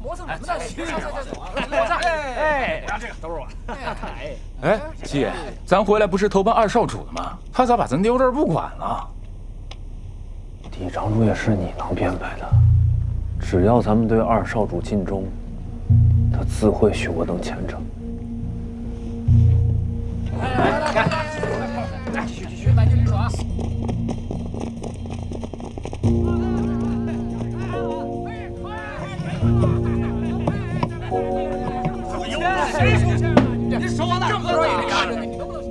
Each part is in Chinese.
磨蹭什么呢？磨蹭！哎，这个都是我。哎，七爷，咱回来不是投奔二少主的吗？他咋把咱丢这儿不管了？嫡长主也是你能编排的，只要咱们对二少主尽忠，他自会许我等前程。来，继续，满地驴耍。谁出去？你手往哪搁着也得看着呢，你能不能？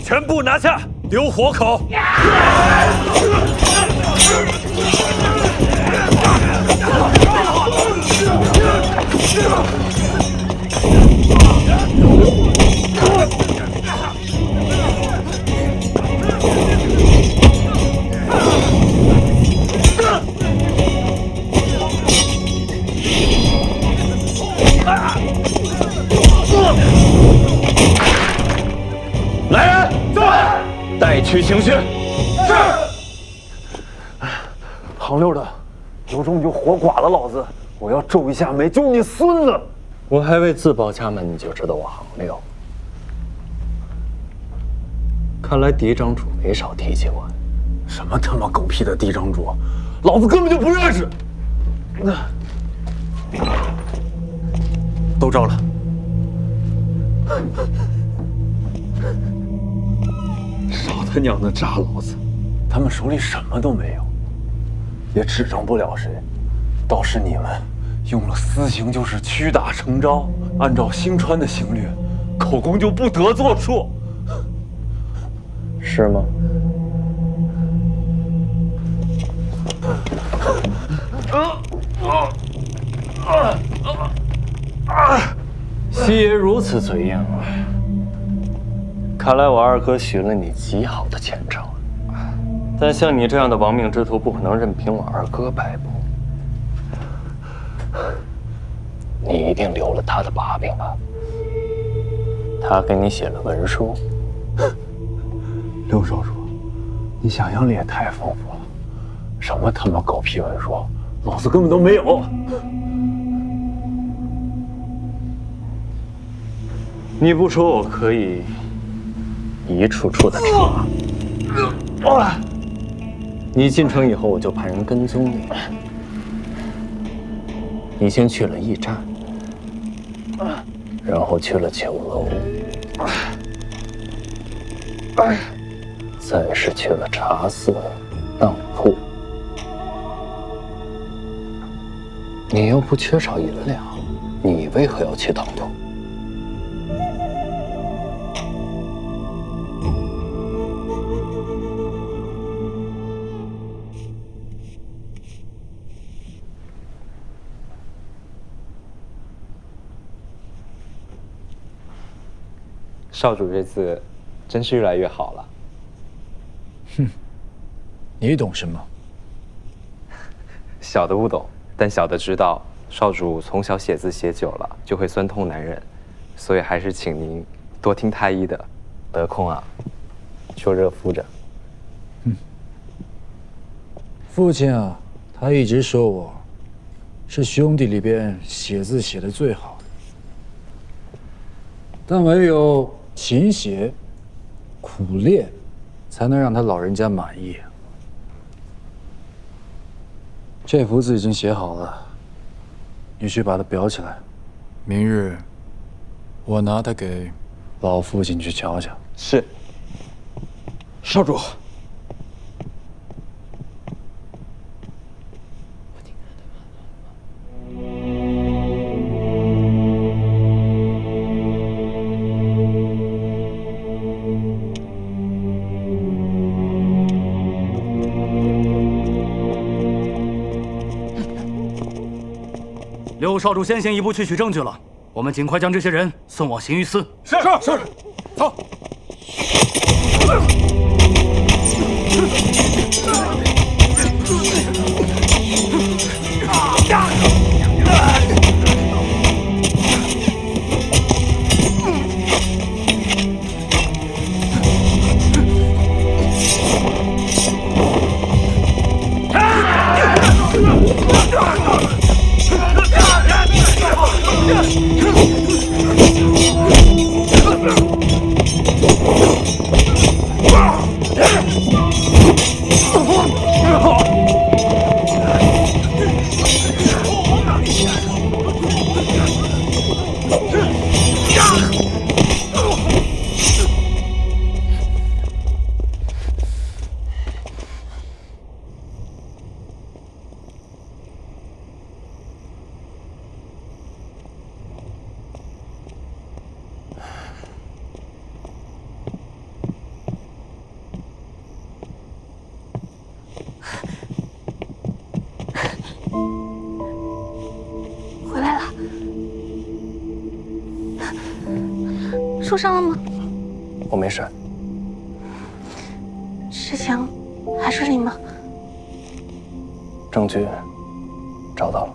全部拿下，留活口。来人，带去刑讯。是。行溜的，有种你就活剐了老子！我要皱一下眉，救你孙子！我还未自报家门，你就知道我行溜。看来嫡长主没少提起我。什么他妈狗屁的嫡长主，老子根本就不认识。都招了。少他娘的炸老子！他们手里什么都没有，也指证不了谁。倒是你们用了私刑，就是屈打成招，按照星川的刑律，口供就不得作数，是吗？西爷如此嘴硬啊！看来我二哥许了你极好的前程，但像你这样的亡命之徒，不可能任凭我二哥摆布。你一定留了他的把柄吧？他给你写了文书。刘少主，你想象力也太丰富了，什么他妈狗屁文书，老子根本都没有。你不说，我可以一处处的查。你进城以后，我就派人跟踪你。你先去了驿站，然后去了酒楼，再是去了茶肆、当铺。你又不缺少银两，你为何要去当铺？少主这次真是越来越好了。哼，你懂什么？小的不懂，但小的知道，少主从小写字写久了就会酸痛难忍，所以还是请您多听太医的。得空啊，就热敷着。父亲啊，他一直说我是兄弟里边写字写得最好的，但唯有勤写、苦练，才能让他老人家满意。这幅字已经写好了，你去把它裱起来。明日我拿它给老父亲去瞧瞧。是。少主。刘少主先行一步去取证据了，我们尽快将这些人送往刑狱司。是，走。回来了，受伤了吗？我没事。事情还顺利吗？证据找到了。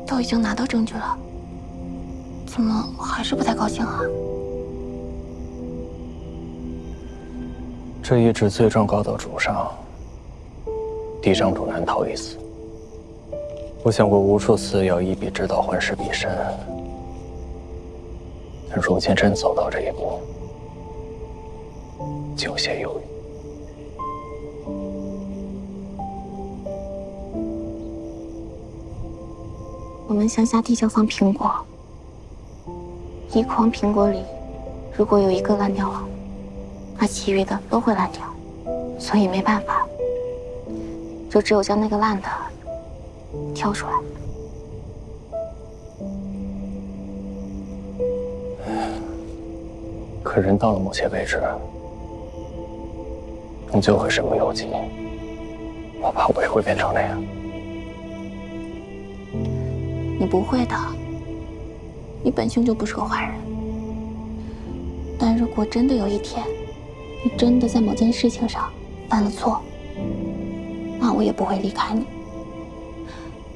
都已经拿到证据了，怎么还是不太高兴啊？这一旨罪状告到主上，嫡长主难逃一死。我想过无数次要一笔之道还施彼身，但如今真走到这一步，就有些犹豫。我们乡下地就放苹果，一筐苹果里，如果有一个烂掉了，那其余的都会烂掉，所以没办法，就只有将那个烂的挑出来。可人到了某些位置，终究会身不由己。我怕我也会变成那样。你不会的，你本性就不是个坏人。但如果真的有一天，你真的在某件事情上犯了错，那我也不会离开你，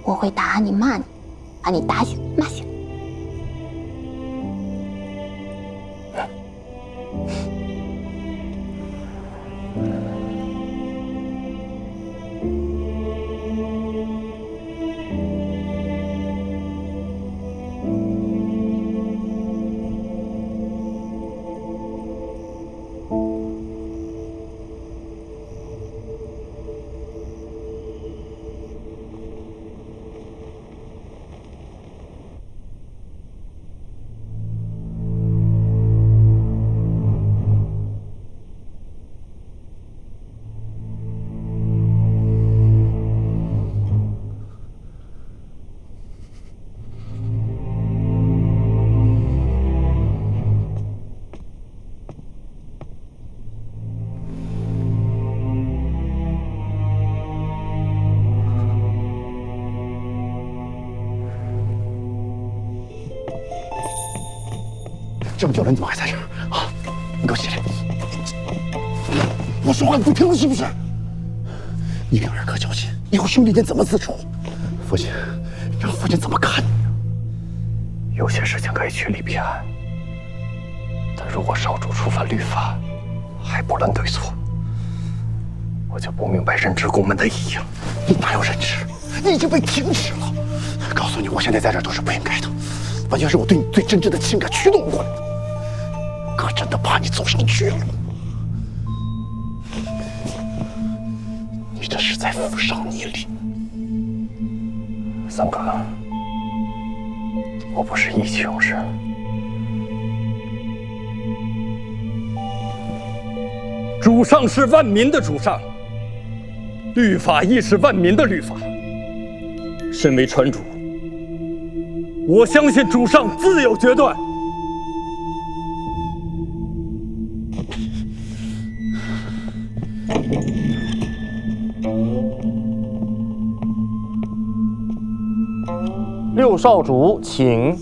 我会打你骂你，把你打醒骂醒。这么久了，你怎么还在这儿啊？你给我起来！我说话你不听了是不是？你两人可交心，以后兄弟间怎么自处？父亲，让父亲怎么看你？有些事情可以据理避害，但如果少主触犯律法，还不论对错，我就不明白人质宫门的意义了。你哪有人质？你已经被停职了。告诉你，我现在在这儿都是不应该的，完全是我对你最真挚的情感驱动过来的。可真的怕你走上绝路，你这是在负伤逆鳞。三哥，我不是意气用事。主上是万民的主上，律法亦是万民的律法。身为船主，我相信主上自有决断。六少主，请。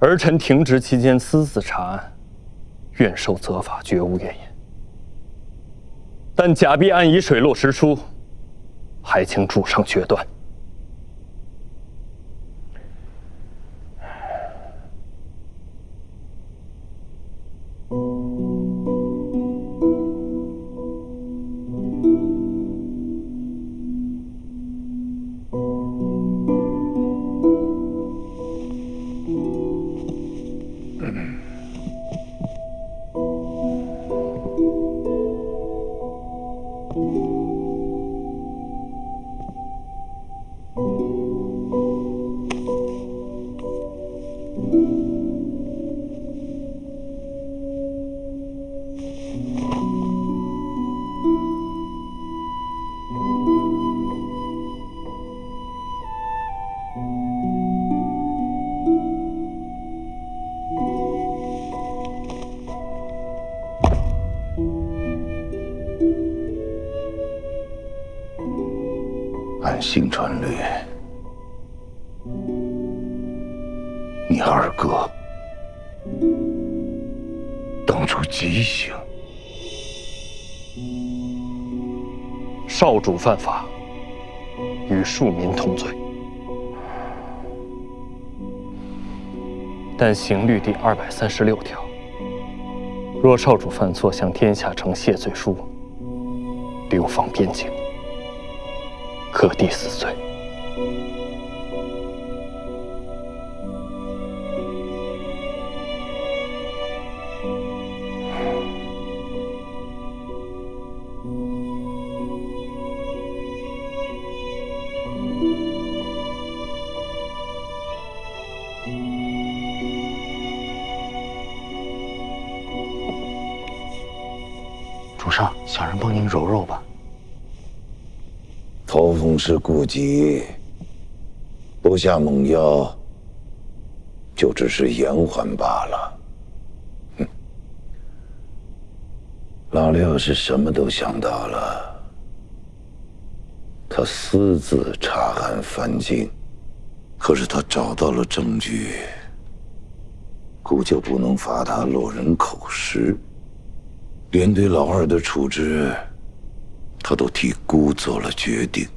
儿臣停职期间私自查案，愿受责罚，绝无怨言。但假币案已水落石出，还请主上决断。按新传律，你二哥当初极刑，少主犯法，与庶民同罪。但刑律第236条，若少主犯错，向天下呈谢罪书，流放边境，各地死罪。主上，小人帮您揉揉吧。头风是顾忌，不下猛药，就只是延缓罢了。哼，老六是什么都想到了，他私自查案翻境，可是他找到了证据，姑就不能罚他落人口实，连对老二的处置，他都替姑做了决定，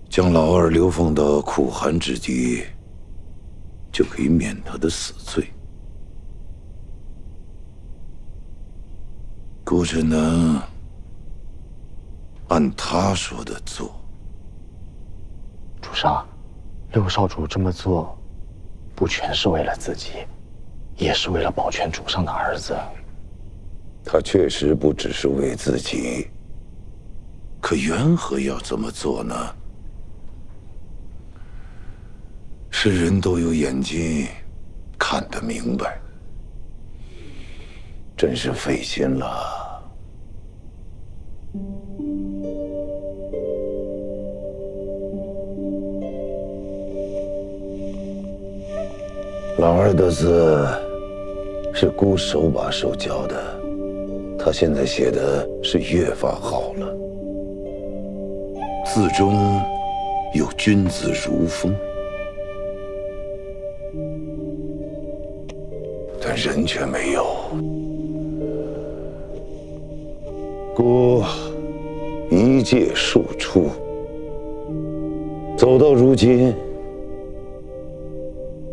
将老二流放到苦寒之地，就可以免他的死罪。姑只能按他说的做。主上，六少主这么做，不全是为了自己，也是为了保全主上的儿子。他确实不只是为自己，可缘何要这么做呢？是人都有眼睛，看得明白，真是费心了。老二的字是姑手把手教的，他现在写的是越发好了，字中有君子如风，但人却没有。孤一介庶出，走到如今，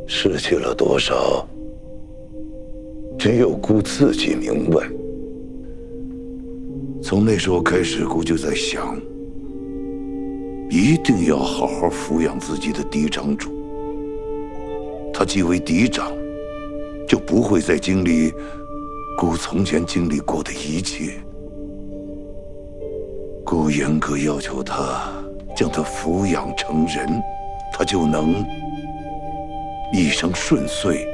失去了多少，只有孤自己明白。从那时候开始，孤就在想，一定要好好抚养自己的嫡长主。他既为嫡长，就不会再经历孤从前经历过的一切。孤严格要求他将他抚养成人，他就能一生顺遂。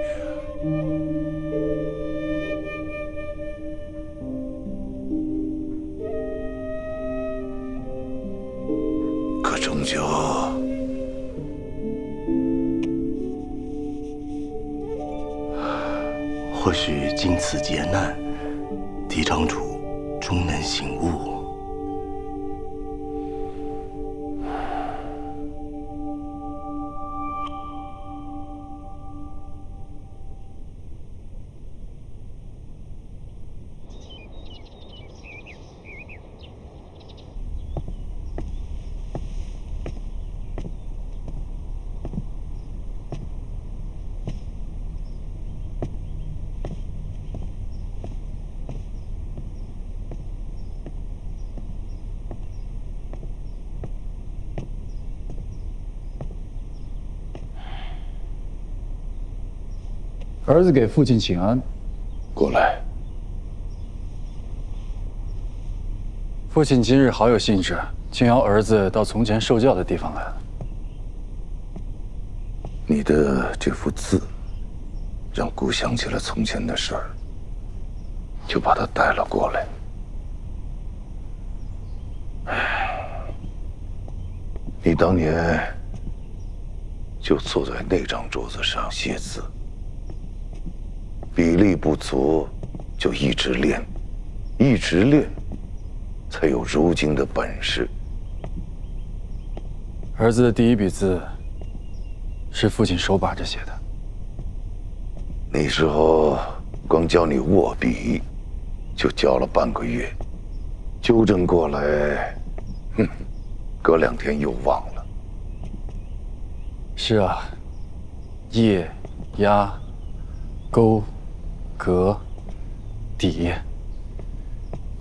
可终究，或许经此劫难，嫡长主终能醒悟。儿子给父亲请安。过来。父亲今日好有兴致，竟邀儿子到从前受教的地方来了。你的这幅字，让姑想起了从前的事儿，就把他带了过来。你当年就坐在那张桌子上写字，比例不足，就一直练，一直练，才有如今的本事。儿子的第一笔字是父亲手把着写的。那时候光教你握笔，就教了半个月，纠正过来，隔2天又忘了。是啊，叶、压、勾、格、底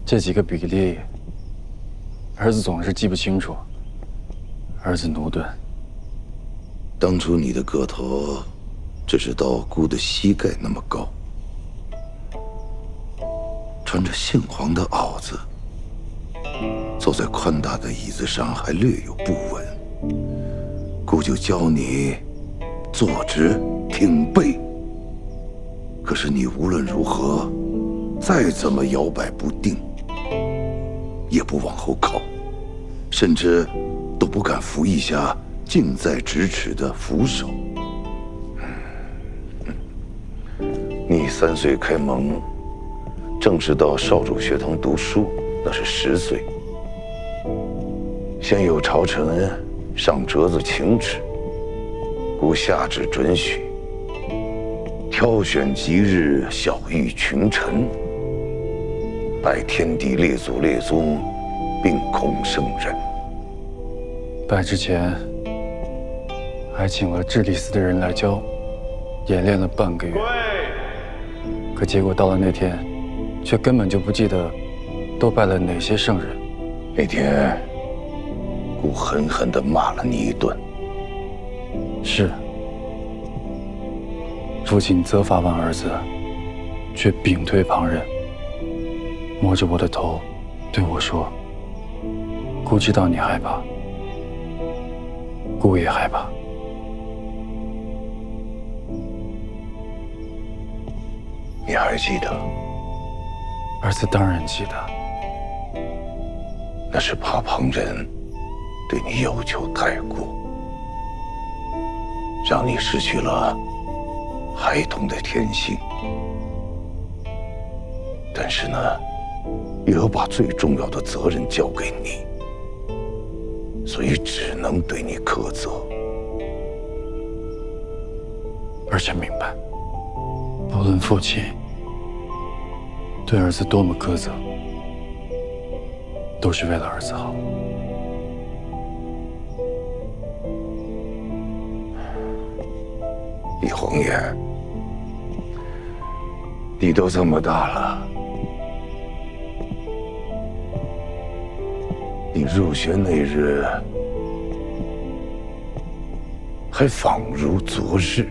这几个比例，儿子总是记不清楚。儿子驽钝。当初你的个头只是到姑的膝盖那么高，穿着杏黄的袄子，坐在宽大的椅子上还略有不稳，姑就教你坐直挺背。可是你无论如何，再怎么摇摆不定，也不往后靠，甚至都不敢扶一下近在咫尺的扶手。你3岁开蒙，正式到少主学堂读书，那是10岁。先有朝臣上折子请旨，姑下旨准许，挑选吉日，晓谕群臣，拜天地列祖列宗，并孔圣人。拜之前，还请了智力司的人来教，演练了半个月。可结果到了那天，却根本就不记得都拜了哪些圣人。那天，姑狠狠地骂了你一顿。是。父亲责罚完儿子，却屏退旁人，摸着我的头，对我说：“姑知道你害怕，姑也害怕。”你还记得？儿子当然记得。那是怕旁人对你要求太过，让你失去了孩童的天性。但是呢，也要把最重要的责任交给你，所以只能对你苛责。儿臣明白。不论父亲对儿子多么苛责，都是为了儿子好。李红颜，你都这么大了，你入学那日还仿如昨日。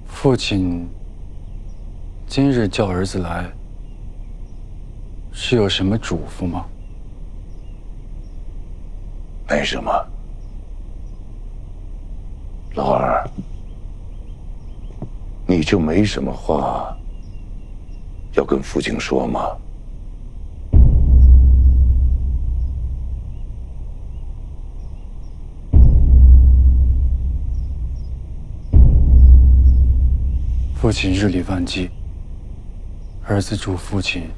父亲今日叫儿子来，是有什么嘱咐吗？没什么，老二，你就没什么话要跟父亲说吗？父亲日理万机，儿子祝父亲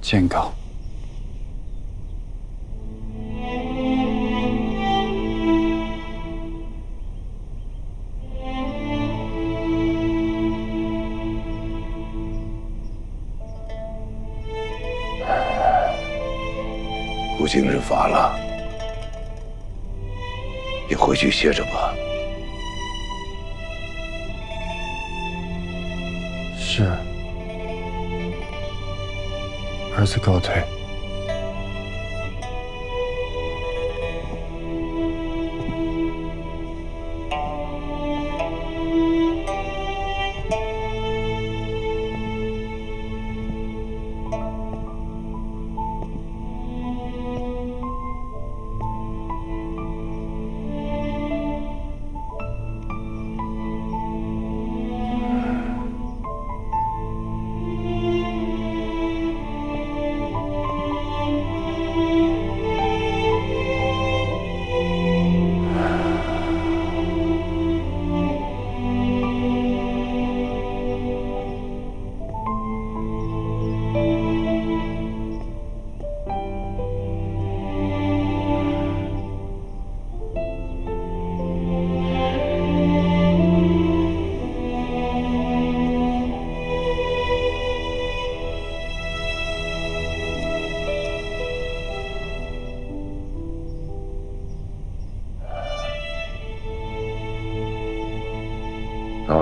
健康。父亲日乏了，你回去歇着吧。是，儿子告退。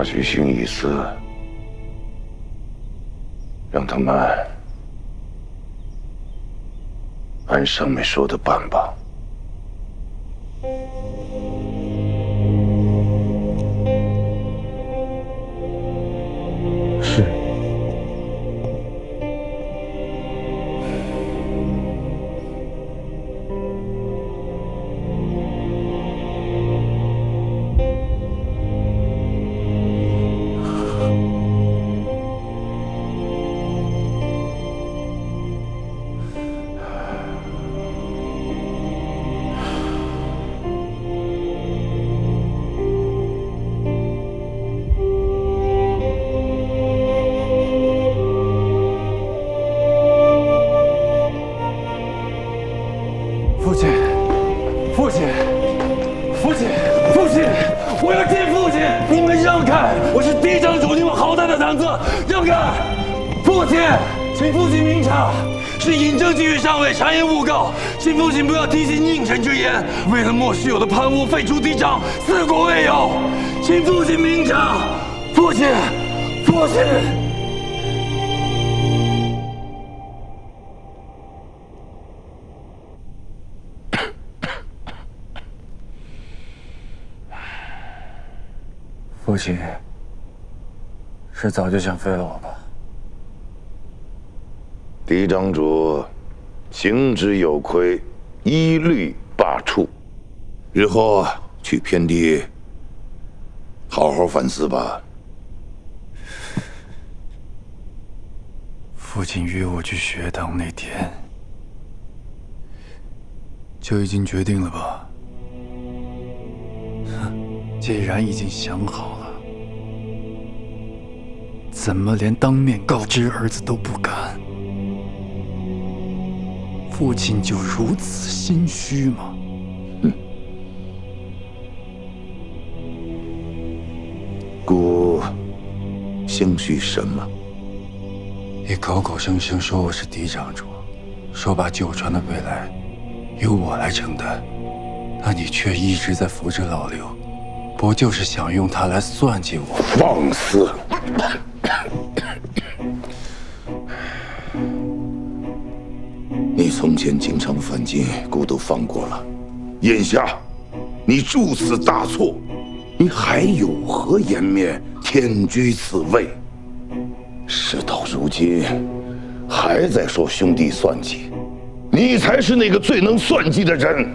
拿去训一司，让他们按上面说的办吧。是。父亲，父亲，父亲，父亲！我要见父亲！你们让开！我是嫡长主，你们好大的胆子！让开！父亲，请父亲明察，是尹正基与上尉谗言诬告，请父亲不要听信佞臣之言，为了莫须有的贪污废除嫡长，四国未有，请父亲明察！父亲，父亲！父亲是早就想废了我吧？嫡长主行之有亏，一律罢黜。日后去偏地好好反思吧。父亲约我去学堂那天，就已经决定了吧？既然已经想好了，怎么连当面告知儿子都不敢？父亲就如此心虚吗？兴许什么？你口口声声说我是嫡长主，说把九川的未来由我来承担，那你却一直在扶着老刘，不就是想用他来算计我？放肆！你从前经常犯禁，姑都放过了，眼下你铸此大错，你还有何颜面天居此位？事到如今，还在说兄弟算计，你才是那个最能算计的人，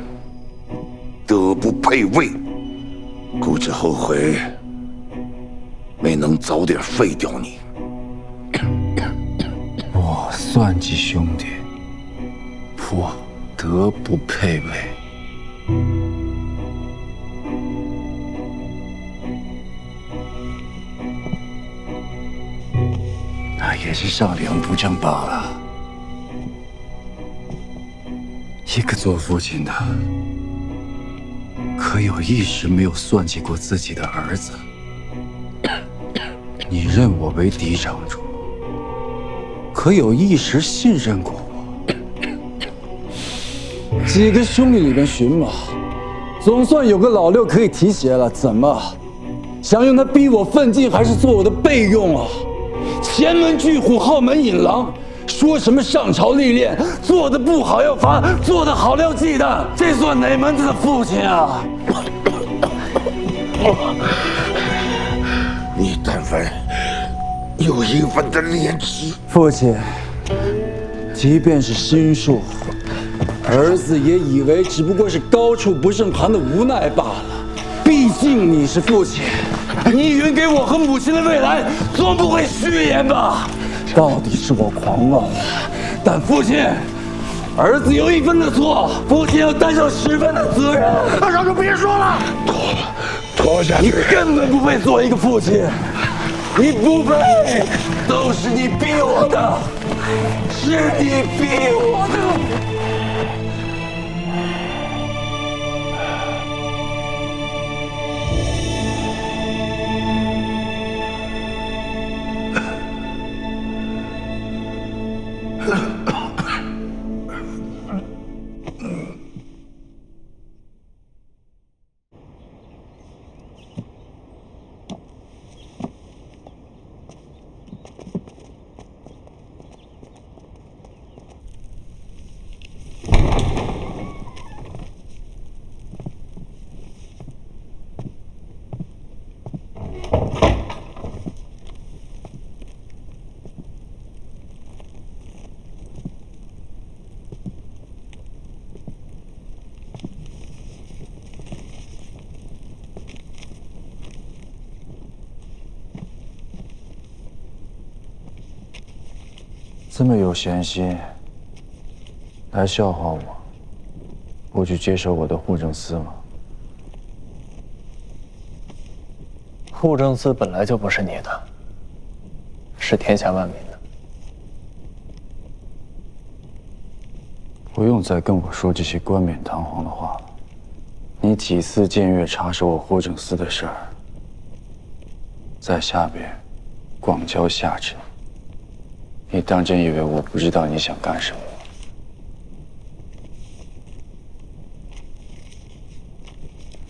德不配位。姑只后悔没能早点废掉你。我算计兄弟，我德不配位。那也是上梁不正罢了。一个做父亲的，可有一时没有算计过自己的儿子？你认我为嫡长主，可有一时信任过我？几个兄弟里边寻嘛，总算有个老六可以提携了。怎么想用他逼我奋进，还是做我的备用啊？前门拒虎，后门引狼，说什么上朝历练，做的不好要罚，做的好要记的，这算哪门子的父亲啊？你但凡有一分的廉耻，父亲，即便是心术，儿子也以为只不过是高处不胜寒的无奈罢了。毕竟你是父亲，你允给我和母亲的未来，总不会虚言吧？到底是我狂妄，但父亲，儿子有一分的错，父亲要担上10分的责任。少主别说了，拖下去！你根本不配做一个父亲，你不配，都是你逼我的，是你逼我的。这么有闲心来笑话我，不去接受我的护政司吗？护政司本来就不是你的，是天下万民的。不用再跟我说这些冠冕堂皇的话了。你几次僭越查收我护政司的事儿，在下边广交下旨。你当真以为我不知道你想干什么？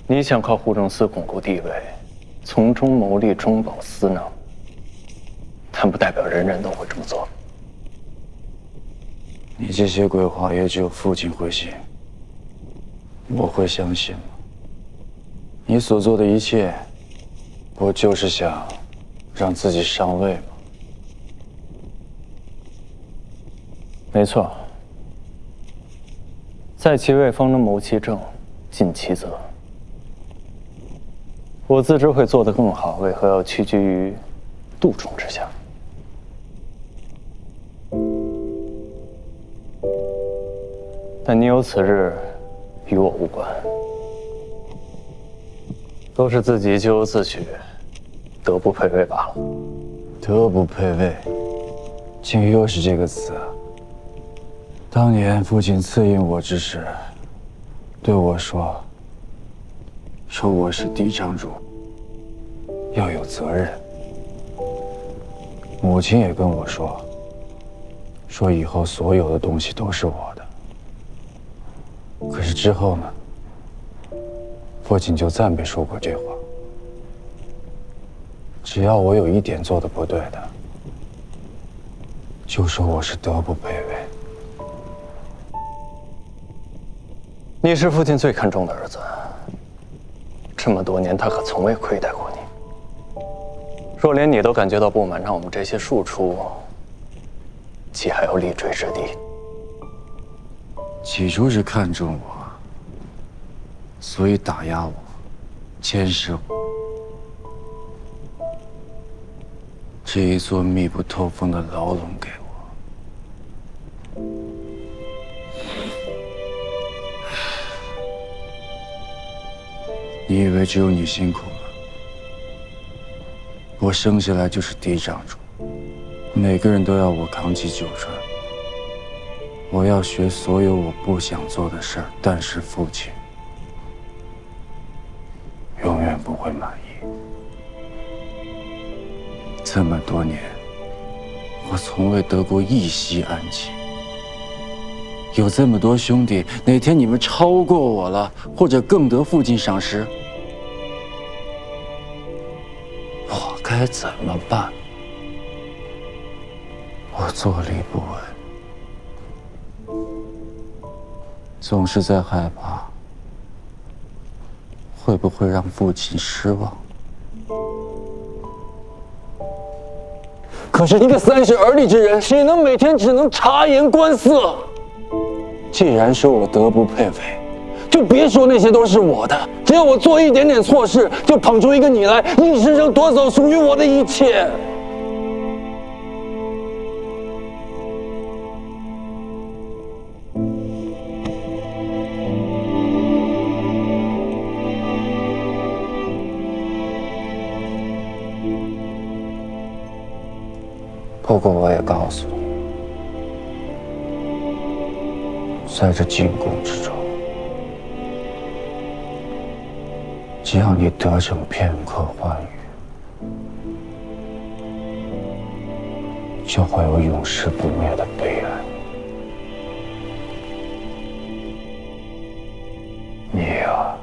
你想靠护政司巩固地位，从中牟利，中饱私囊，但不代表人人都会这么做。你这些鬼话也只有父亲会信，我会相信吗？你所做的一切，不就是想让自己上位吗？没错，在其位方能谋其政，尽其责。我自知会做得更好，为何要屈居于杜仲之下？但你有此日，与我无关，都是自己咎由自取，德不配位罢了。德不配位，竟又是这个词啊！当年父亲赐印我之时，对我说我是嫡长主，要有责任。母亲也跟我说以后所有的东西都是我的。可是之后呢，父亲就再没说过这话。只要我有一点做的不对的，就说我是德不配位。你是父亲最看重的儿子，这么多年他可从未亏待过你。若连你都感觉到不满，让我们这些庶出，岂还有立锥之地？起初是看重我，所以打压我，监视我。这一座密不透风的牢笼给我。你以为只有你辛苦了？我生下来就是嫡长子，每个人都要我扛起九船。我要学所有我不想做的事儿，但是父亲永远不会满意。这么多年，我从未得过一息安静。有这么多兄弟，哪天你们超过我了，或者更得父亲赏识，我该怎么办？我坐立不稳，总是在害怕，会不会让父亲失望？可是一个30而立之人，谁能每天只能察言观色？既然说我德不配位，就别说那些都是我的。只要我做一点点错事，就捧出一个你来，硬生生夺走属于我的一切。不过我也告诉你，在这进宫之中，只要你得逞片刻欢愉，就会有永世不灭的悲哀。你呀，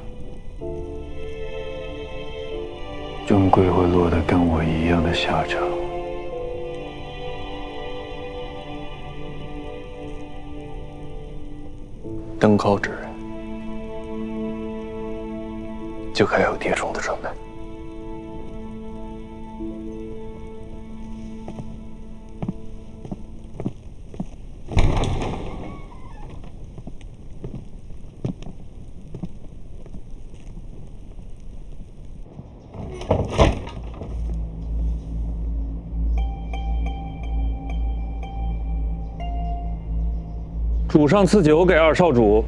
终归会落得跟我一样的下场。登高之人，就该有跌重的准备。主上赐酒给二少主。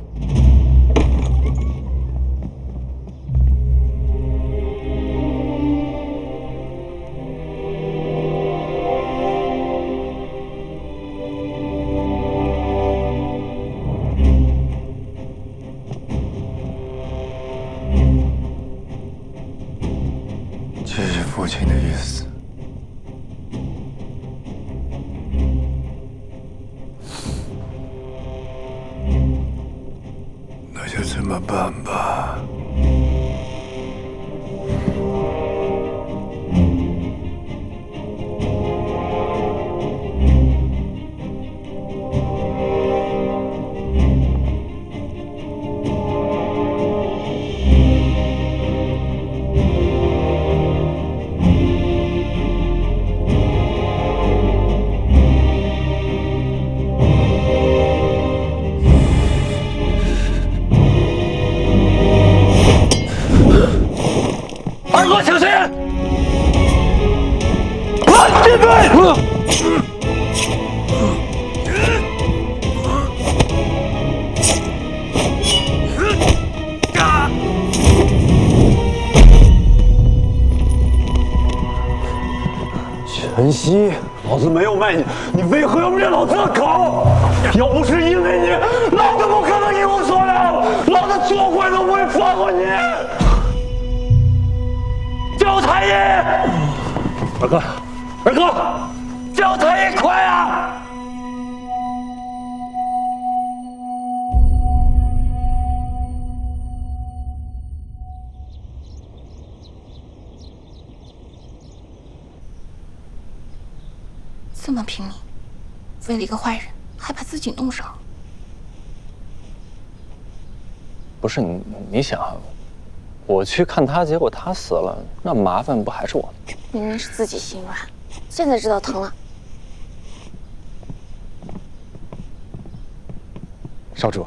这是父亲的意思。那就这么办吧。二哥，小心！进队！陈曦，老子没有卖你，你为何要灭老子的口？要不是因为你，老子不可能一无所有，老子做鬼都不会放过你。叫太医！二哥，这么拼命，为了一个坏人，还把自己弄伤了。不是你想，我去看他，结果他死了，那麻烦不还是我？明明是自己心软，现在知道疼了。少主，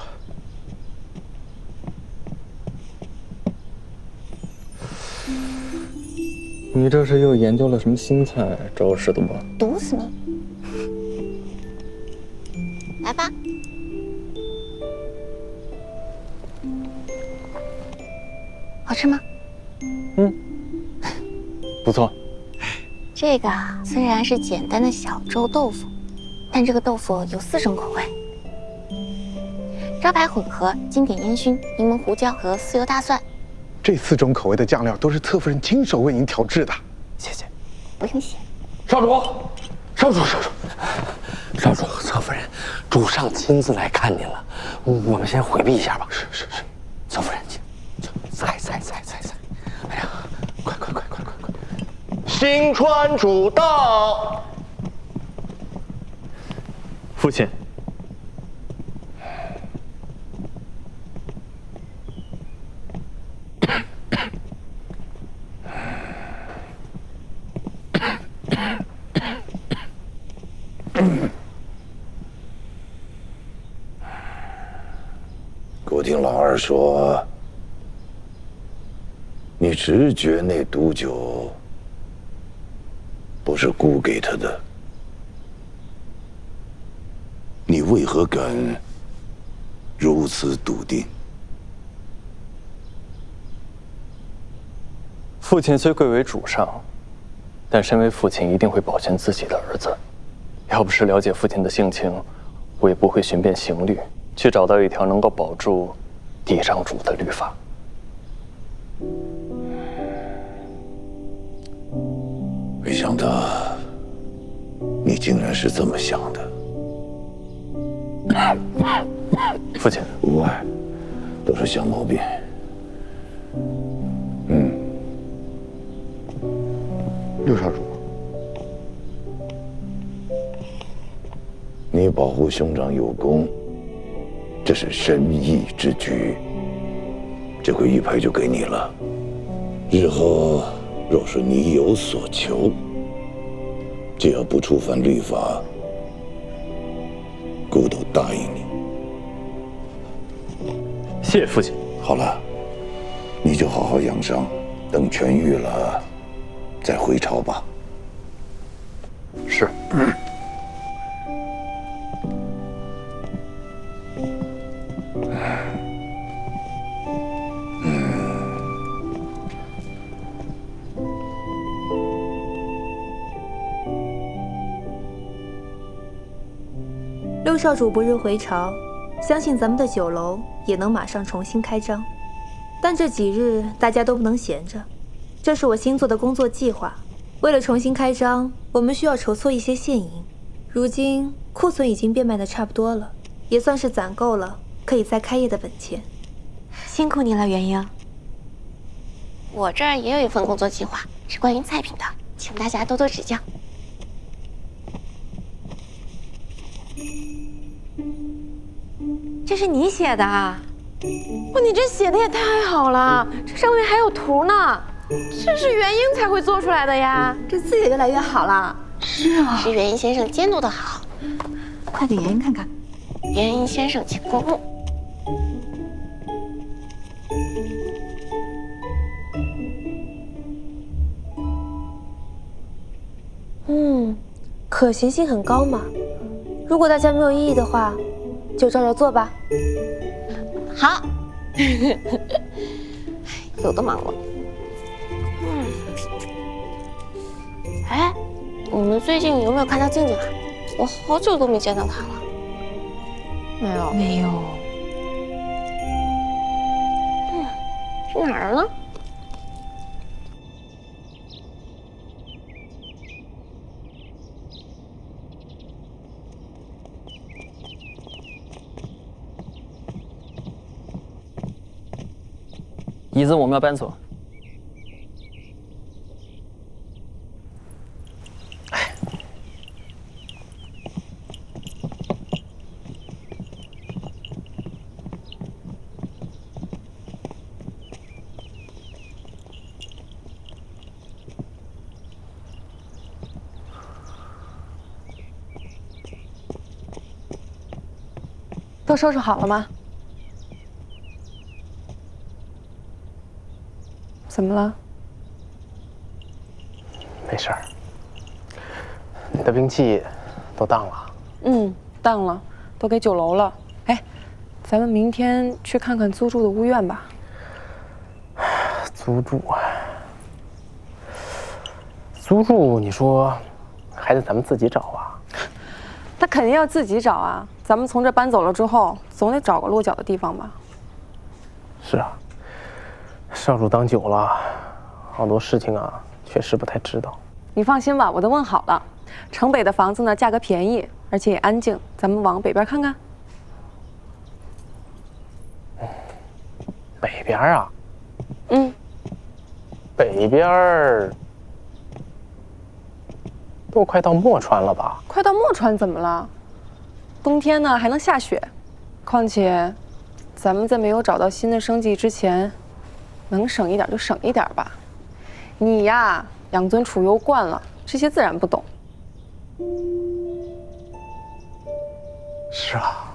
你这是又研究了什么新菜，找我试毒吧？毒死你！来吧。好吃吗？不错。这个虽然是简单的小粥豆腐，但这个豆腐有4种口味：招牌混合、经典烟熏、柠檬胡椒和豉油大蒜。这4种口味的酱料都是侧夫人亲手为您调制的。谢谢。不用谢。少主，侧夫人，主上亲自来看您了，我们先回避一下吧。是，侧夫人，菜。哎呀，快！新川主到。父亲，我听老二说，你直觉那毒酒不是姑给他的，你为何敢如此笃定？父亲虽贵为主上，但身为父亲一定会保全自己的儿子。要不是了解父亲的性情，我也不会寻遍刑律，去找到一条能够保住嫡长主的律法。没想到你竟然是这么想的。父亲，无碍，都是小毛病。六少主，你保护兄长有功，这是深义之举。这回玉牌就给你了。日后若是你有所求，只要不触犯律法，姑都答应你。谢谢父亲。好了，你就好好养伤，等痊愈了再回朝吧。是。六少主不日回朝，相信咱们的酒楼也能马上重新开张。但这几日大家都不能闲着，这是我新做的工作计划。为了重新开张，我们需要筹措一些现银。如今库存已经变卖的差不多了，也算是攒够了可以再开业的本钱。辛苦你了，元英。我这儿也有一份工作计划，是关于菜品的，请大家多多指教。这是你写的啊？哇，你这写的也太好了，这上面还有图呢，这是元英才会做出来的呀，这字也越来越好了。是啊，是元英先生监督的好，快给元英看看。元英先生请过目。可行性很高嘛。如果大家没有异议的话，就照着做吧。好，有的忙了。哎，你们最近有没有看到静静啊？我好久都没见到她了。没有。去哪儿了？椅子我们要搬走。收拾好了吗？怎么了？没事儿。你的兵器都当了？嗯，当了，都给酒楼了。哎，咱们明天去看看租住的屋院吧。租住啊，租住，你说还得咱们自己找啊？那肯定要自己找啊！咱们从这搬走了之后，总得找个落脚的地方吧？是啊，少主当久了，好多事情啊，确实不太知道。你放心吧，我都问好了。城北的房子呢，价格便宜，而且也安静。咱们往北边看看。北边啊？嗯。北边都快到墨川了吧？快到墨川怎么了？冬天呢还能下雪，况且，咱们在没有找到新的生计之前，能省一点就省一点吧。你呀，养尊处优惯了，这些自然不懂。是啊，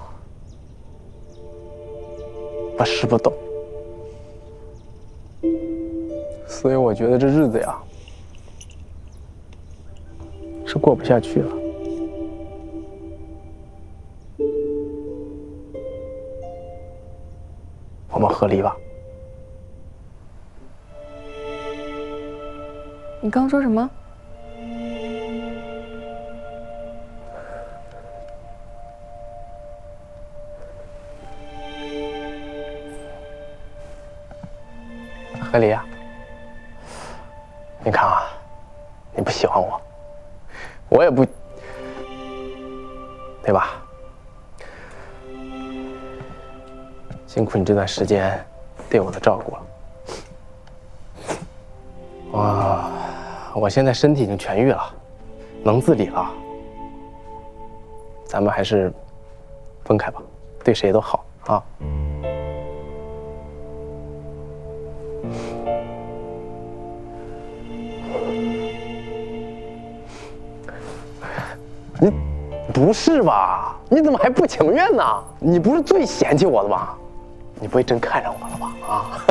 我是不懂，所以我觉得这日子呀，是过不下去了。我们和离吧。你刚说什么？和离啊，你看啊，你不喜欢我，我也不，对吧？辛苦你这段时间对我的照顾了。我现在身体已经痊愈了，能自理了。咱们还是分开吧，对谁都好啊。你不是吧？你怎么还不情愿呢？你不是最嫌弃我的吗？你不会真看上我了吧？啊！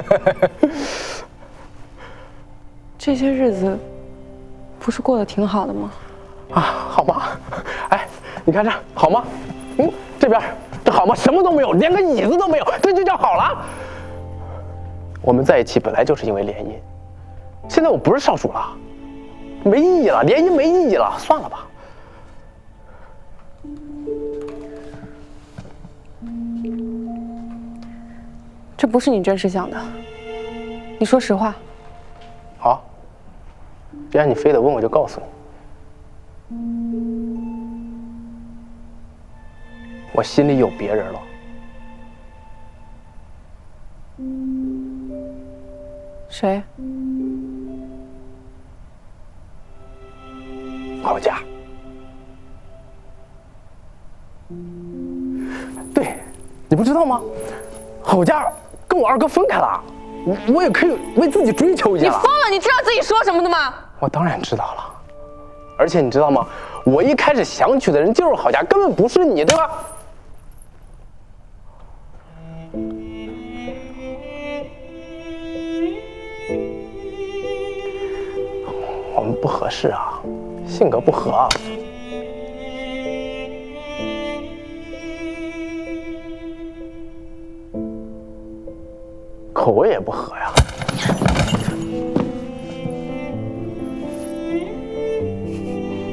这些日子不是过得挺好的吗？啊，好吗？哎，你看这好吗？这边这好吗？什么都没有，连个椅子都没有，这就叫好了？我们在一起本来就是因为联姻，现在我不是少主了，没意义了，联姻没意义了，算了吧。这不是你真实想的，你说实话。好，既然你非得问，我就告诉你，我心里有别人了。谁？郝家。对，你不知道吗？郝家跟我二哥分开了，我也可以为自己追求一下。你疯了？你知道自己说什么的吗？我当然知道了，而且你知道吗？我一开始想娶的人就是郝家，根本不是你，对吧？我们不合适啊，性格不合。口味也不合呀。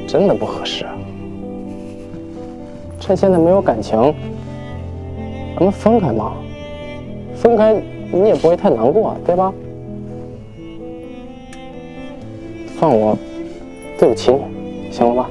真的不合适。趁现在没有感情，咱们分开嘛。分开你也不会太难过，对吧？算我对不起你，行了吧？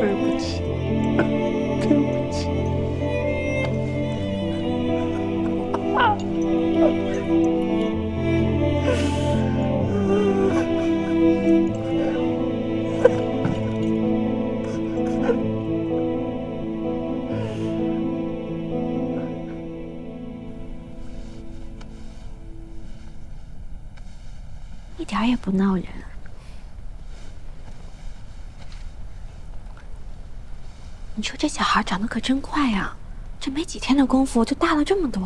对不起，对不起。你说这小孩长得可真快呀，这没几天的功夫就大了这么多。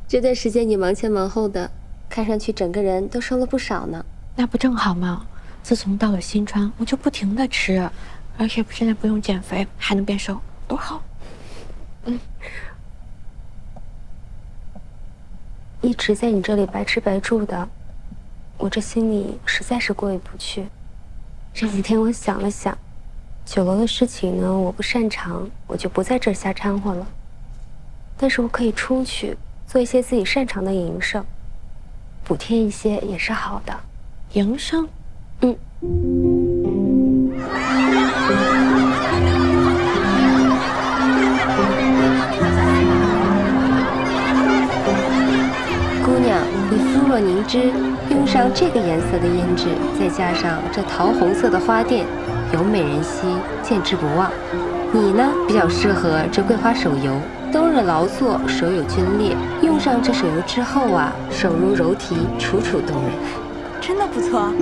这段时间你忙前忙后的，看上去整个人都瘦了不少呢。那不正好吗？自从到了新川，我就不停的吃，而且现在不用减肥，还能变瘦，多好。一直在你这里白吃白住的，我这心里实在是过意不去。这几天我想了想，酒楼的事情呢，我不擅长，我就不在这儿瞎掺和了。但是我可以出去做一些自己擅长的营生，补贴一些也是好的。营生？姑娘，你肤若凝脂，用上这个颜色的胭脂，再加上这桃红色的花钿，有美人兮，见之不忘。你呢，比较适合这桂花手油，冬日劳作，手有皲裂，用上这手油之后啊，手如柔荑，楚楚动人。真的不错。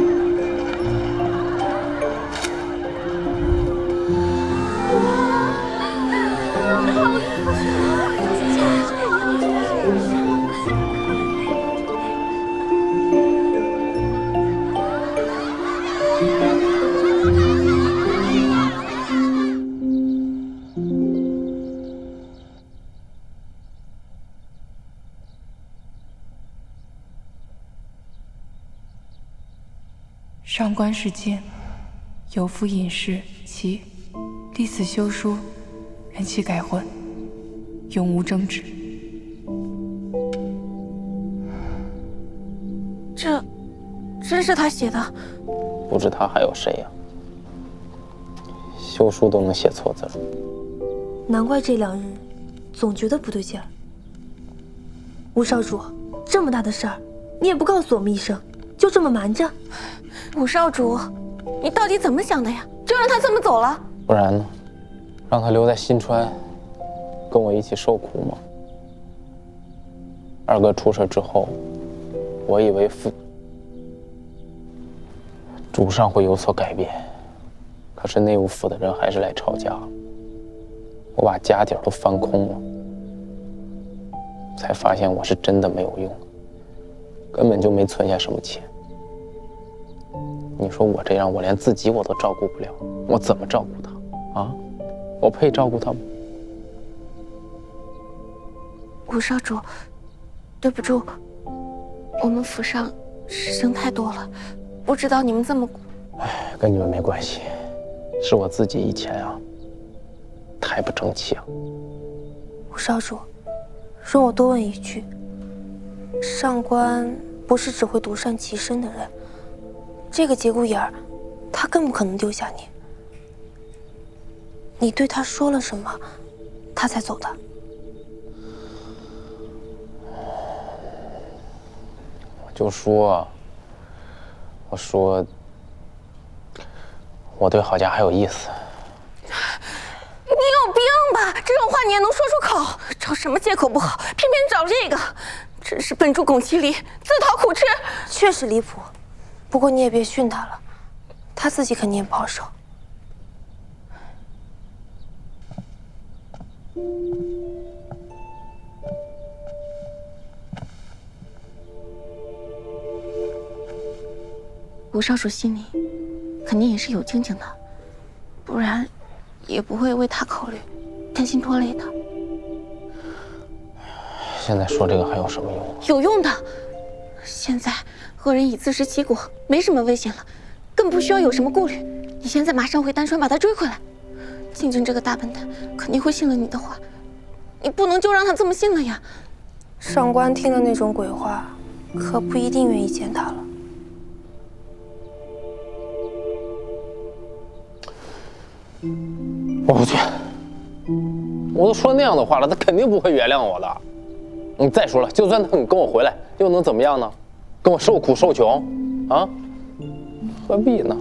上官世坚，有夫隐士妻，历此休书，原妻改婚，永无争执。这真是他写的？不知他还有谁呀？休书都能写错字儿。难怪这2日总觉得不对劲儿。吴少主，这么大的事儿，你也不告诉我们一声，就这么瞒着？武少主，你到底怎么想的呀？就让他这么走了？不然呢？让他留在新川，跟我一起受苦吗？二哥出事之后，我以为主上会有所改变，可是内务府的人还是来抄家了。我把家底儿都翻空了，才发现我是真的没有用，根本就没存下什么钱。你说我这样，我连自己我都照顾不了，我怎么照顾他啊？我配照顾他吗？吴少主，对不住，我们府上事情太多了，不知道你们这么……哎，跟你们没关系，是我自己以前啊，太不争气了。吴少主，容我多问一句，上官不是只会独善其身的人。这个节骨眼儿，他更不可能丢下你。你对他说了什么，他才走的？我说，我对郝家还有意思。你有病吧？这种话你也能说出口？找什么借口不好，偏偏找这个，真是笨猪拱齐犁，自讨苦吃。确实离谱。不过你也别训他了，他自己肯定也不好受。吴少主心里肯定也是有静静的，不然也不会为他考虑，担心拖累他。现在说这个还有什么用？有用的。现在恶人已自食其果，没什么危险了，更不需要有什么顾虑。你现在马上回丹川把他追回来。静静这个大笨蛋肯定会信了你的话，你不能就让他这么信了呀。上官听了那种鬼话，可不一定愿意见他了。我不去，我都说那样的话了，他肯定不会原谅我的。你再说了，就算他肯跟我回来，又能怎么样呢？跟我受苦受穷，啊？何必呢？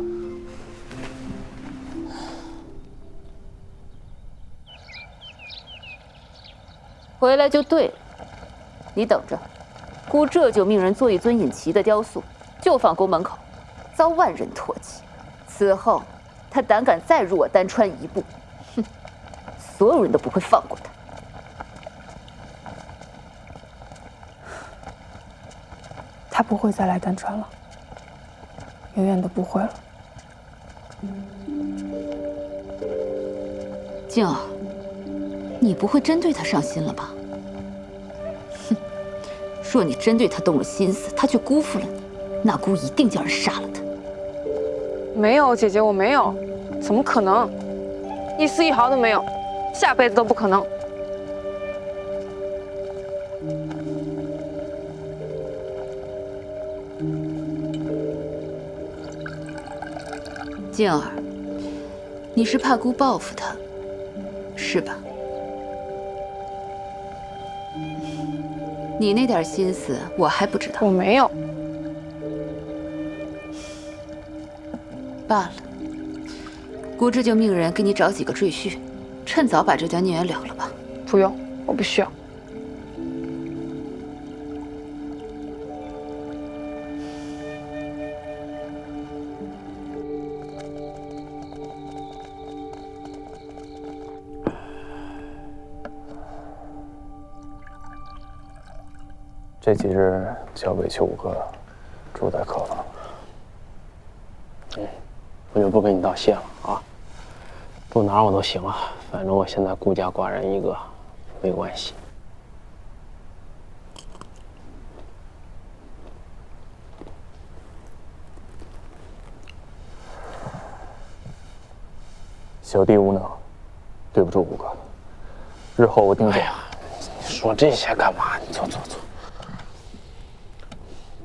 回来就对了，你等着，姑这就命人做一尊尹齐的雕塑，就放宫门口，遭万人唾弃。此后，他胆敢再入我丹川一步，所有人都不会放过他。他不会再来丹川了，永远都不会了。静儿，你不会真对他上心了吧？哼，若你真对他动了心思，他却辜负了你，那姑一定叫人杀了他。没有，姐姐，我没有，怎么可能？一丝一毫都没有，下辈子都不可能。静儿，你是怕姑报复他，是吧？你那点心思我还不知道。我没有。罢了，姑这就命人给你找几个赘婿，趁早把这段孽缘了了吧。不用，我不需要。这几日交给9个，住在客房。我就不跟你道谢了啊，住哪儿我都行啊，反正我现在孤家寡人一个，没关系。小弟无能，对不住5个。日后我定会。哎呀，你说这些干嘛？你走。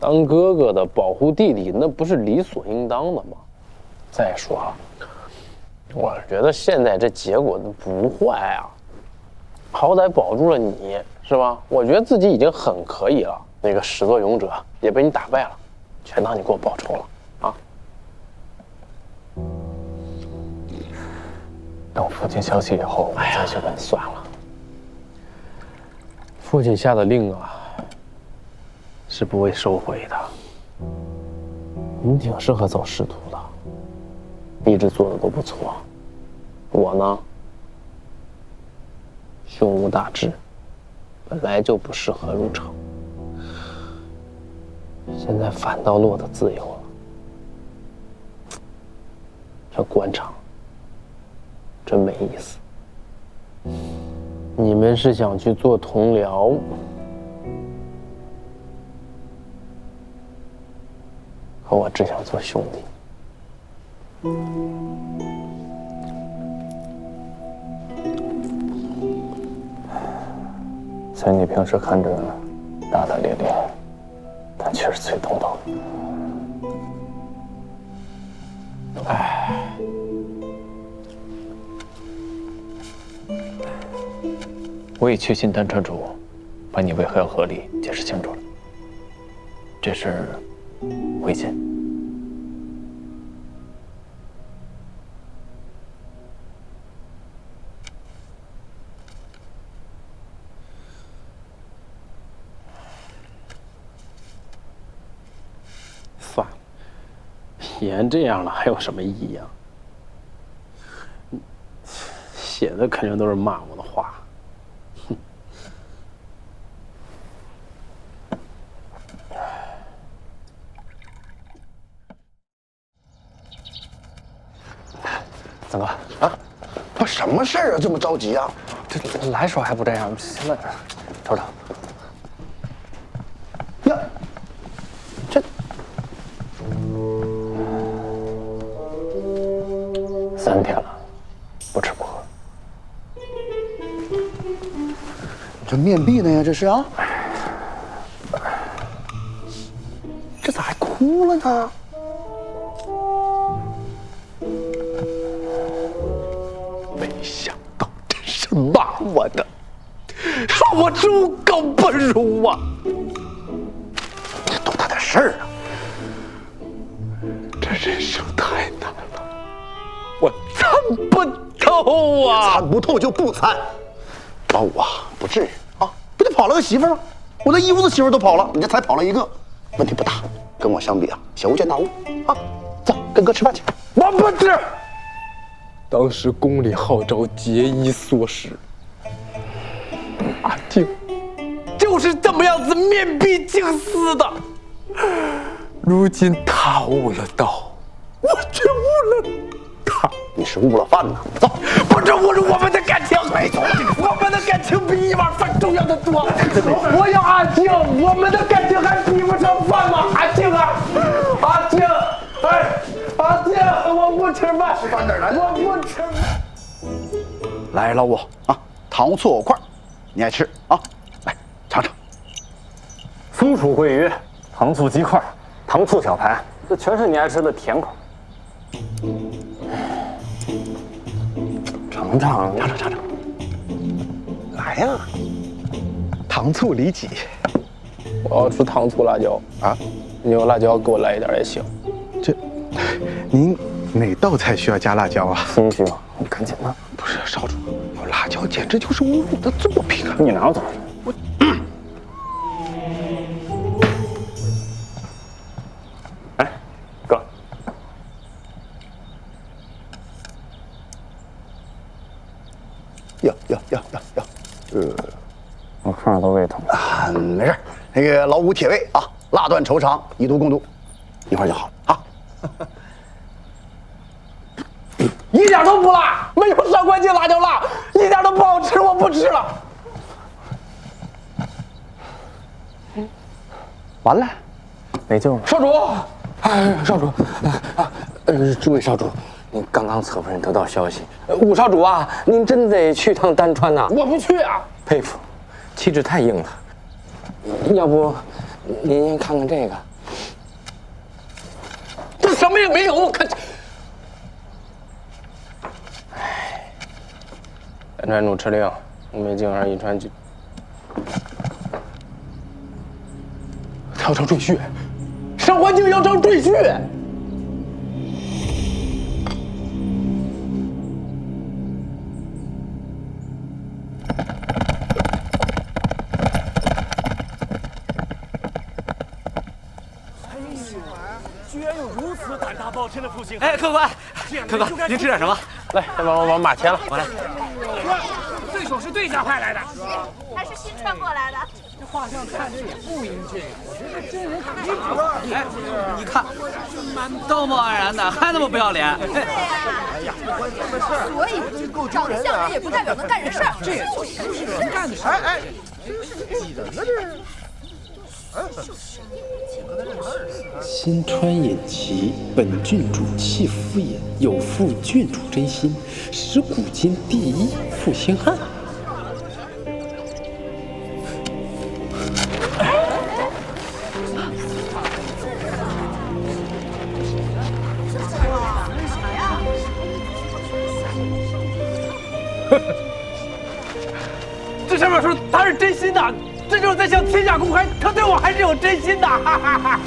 当哥哥的保护弟弟，那不是理所应当的吗？再说啊，我觉得现在这结果都不坏啊，好歹保住了你，是吧？我觉得自己已经很可以了。那个始作俑者也被你打败了，全当你给我报仇了啊！等父亲消息以后，我再去问。算了，父亲下的令啊，是不会收回的。你挺适合走仕途的，一直做的都不错。我呢，胸无大志，本来就不适合入城，现在反倒落得自由了。这官场真没意思。你们是想去做同僚？可我只想做兄弟。虽然你平时看着大大咧咧，但却是最懂道理。唉，我已去信丹川主，把你为何要合理解释清楚了。这是回信。算了，演这样了还有什么意义啊？写的肯定都是骂我的话。三哥啊，他什么事儿啊？这么着急啊？这来时候还不这样，现在瞅瞅。呀，这3天了，不吃不喝。这面壁呢呀？这是啊？这咋还哭了呢？没想到真是骂我的，说我猪狗不如啊！这多大点事儿啊！这人生太难了，我参不透啊！参不透就不参，老五啊，不至于啊，不就跑了个媳妇吗？我那一屋子媳妇都跑了，你这才跑了一个，问题不大。跟我相比啊，小巫见大巫啊！走，跟哥吃饭去。我不吃。当时宫里号召节衣缩食，阿静就是这么样子面壁静思的。如今他悟了道，我却悟了他。你是悟了饭呐！走，不是悟了我们的感情，没错，我们的感情比一碗饭重要的多。我要阿静，我们的感情还比不上饭吗？阿静啊，阿静，哎，阿静，我不吃饭，吃饭哪来？我不吃饭。来，老五啊，糖醋块，你爱吃啊？来尝尝。松鼠桂鱼、糖醋鸡块、糖醋小排，这全是你爱吃的甜口。尝尝。来呀，糖醋里脊。我要吃糖醋辣椒啊！你有辣椒给我来一点也行。这，您哪道菜需要加辣椒啊？心虚吗？你赶紧的。不是少主，有辣椒简直就是侮辱的作品啊！你拿走。哎，哥。要，我看着都胃疼啊！没事，那个老五铁胃啊，辣断愁肠，以毒攻毒，一会儿就好了啊。一点都不辣，没有上官镜辣椒辣，一点都不好吃，我不吃了。完了，没救了。少主，哎，少主，诸位少主，您刚刚侧夫人得到消息，武少主啊，您真得去趟丹川呐。我不去啊。佩服，气质太硬了。要不，您先看看这个。这什么也没有，看。丹川主敕令，吴梅静儿、颍川郡。要招赘婿，上官镜要招赘婿。居然有如此胆大包天的父亲！哎，客官，您吃点什么？来，先把马牵了。我来。对手是对家派来的，他是新传过来的。这画像看着也不英俊，我觉得真人可没法。哎，你看，道貌岸然的，还那么不要脸。对呀。哎呀，所以长得像人也不代表能干人事儿。这也不是人干的事。哎，真是挤人呢这是。新川偃旗，本郡主弃夫也，有负郡主真心，使古今第一负心汉。这上面说他是真心的。这就是在向天下公开，他对我还是有真心的，哈哈哈！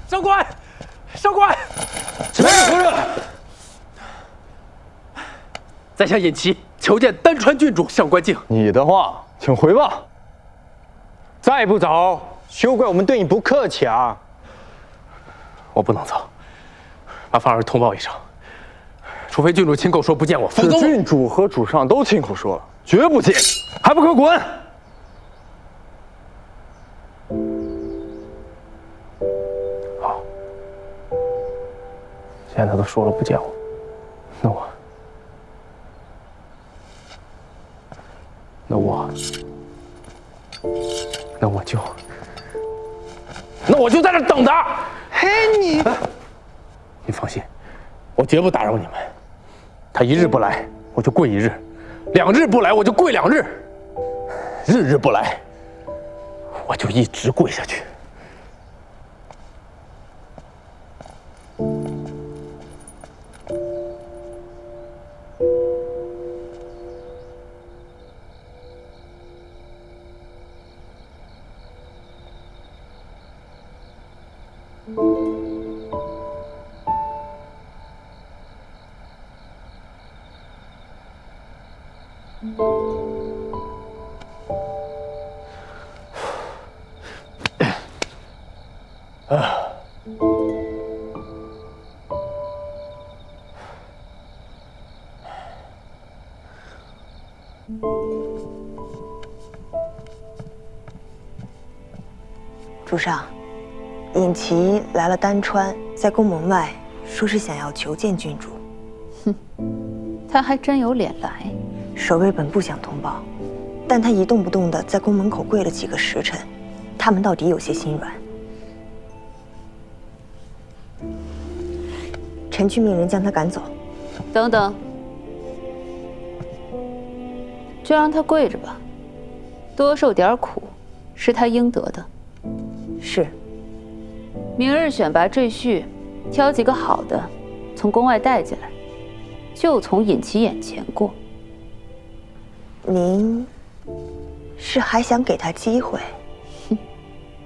上官，什么夫人？在下尹齐求见丹川郡主上官镜。你的话，请回吧。再不走，休怪我们对你不客气啊！我不能走，把方儿通报一声，除非郡主亲口说不见我，否则郡主和主上都亲口说了，绝不见，还不可滚！好，现在他都说了不见我，那我。那我就在这等他。嘿，你放心，我绝不打扰你们。他1日不来，我就跪1日；2日不来，我就跪2日；日日不来，我就一直跪下去。主上，尹琦来了丹川，在宫门外说是想要求见郡主。哼，他还真有脸来。守卫本不想通报，但他一动不动的在宫门口跪了几个时辰，他们到底有些心软。臣去命人将他赶走。等等，就让他跪着吧，多受点苦，是他应得的。是。明日选拔赘婿，挑几个好的，从宫外带进来，就从尹琦眼前过。您是还想给他机会？哼，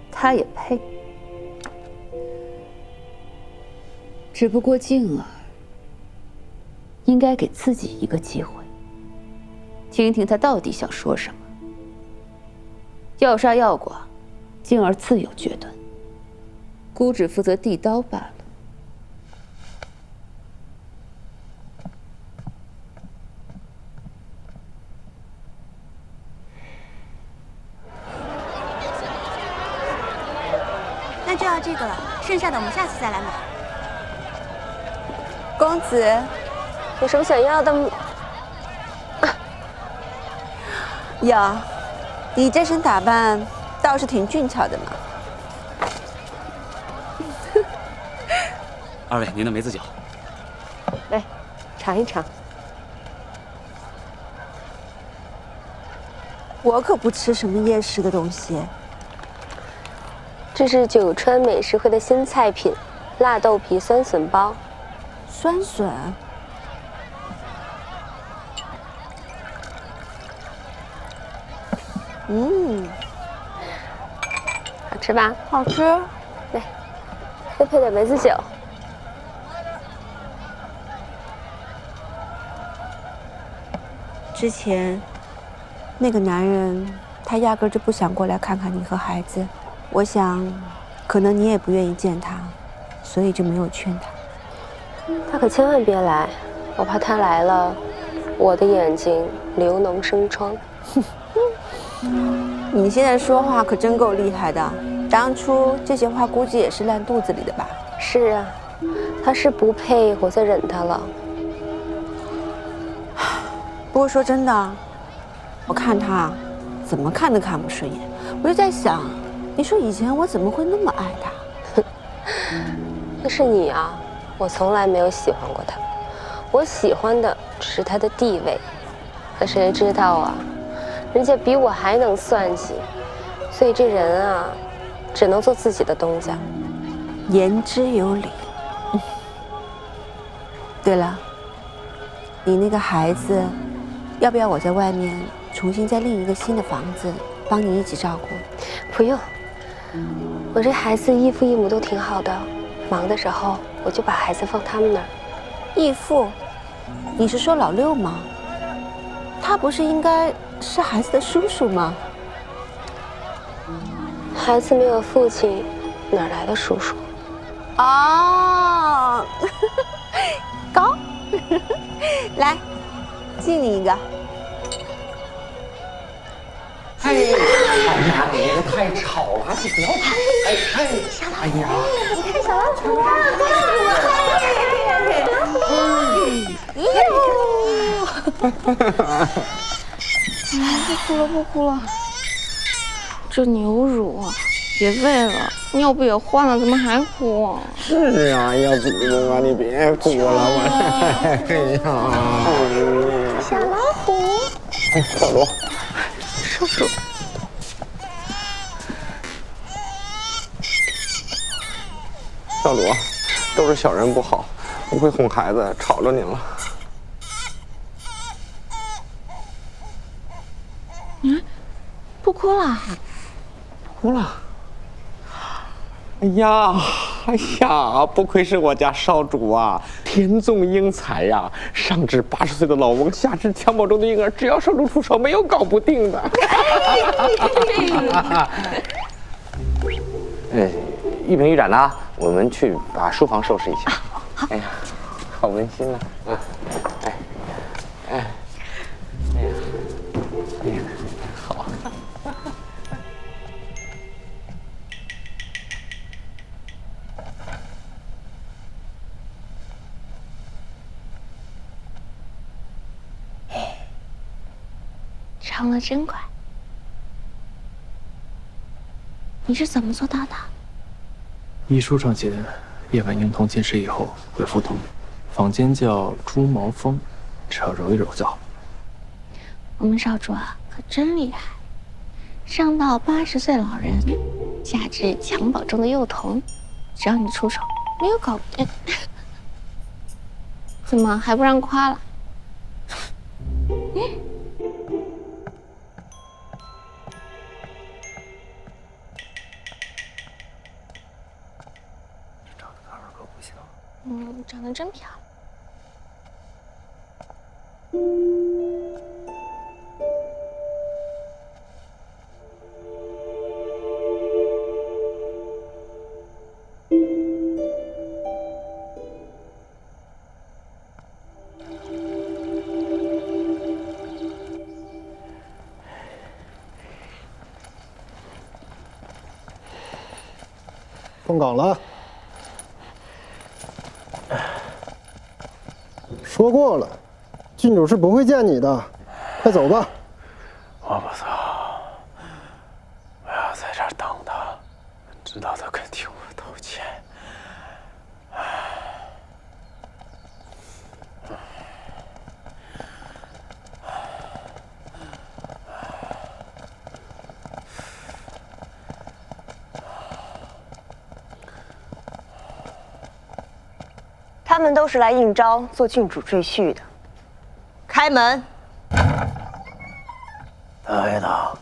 他也配。只不过静儿应该给自己一个机会，听听他到底想说什么。要杀要剐，静儿自有决断，姑只负责递刀罢了。那就要这个了，剩下的我们下次再来买。公子，有什么想要的吗？有，你这身打扮倒是挺俊俏的嘛。二位，您的梅子酒。来，尝一尝。我可不吃什么夜市的东西。这是九川美食会的新菜品——辣豆皮酸笋包。酸笋。好吃吧？好吃。来，再配点梅子酒。之前，那个男人，他压根就不想过来看看你和孩子。我想，可能你也不愿意见他，所以就没有劝他。他可千万别来，我怕他来了，我的眼睛流脓生疮。你现在说话可真够厉害的，当初这些话估计也是烂肚子里的吧？是啊，他是不配我再忍他了。不过说真的，我看他怎么看都看不顺眼，我就在想，你说以前我怎么会那么爱他？那是你啊，我从来没有喜欢过他，我喜欢的只是他的地位。可谁知道啊，人家比我还能算计，所以这人啊，只能做自己的东家。言之有理。对了，你那个孩子，要不要我在外面重新再另一个新的房子，帮你一起照顾？不用，我这孩子异父异母都挺好的，忙的时候我就把孩子放他们那儿。义父，你是说老六吗？他不是应该是孩子的叔叔吗？孩子没有父亲，哪来的叔叔？哦，高，来，敬你一个。哎呀，你这太吵了，你不要吵！哎呀，你看小老鼠啊，不哭了，不哭了。这牛乳别喂了，尿不也换了，怎么还哭啊？是啊，要祖宗啊，你别哭了，我哎呀，小老虎，小罗，少主。小罗，都是小人不好，不会哄孩子，吵着您了。嗯，不哭了？哭了。哎呀，不愧是我家少主啊，天纵英才呀！上至80岁的老翁，下至襁褓中的婴儿，只要少主出手，没有搞不定的。玉萍、玉展呢？我们去把书房收拾一下。好。哎呀，好温馨啊！哎呀，好。长了真快。你是怎么做到的？医书上写，叶婉英同寝室以后会腹痛，坊间叫猪毛风，只要揉一揉就好。我们少主啊，可真厉害，上到80岁老人，下至襁褓中的幼童，只要你出手，没有搞不定。怎么还不让夸了？长得真漂亮。动岗了。说过了，郡主是不会见你的，快走吧。我不走，我要在这儿等他，直到他肯替我道歉。他们都是来应召做郡主赘婿的。开门。来的。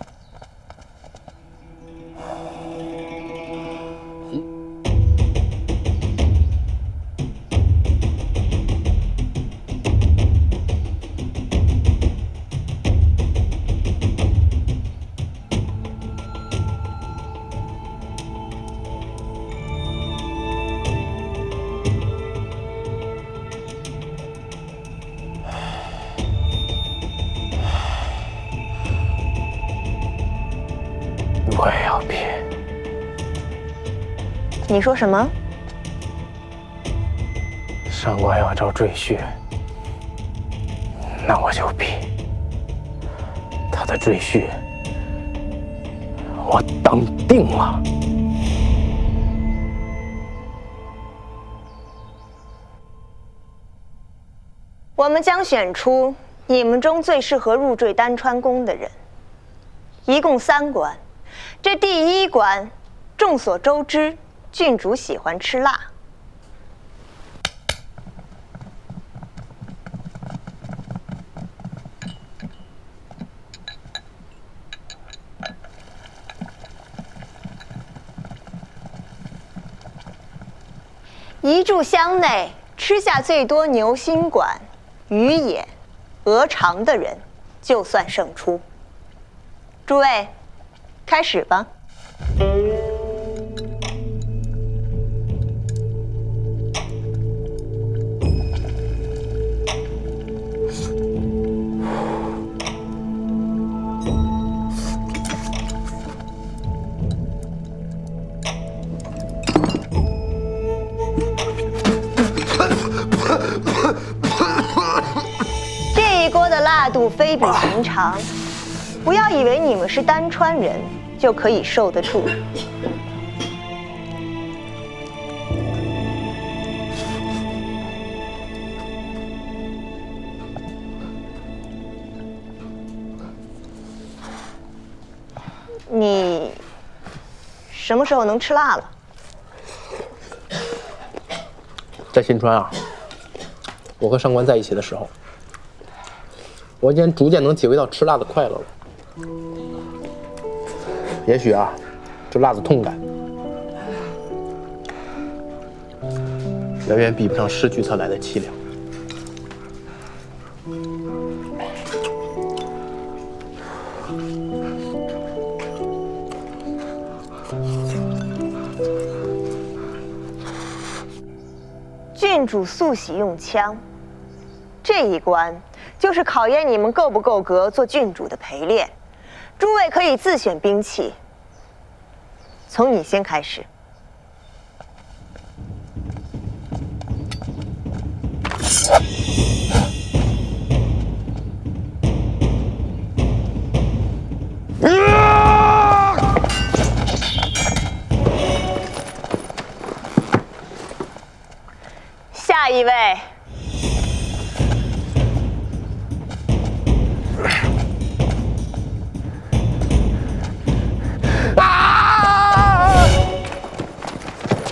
我也要批。你说什么？上官要招赘婿，那我就批。他的赘婿，我当定了。我们将选出你们中最适合入赘丹川宫的人，一共3关。这第1关，众所周知，郡主喜欢吃辣。一炷香内吃下最多牛心管、鱼眼、鹅肠的人，就算胜出。诸位，开始吧。这一锅的辣度非比寻常，不要以为你们是丹川人就可以受得住。你什么时候能吃辣了？在新川啊，我和上官在一起的时候，我已经逐渐能体会到吃辣的快乐了。也许啊，这辣的痛感，远远比不上失去它来的凄凉。郡主素喜用枪，这一关就是考验你们够不够格做郡主的陪练。诸位可以自选兵器，从你先开始。下一位。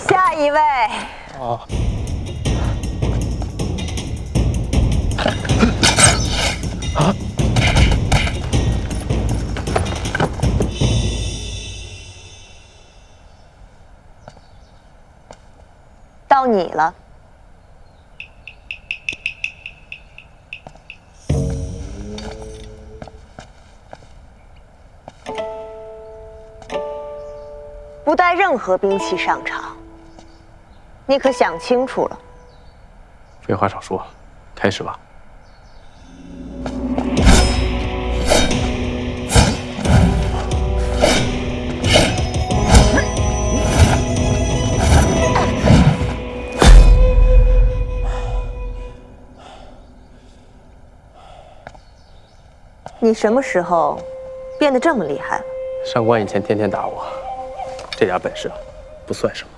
下一位。啊。啊。到你了。不带任何兵器上场，你可想清楚了？废话少说，开始吧。你什么时候变得这么厉害了？上官以前天天打我，这点本事啊，不算什么。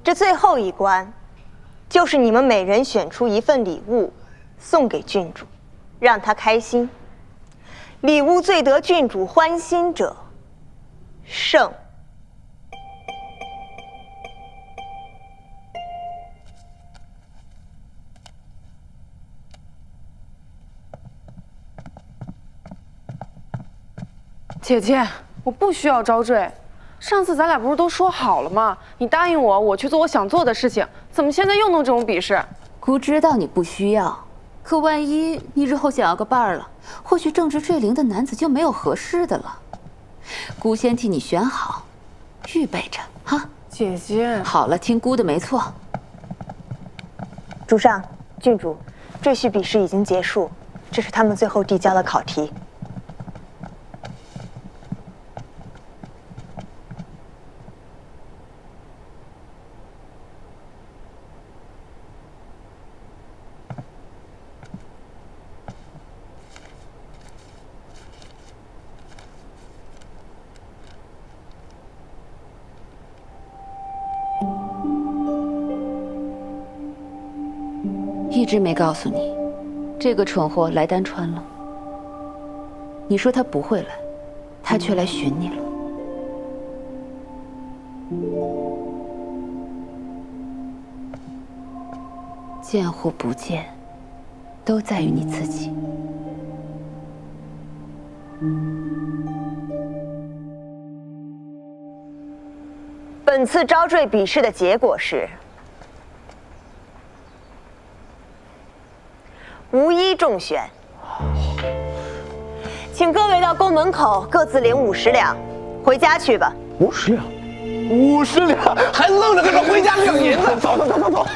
这最后一关，就是你们每人选出一份礼物，送给郡主，让她开心。礼物最得郡主欢心者，胜。姐姐，我不需要招赘。上次咱俩不是都说好了吗？你答应我，我去做我想做的事情，怎么现在又弄这种比试？姑知道你不需要，可万一你日后想要个伴儿了，或许正值坠龄的男子就没有合适的了。姑先替你选好，预备着哈。姐姐，好了，听姑的没错。主上，郡主，赘婿比试已经结束，这是他们最后递交的考题。一直没告诉你，这个蠢货来丹川了。你说他不会来，他却来寻你了。见或不见，都在于你自己。本次招赘比试的结果是无一中选，请各位到宫门口各自领50两，回家去吧。50两，50两，还愣着跟着回家领银子，走走走走走。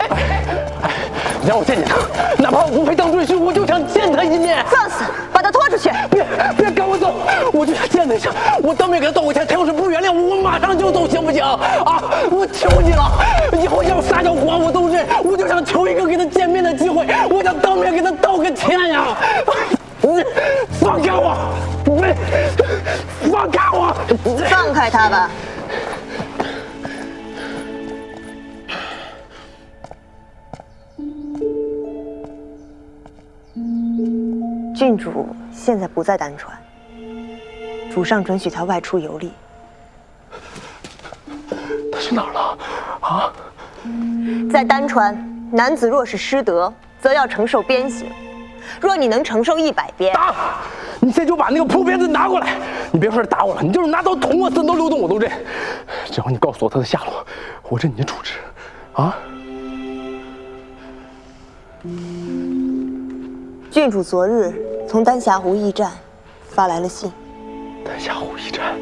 让我见见他，哪怕我不配当赘婿，我就想见他一面。放肆！把他拖出去！别赶我走，我就想见他一下，我当面给他道个歉。他要是不原谅我，我马上就走，行不行？啊！我求你了，以后要撒娇谎我都认，我就想求一个跟他见面的机会，我想当面给他道个歉呀！放开我！放开我！放开他吧！郡主现在不在丹川，主上准许他外出游历。他去哪儿了？啊？在丹川，男子若是失德，则要承受鞭刑。若你能承受100鞭，打！你现在就把那个破鞭子拿过来！你别说是打我了，你就是拿刀捅我，3刀6洞我都认。只要你告诉我他的下落，我任你处置。啊？郡主昨日从丹霞湖驿站发来了信。丹霞湖驿站，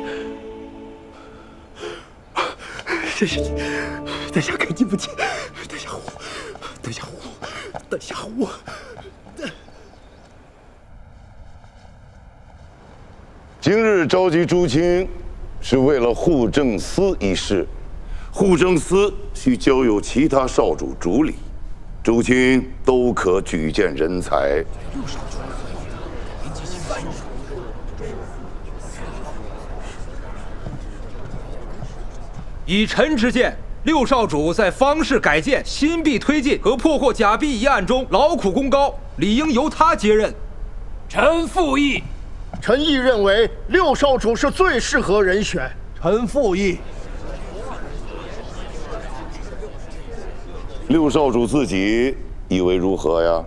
谢谢你，丹霞开进不进，丹霞湖，丹霞湖，丹霞湖。今日召集诸卿，是为了户政司一事。户政司需交由其他少主主理，诸卿都可举荐人才。以臣之见，6少主在方士改建、新币推进和破获假币一案中劳苦功高，理应由他接任。臣附议。臣亦认为6少主是最适合人选。臣附议。 6少主自己以为如何呀？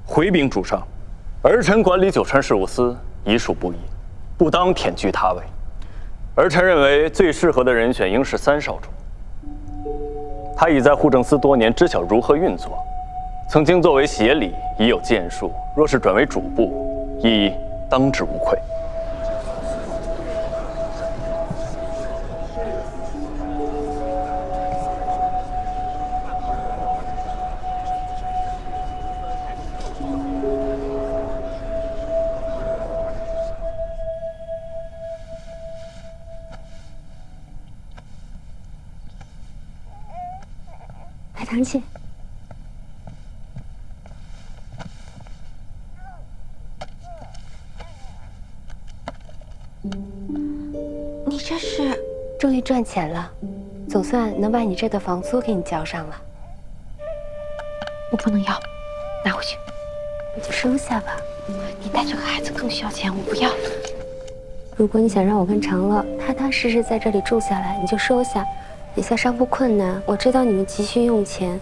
回禀主上，儿臣管理九川事务司已属不易，不当忝居他位。儿臣认为最适合的人选应是3少主。他已在户政司多年，知晓如何运作，曾经作为协理已有建树，若是转为主簿，亦当之无愧。 海棠姐，你这是终于赚钱了，总算能把你这的房租给你交上了。我不能要，拿回去。你就收下吧，你带这个孩子更需要钱，我不要。如果你想让我跟长乐踏踏实实在这里住下来，你就收下。 眼下商铺困难，我知道你们急需用钱，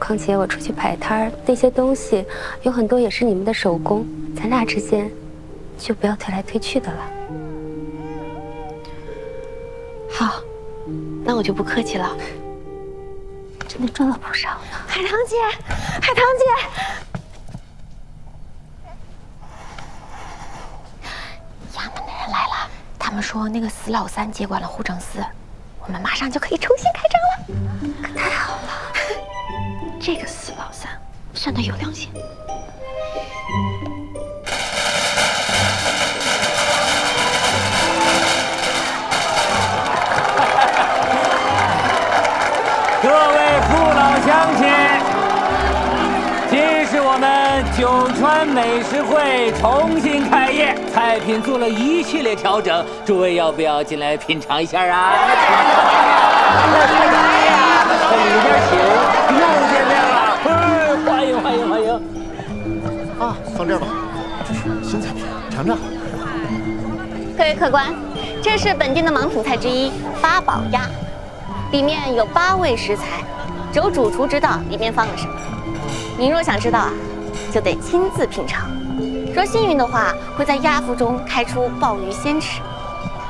况且我出去摆摊儿，那些东西有很多也是你们的手工，咱俩之间就不要推来推去的了。好，那我就不客气了。真的赚了不少呢。海棠姐，海棠姐，衙门的人来了，他们说那个死老三接管了户政司。 我们马上就可以重新开张了，可太好了！这个死老三算他有良心。各位父老乡亲，今是我们九川美食会重新开业，菜品做了一系列调整，诸位要不要进来品尝一下啊？哎呀，在里边请，又见面了，欢迎欢迎欢迎！啊，放这儿吧，这是新菜品，尝尝。各位客官，这是本店的盲品菜之一八宝鸭，里面有8味食材，只有主厨知道里面放了什么。您若想知道啊，就得亲自品尝。若幸运的话，会在鸭腹中开出鲍鱼鲜翅；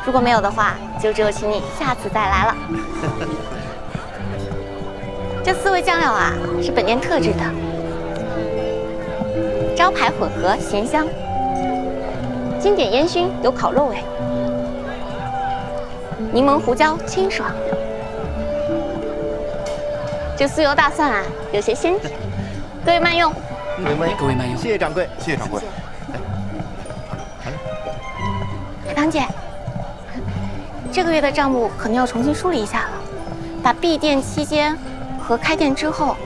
如果没有的话，就只有请你下次再来了。这4味酱料啊，是本店特制的，招牌混合咸香，经典烟熏有烤肉味，柠檬胡椒清爽，这酥油大蒜啊，有些鲜甜，各位慢用。各位慢用。谢谢掌柜，谢谢掌柜。海棠姐，这个月的账目可能要重新梳理一下了，把闭店期间和开店之后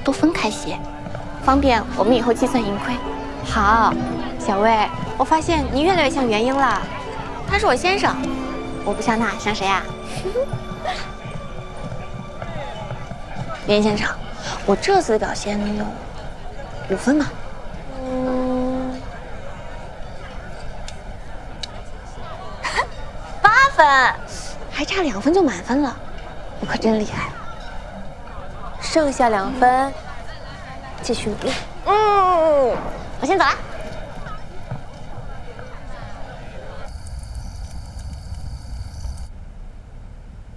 都分开写，方便我们以后计算盈亏。好，小魏，我发现你越来越像元英了。他是我先生，我不像他，像谁啊？袁先生，我这次的表现有5分吧。8分，还差2分就满分了，我可真厉害。剩下2分，继续努力。我先走了。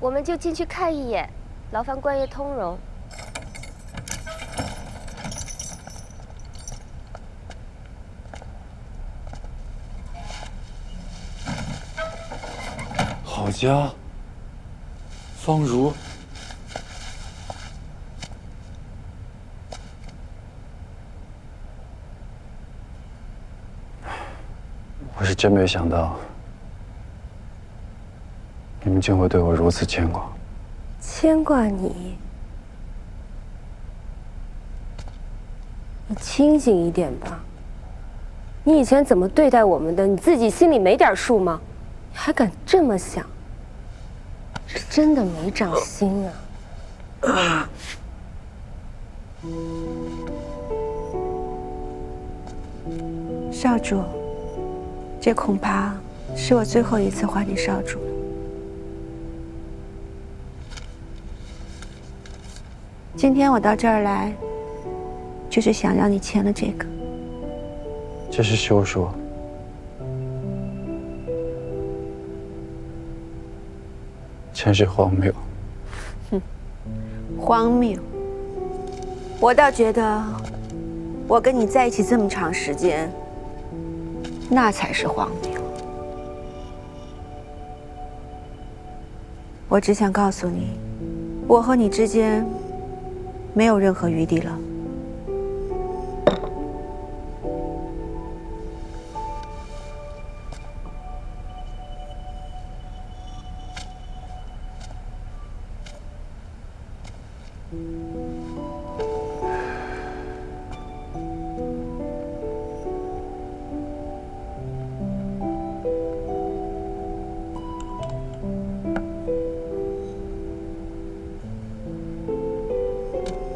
我们就进去看一眼，劳烦官爷通融。好家，方如，我是真没想到，你们竟会对我如此牵挂。牵挂你？你清醒一点吧。你以前怎么对待我们的，你自己心里没点数吗？你还敢这么想？是真的没长心啊！少主，这恐怕是我最后一次唤你少主了。今天我到这儿来，就是想让你签了这个。这是休书。真是荒谬。荒谬！我倒觉得，我跟你在一起这么长时间，那才是荒谬。我只想告诉你，我和你之间没有任何余地了。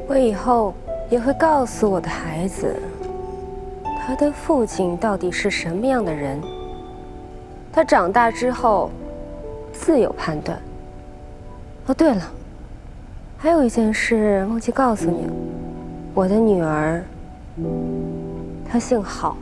我以后也会告诉我的孩子，他的父亲到底是什么样的人。他长大之后自有判断。哦，对了，还有一件事忘记告诉你了，我的女儿，她姓郝。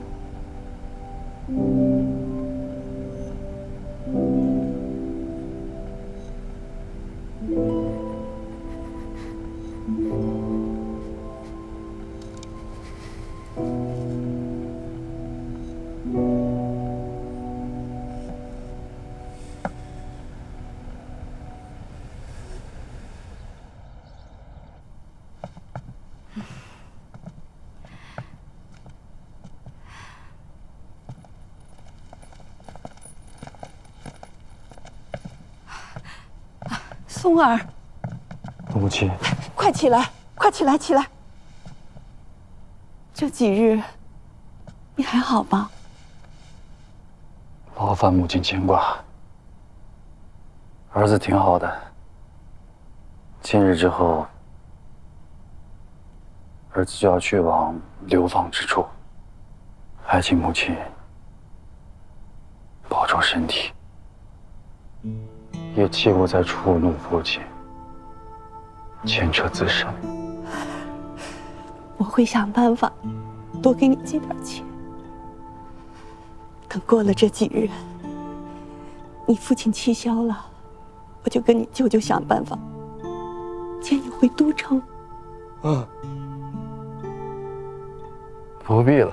松儿，母亲，快起来，快起来，起来！这几日你还好吗？劳烦母亲牵挂。儿子挺好的。今日之后，儿子就要去往流放之处，还请母亲保重身体，也切勿再触怒父亲，牵扯自身。我会想办法多给你寄点钱。等过了这几日，你父亲气消了，我就跟你舅舅想办法接你回都城。不必了。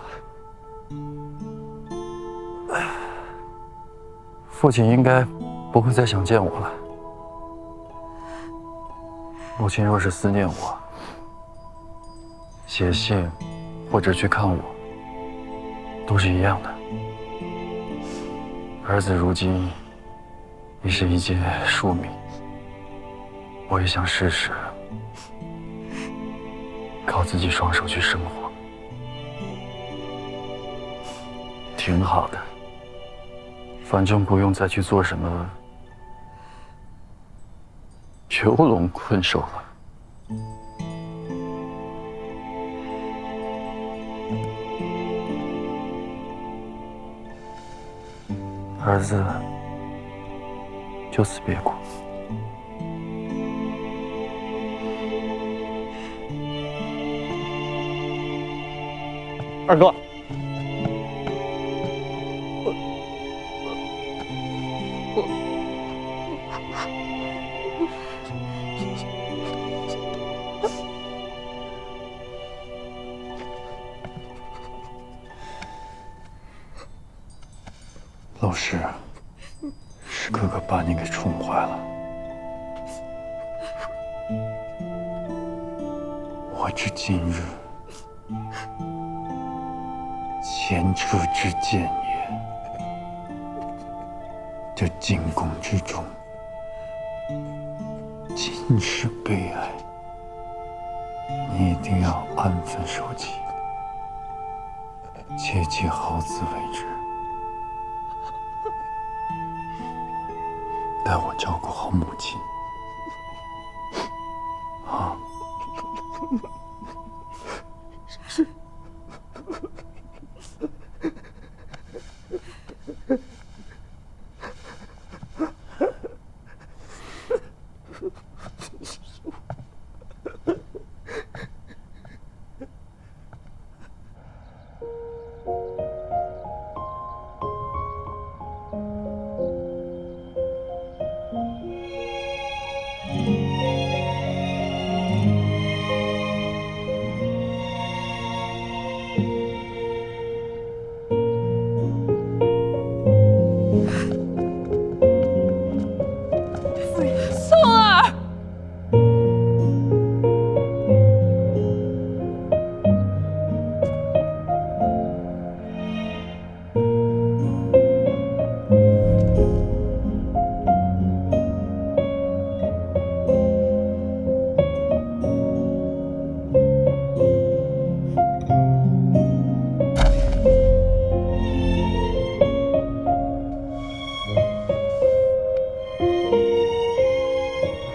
父亲应该不会再想见我了。母亲若是思念我，写信，或者去看我，都是一样的。儿子如今已是一介庶民，我也想试试靠自己双手去生活，挺好的。反正不用再去做什么囚笼困兽了。儿子，就此别过。二哥，老师，是哥哥把你给宠坏了。我至今日前车之鉴也。这进宫之中，尽是悲哀，你一定要安分守己，切忌好自为之。待我照顾好母亲，啊！是。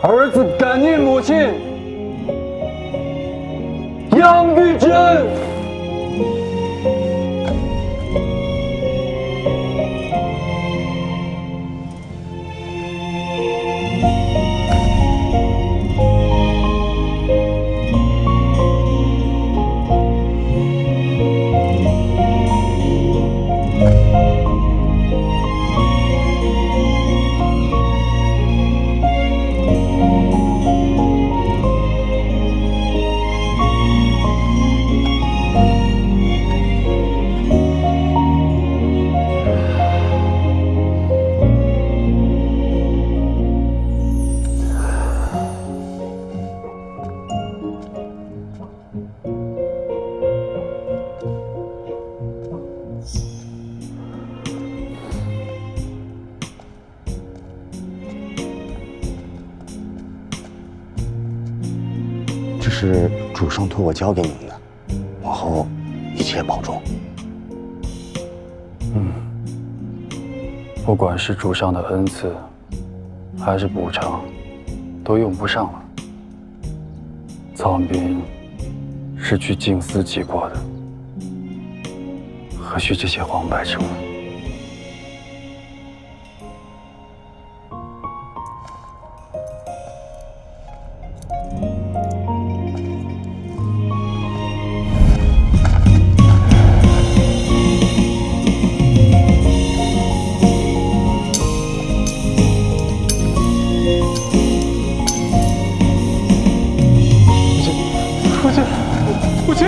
儿子感念母亲，养育之恩。这是主上托我交给您的，往后一切保重。不管是主上的恩赐，还是补偿，都用不上了。藏兵是去静思济国的，何须这些黄百成？父亲。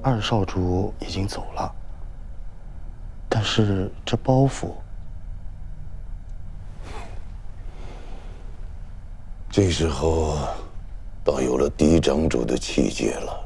二少主已经走了，但是这包袱，这时候倒有了嫡长主的气节了。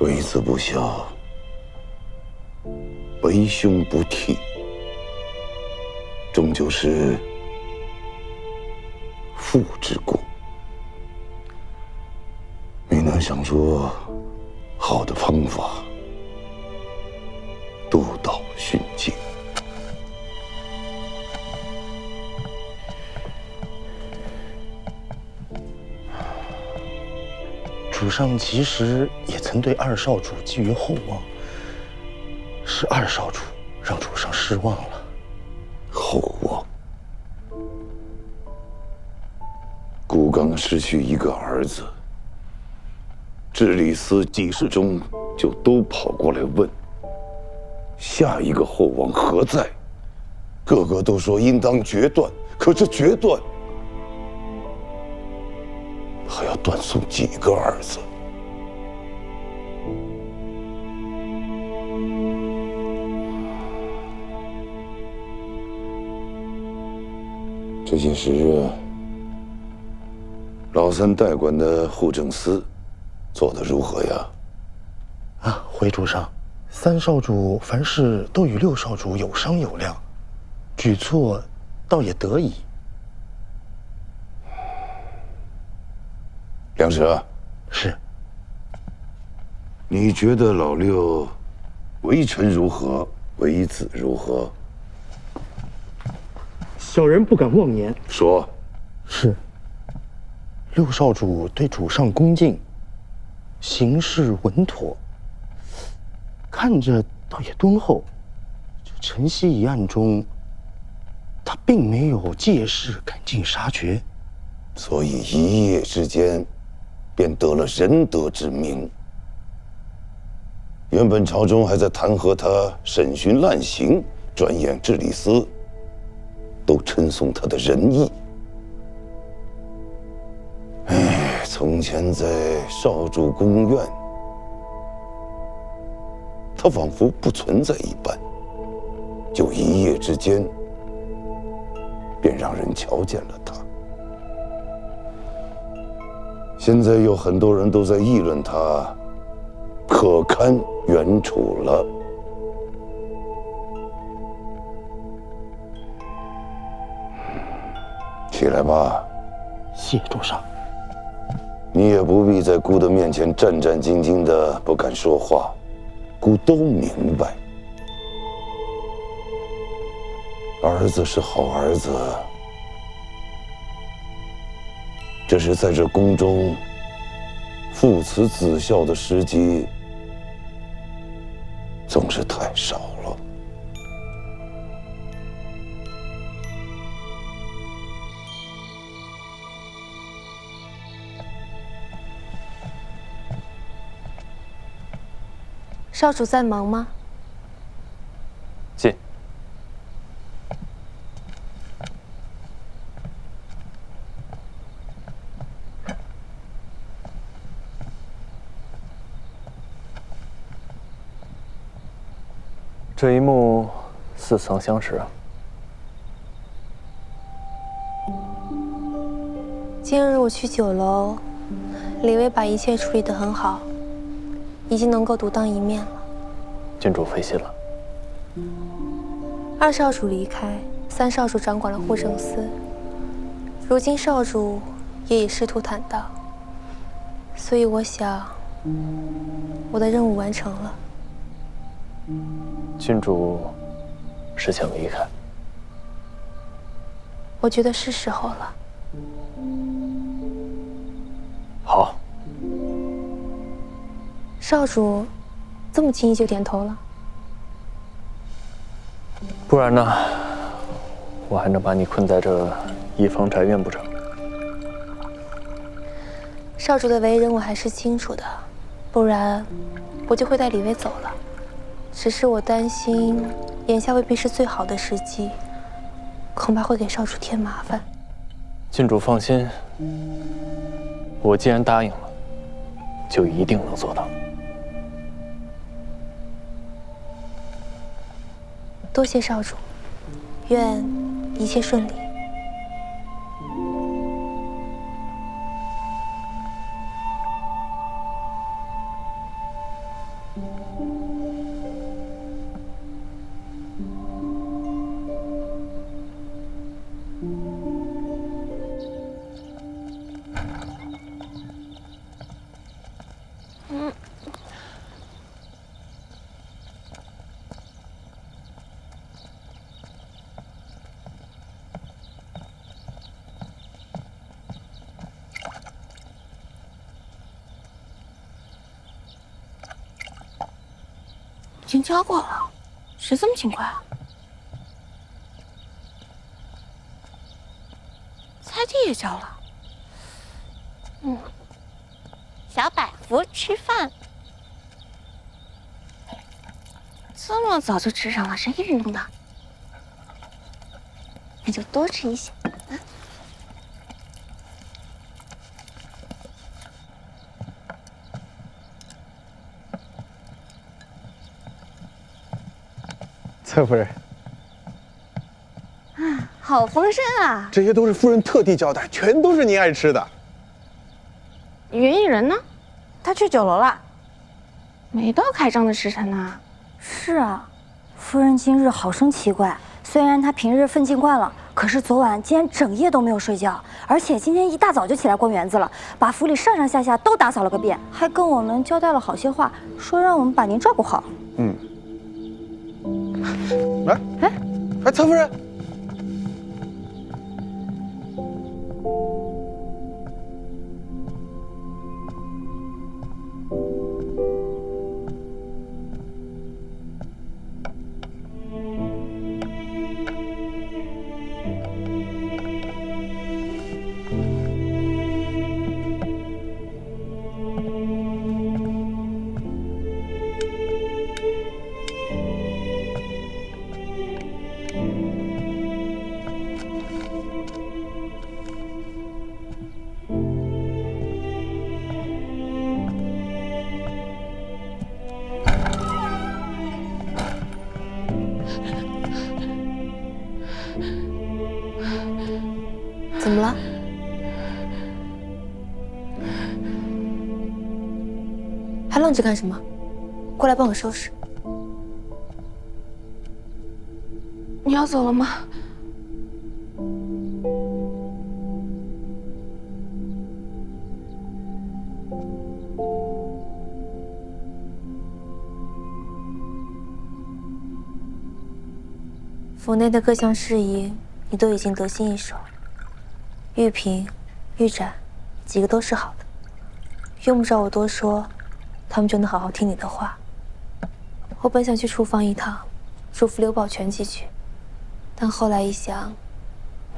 为子不孝，为兄不悌，终究是父之过。没能想出好的方法，督导训诫。主上其实也曾对二少主寄予厚望，是二少主让主上失望了。厚望？孤刚失去一个儿子，智利司几世中就都跑过来问：下一个厚望何在？个个都说应当决断，可这决断还要断送几个儿子？这些时日，老三代管的户政司做得如何呀？啊，回主上，三少主凡事都与六少主有商有量，举措倒也得宜。梁舍，是。你觉得老六为臣如何，为子如何？小人不敢妄言。说。是。六少主对主上恭敬，行事稳妥，看着倒也敦厚。这晨曦一案中，他并没有借势赶尽杀绝，所以一夜之间便得了仁德之名。原本朝中还在弹劾他审讯滥行，转眼智利司都称颂他的仁义。哎，从前在少主宫院，他仿佛不存在一般，就一夜之间便让人瞧见了他。现在有很多人都在议论他可堪原处了。起来吧。谢主上。你也不必在姑的面前战战兢兢的不敢说话，姑都明白。儿子是好儿子，只是在这宫中父慈子孝的时机总是太少了。少主在忙吗？进。这一幕似曾相识啊。今日我去酒楼，李薇把一切处理得很好，已经能够独当一面了。郡主费心了。二少主离开，三少主掌管了户政司，如今少主也已仕途坦荡，所以我想，我的任务完成了。郡主是想离开？我觉得是时候了。少主这么轻易就点头了？不然呢？我还能把你困在这一方宅院不成？少主的为人我还是清楚的，不然我就会带李薇走了。只是我担心，眼下未必是最好的时机，恐怕会给少主添麻烦。郡主放心，我既然答应了，就一定能做到。多谢少主，愿一切顺利。已经交过了，谁这么勤快啊？菜地也交了。小百福吃饭，这么早就吃上了，谁给你弄的？那就多吃一些。侧夫人，好丰盛啊！这些都是夫人特地交代，全都是您爱吃的。袁艺人呢？他去酒楼了，没到开张的时辰呢。是啊，夫人今日好生奇怪。虽然她平日奋进惯了，可是昨晚竟然整夜都没有睡觉，而且今天一大早就起来逛园子了，把府里上上下下都打扫了个遍，还跟我们交代了好些话，说让我们把您照顾好。哎，侧夫人，怎么了？还愣着干什么？过来帮我收拾。你要走了吗？府内的各项事宜，你都已经得心应手。玉嫔、玉盏，几个都是好的，用不着我多说，他们就能好好听你的话。我本想去厨房一趟，嘱咐刘宝全几句，但后来一想，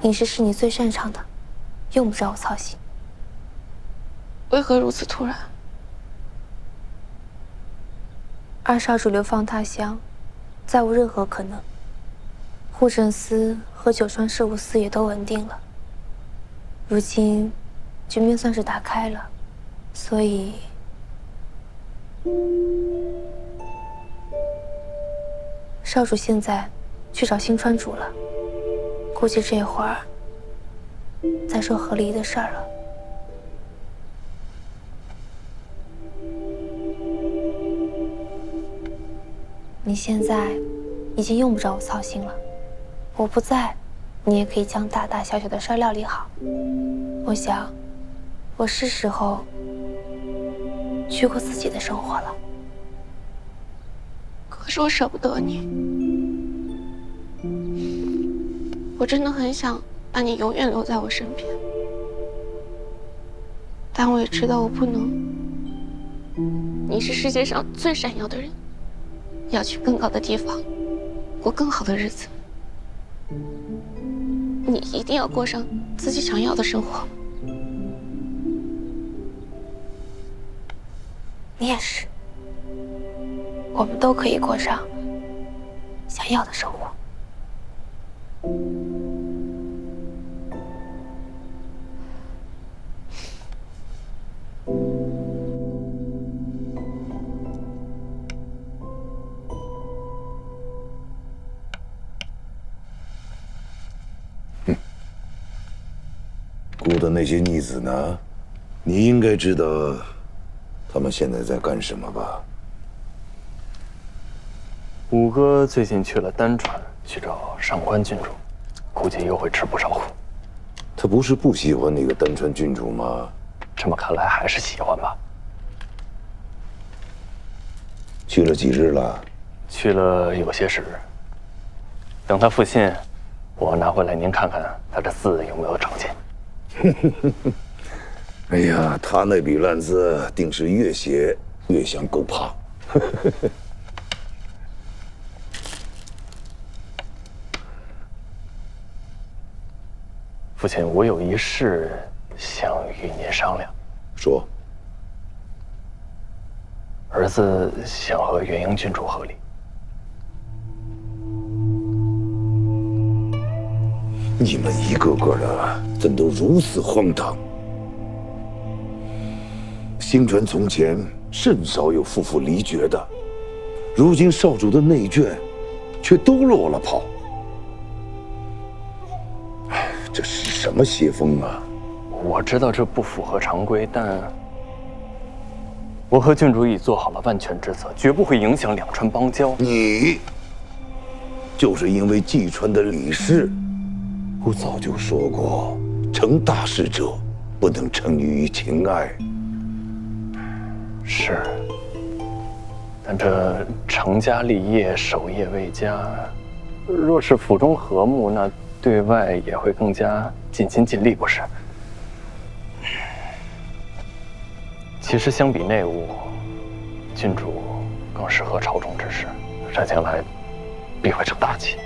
饮食是你最擅长的，用不着我操心。为何如此突然？二少主流放他乡，再无任何可能。护政司和九川事务司也都稳定了。如今，局面算是打开了，所以，少主现在去找新川主了，估计这会儿再说和离的事儿了。你现在已经用不着我操心了，我不在，你也可以将大大小小的事儿料理好。我想，我是时候去过自己的生活了。可是我舍不得你，我真的很想把你永远留在我身边，但我也知道我不能。你是世界上最闪耀的人，要去更高的地方，过更好的日子。你一定要过上自己想要的生活。你也是，我们都可以过上想要的生活。顾的那些逆子呢？你应该知道他们现在在干什么吧？五哥最近去了丹川，去找上官郡主，估计又会吃不少苦。他不是不喜欢那个丹川郡主吗？这么看来还是喜欢吧。去了几日了？去了有些时日。等他复信，我拿回来您看看他这字有没有长进。哎呀，他那笔烂字定是越写越像狗怕。父亲，我有一事想与您商量。说。儿子想和元英郡主和离。你们一个个的怎都如此荒唐？星传从前甚少有夫妇离绝的，如今少主的内眷却都落了跑。这是什么邪风啊？我知道这不符合常规，但我和郡主已做好了万全之策，绝不会影响两川邦交。你就是因为济川的李氏，我早就说过，成大事者不能沉溺于情爱。是，但这成家立业，守业为家，若是府中和睦，那对外也会更加尽心尽力，不是？其实相比内务，郡主更适合朝中之事，这将来必会成大器。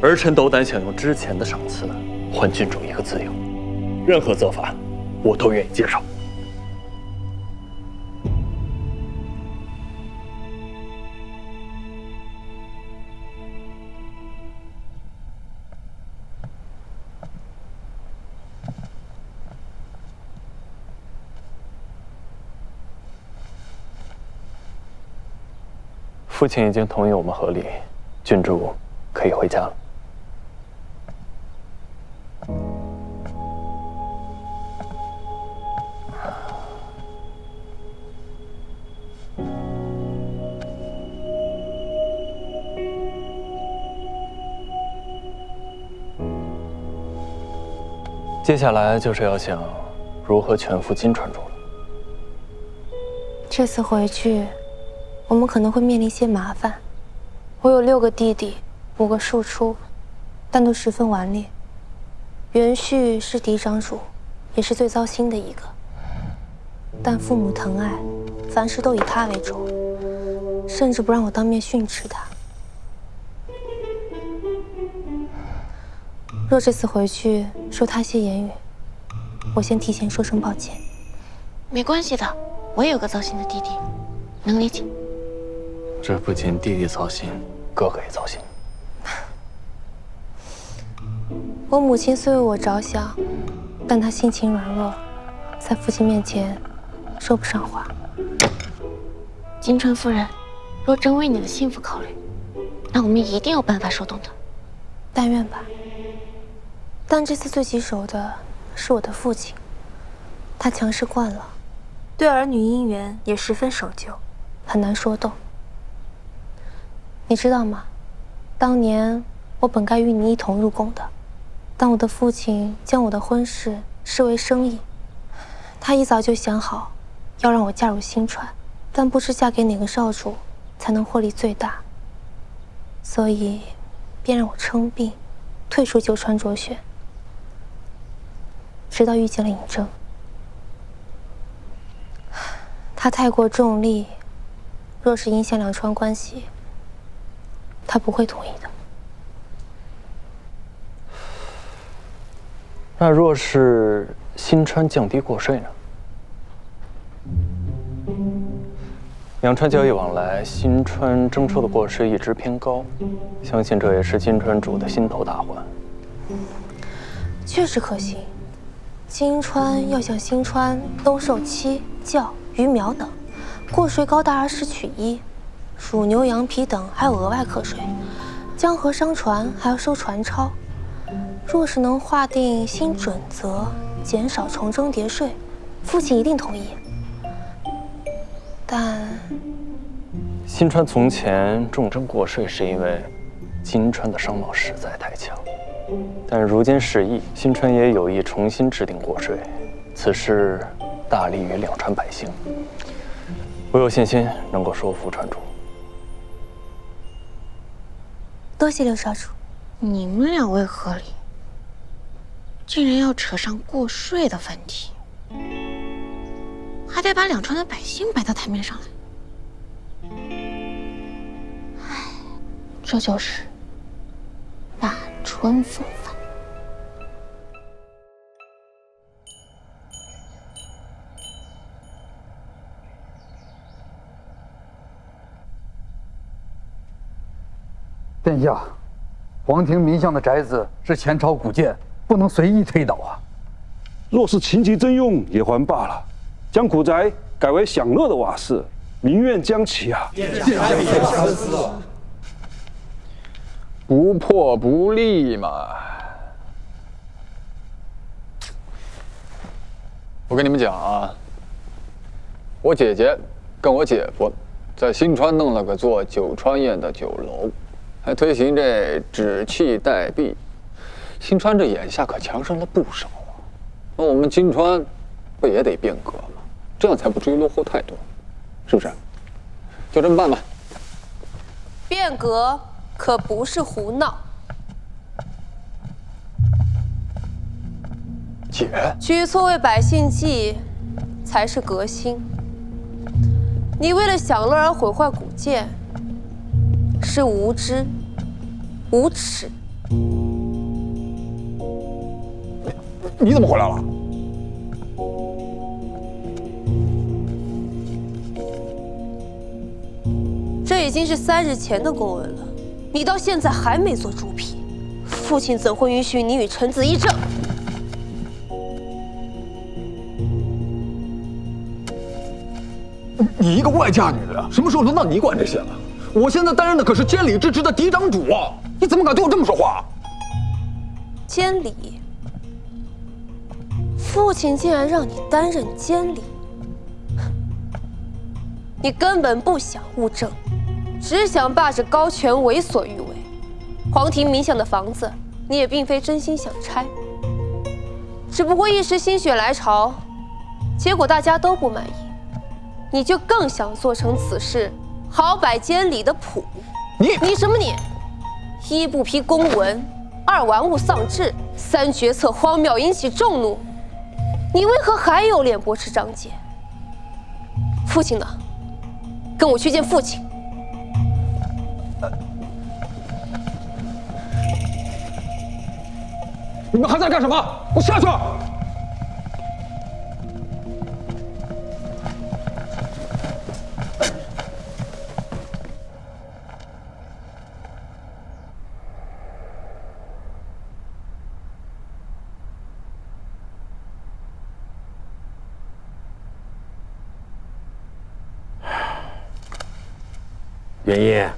儿臣斗胆想用之前的赏赐换郡主一个自由，任何责罚，我都愿意接受。父亲已经同意我们和离，郡主可以回家了。接下来就是要想如何全副金传主了。这次回去，我们可能会面临一些麻烦。我有6个弟弟，5个庶出，但都十分顽劣。元旭是嫡长主，也是最糟心的一个。但父母疼爱，凡事都以他为重，甚至不让我当面训斥他。若这次回去受他些言语，我先提前说声抱歉。没关系的，我也有个糟心的弟弟，能理解。这不仅弟弟糟心，哥哥也糟心。我母亲虽为我着想，但她性情软弱，在父亲面前说不上话。金川夫人，若真为你的幸福考虑，那我们一定有办法说动他。但愿吧。但这次最棘手的是我的父亲，他强势惯了，对儿女姻缘也十分守旧，很难说动。你知道吗？当年我本该与你一同入宫的，但我的父亲将我的婚事视为生意，他一早就想好要让我嫁入新传，但不知嫁给哪个少主才能获利最大，所以便让我称病，退出九川卓选，直到遇见了尹正。他太过重利，若是影响两川关系，他不会同意的。那若是新川降低过税呢？两川交易往来，新川征收的过税一直偏高，相信这也是金川主的心头大患。确实可行。金川要向新川兜售漆、教、鱼苗等，过税高达20取1，乳牛、羊皮等还有额外课税。江河商船还要收船钞。若是能划定新准则，减少重征叠税，父亲一定同意。但新川从前重征过税，是因为金川的商贸实在太强。但如今时异，新川也有意重新制定过税，此事大利于两川百姓。我有信心能够说服川主。多谢六少主。你们两位合理，竟然要扯上过税的问题，还得把两川的百姓摆到台面上来。唉，这就是大川风范。殿下，皇庭民巷的宅子是前朝古建，不能随意推倒啊。若是情急征用，也还罢了；将古宅改为享乐的瓦室，民怨将起啊！不破不立嘛。我跟你们讲啊，我姐姐跟我姐夫在新川弄了个做九川宴的酒楼，还推行这指器代币。新川这眼下可强盛了不少啊。那我们金川不也得变革吗？这样才不至于落后太多，是不是？就这么办吧。变革可不是胡闹。姐，举措为百姓计，才是革新。你为了享乐而毁坏古建，是无知、无耻。你怎么回来了？这已经是3日前的公文了，你到现在还没做主笔，父亲怎会允许你与臣子议政？你一个外嫁女的，什么时候轮到你管这些了？我现在担任的可是监理之职的嫡长主啊！你怎么敢对我这么说话？监理？父亲竟然让你担任监理，你根本不想务正，只想霸着高权为所欲为。皇庭民巷的房子，你也并非真心想拆，只不过一时心血来潮，结果大家都不满意，你就更想做成此事好摆监理的谱。你什么你？一不批公文，二玩物丧志，三决策荒谬，引起众怒。你为何还有脸驳斥张姐？父亲呢？跟我去见父亲。你们还在干什么？给我下去！元英，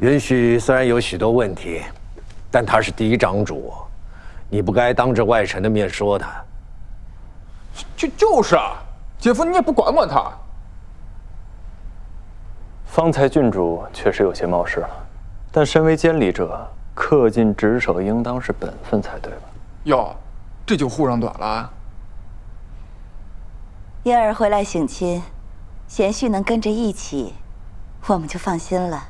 允许虽然有许多问题，但他是嫡长主，你不该当着外臣的面说他。就是啊，姐夫你也不管管他。方才郡主确实有些冒失了，但身为监理者，恪尽职守应当是本分才对吧？哟，这就护上短了。燕儿回来省亲，贤婿能跟着一起，我们就放心了。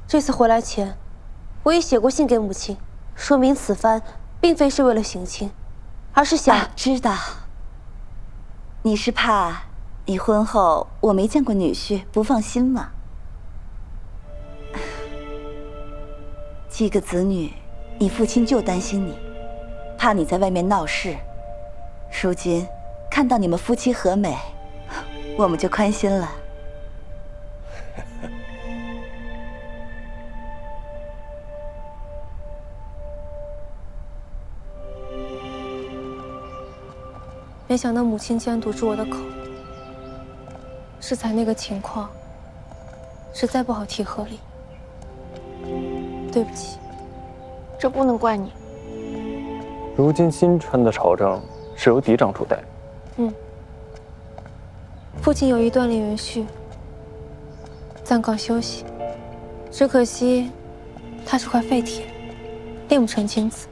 这次回来前，我也写过信给母亲，说明此番并非是为了省亲，而是想……知道。你是怕你婚后我没见过女婿不放心吗？几个子女，你父亲就担心你，怕你在外面闹事。如今看到你们夫妻和美，我们就宽心了。没想到母亲竟然堵住我的口。适才那个情况，实在不好提合理。对不起，这不能怪你。如今新川的朝政是由嫡长主带。父亲有意锻炼元旭，暂岗休息。只可惜，他是块废铁，练不成金子。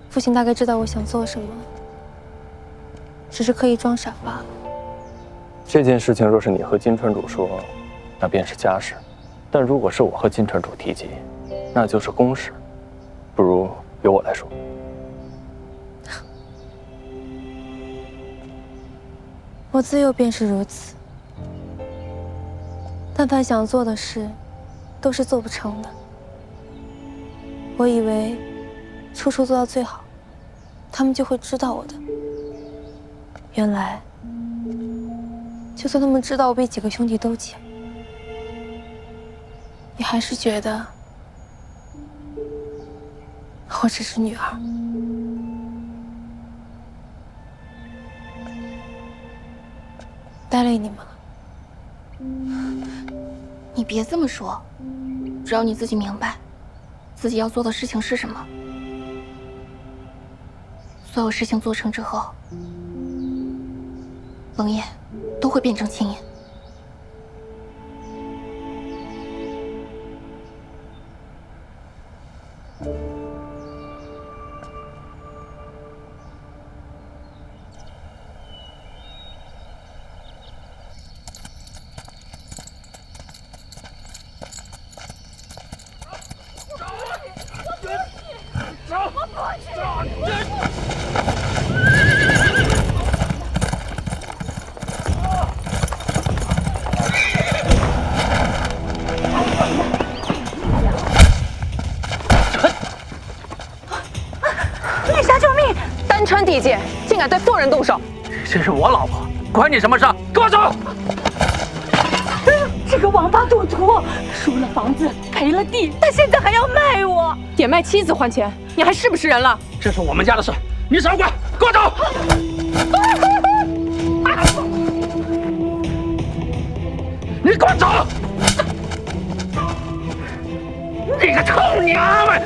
父亲大概知道我想做什么，只是刻意装傻罢了。这件事情若是你和金川主说，那便是家事；但如果是我和金川主提及，那就是公事。不如由我来说。我自幼便是如此，但凡想做的事，都是做不成的。我以为处处做到最好，他们就会知道我的。原来，就算他们知道我比几个兄弟都强，也还是觉得我只是女儿。带累你们了。你别这么说，只要你自己明白，自己要做的事情是什么，所有事情做成之后，冷艳都会变成青烟。玉霞，救命！丹川地界竟敢对妇人动手！这是我老婆，关你什么事？给我走！这个王八赌徒，输了房子，赔了地，他现在还要卖我，点卖妻子换钱，你还是不是人了？这是我们家的事，你少管！给我走！你给我走！你个臭娘们！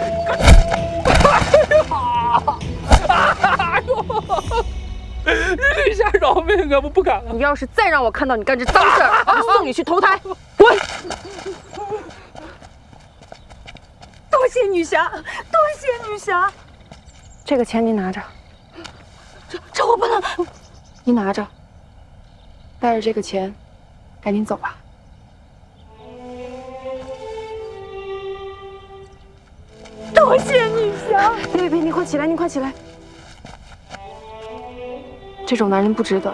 哎呦！玉霞饶命啊！我不敢了。你要是再让我看到你干这脏事儿，我送你去投胎！滚！多谢女侠，多谢女侠。这个钱你拿着。这我不能。你拿着，带着这个钱，赶紧走吧。多谢女侠。别，你快起来，你快起来。这种男人不值得，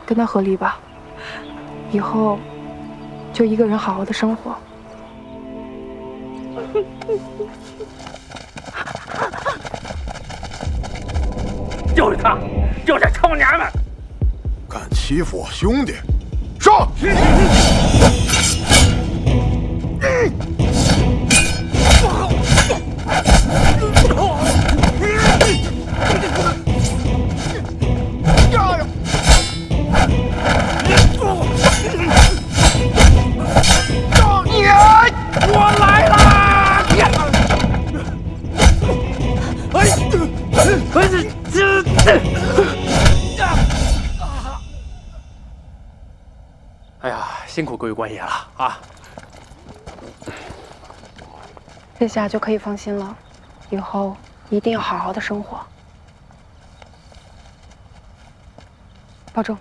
跟他和离吧。以后就一个人好好的生活。就是他，就这臭娘们，敢欺负我兄弟，上！我来啦！哎呀，辛苦各位官爷了啊！这下就可以放心了，以后一定要好好的生活。保重。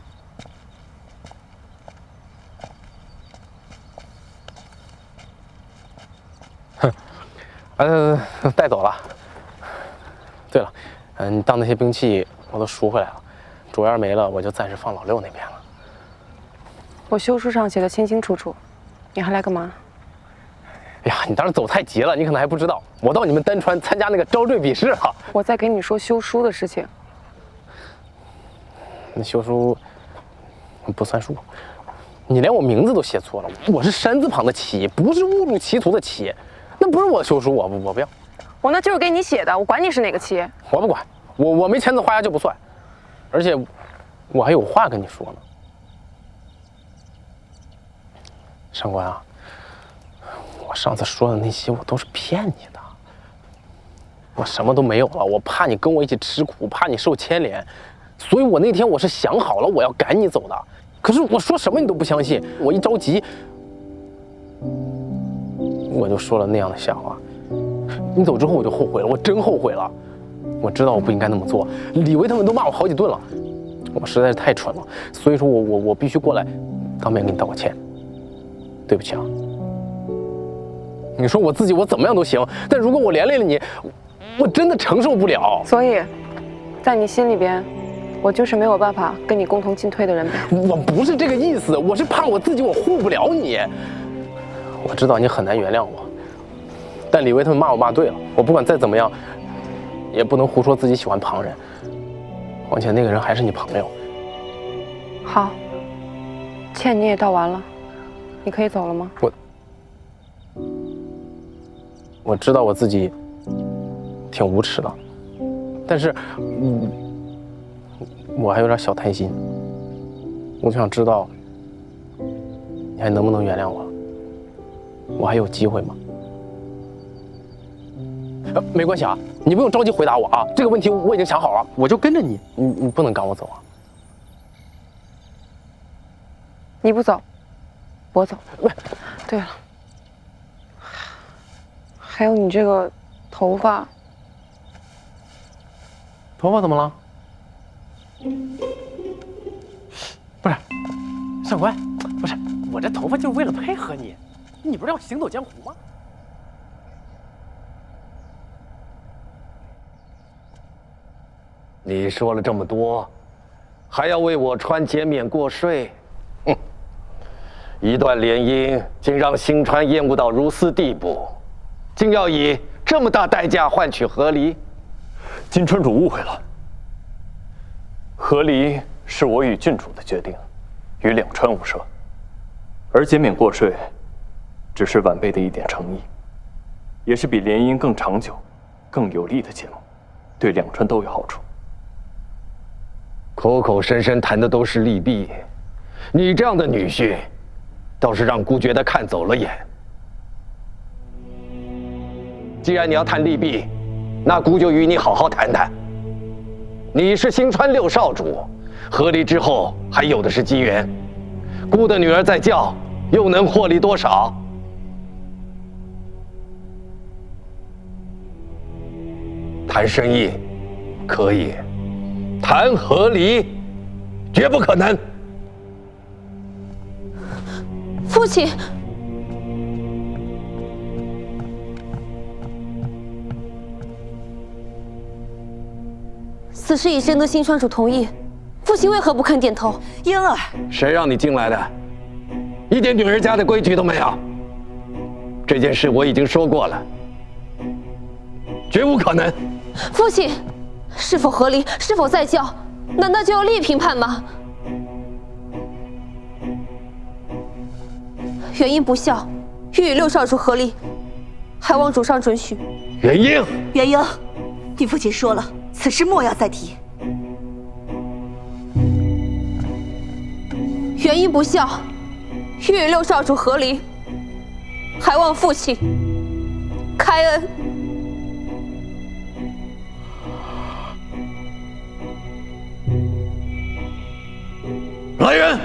带走了。对了，你当那些兵器我都赎回来了，主要没了，我就暂时放老六那边了。我休书上写的清清楚楚，你还来干嘛？哎呀，你当时走太急了，你可能还不知道，我到你们丹川参加那个招赘比试了。我在给你说休书的事情。那休书不算数，你连我名字都写错了，我是山字旁的齐，不是误入歧途的齐，那不是我休书，我不要。我那就是给你写的，我管你是哪个齐。我不管，我没签字画押就不算，而且我还有话跟你说呢。上官啊，我上次说的那些我都是骗你的，我什么都没有了，我怕你跟我一起吃苦，怕你受牵连，所以我那天我是想好了我要赶你走的，可是我说什么你都不相信，我一着急我就说了那样的笑话。你走之后我就后悔了，我真后悔了，我知道我不应该那么做，李维他们都骂我好几顿了，我实在是太蠢了，所以说我必须过来当面给你道个歉，对不起啊。你说我自己我怎么样都行，但如果我连累了你，我真的承受不了。所以，在你心里边，我就是没有办法跟你共同进退的人呗。我不是这个意思，我是怕我自己我护不了你。我知道你很难原谅我，但李维他们骂我骂对了，我不管再怎么样，也不能胡说自己喜欢旁人。况且那个人还是你朋友。好，歉你也道完了，你可以走了吗？我知道我自己挺无耻的，但是我还有点小贪心，我就想知道你还能不能原谅我，我还有机会吗？没关系啊，你不用着急回答我啊，这个问题我已经想好了，我就跟着你，你不能赶我走啊。你不走，我走。对了，还有你这个头发，头发怎么了？不是，上官，不是，我这头发就是为了配合你，你不是要行走江湖吗？你说了这么多，还要为我川减免过税？哼！一段联姻竟让新川厌恶到如斯地步，竟要以这么大代价换取和离？金川主误会了，和离是我与郡主的决定，与两川无涉，而减免过税，只是晚辈的一点诚意，也是比联姻更长久、更有利的节目，对两川都有好处。口口声声谈的都是利弊，你这样的女婿，倒是让姑觉得看走了眼。既然你要谈利弊，那姑就与你好好谈谈。你是新川六少主，和离之后还有的是机缘，姑的女儿再叫，又能获利多少？谈生意可以，谈和离绝不可能。父亲，此事已征得新川主同意，父亲为何不肯点头？婴儿，谁让你进来的？一点女人家的规矩都没有。这件事我已经说过了，绝无可能。父亲，是否和离，是否再教，难道就要立评判吗？原因不孝，欲与六少主和离，还望主上准许。元英，元英，你父亲说了，此事莫要再提。原因不孝，欲与六少主和离，还望父亲开恩。来人，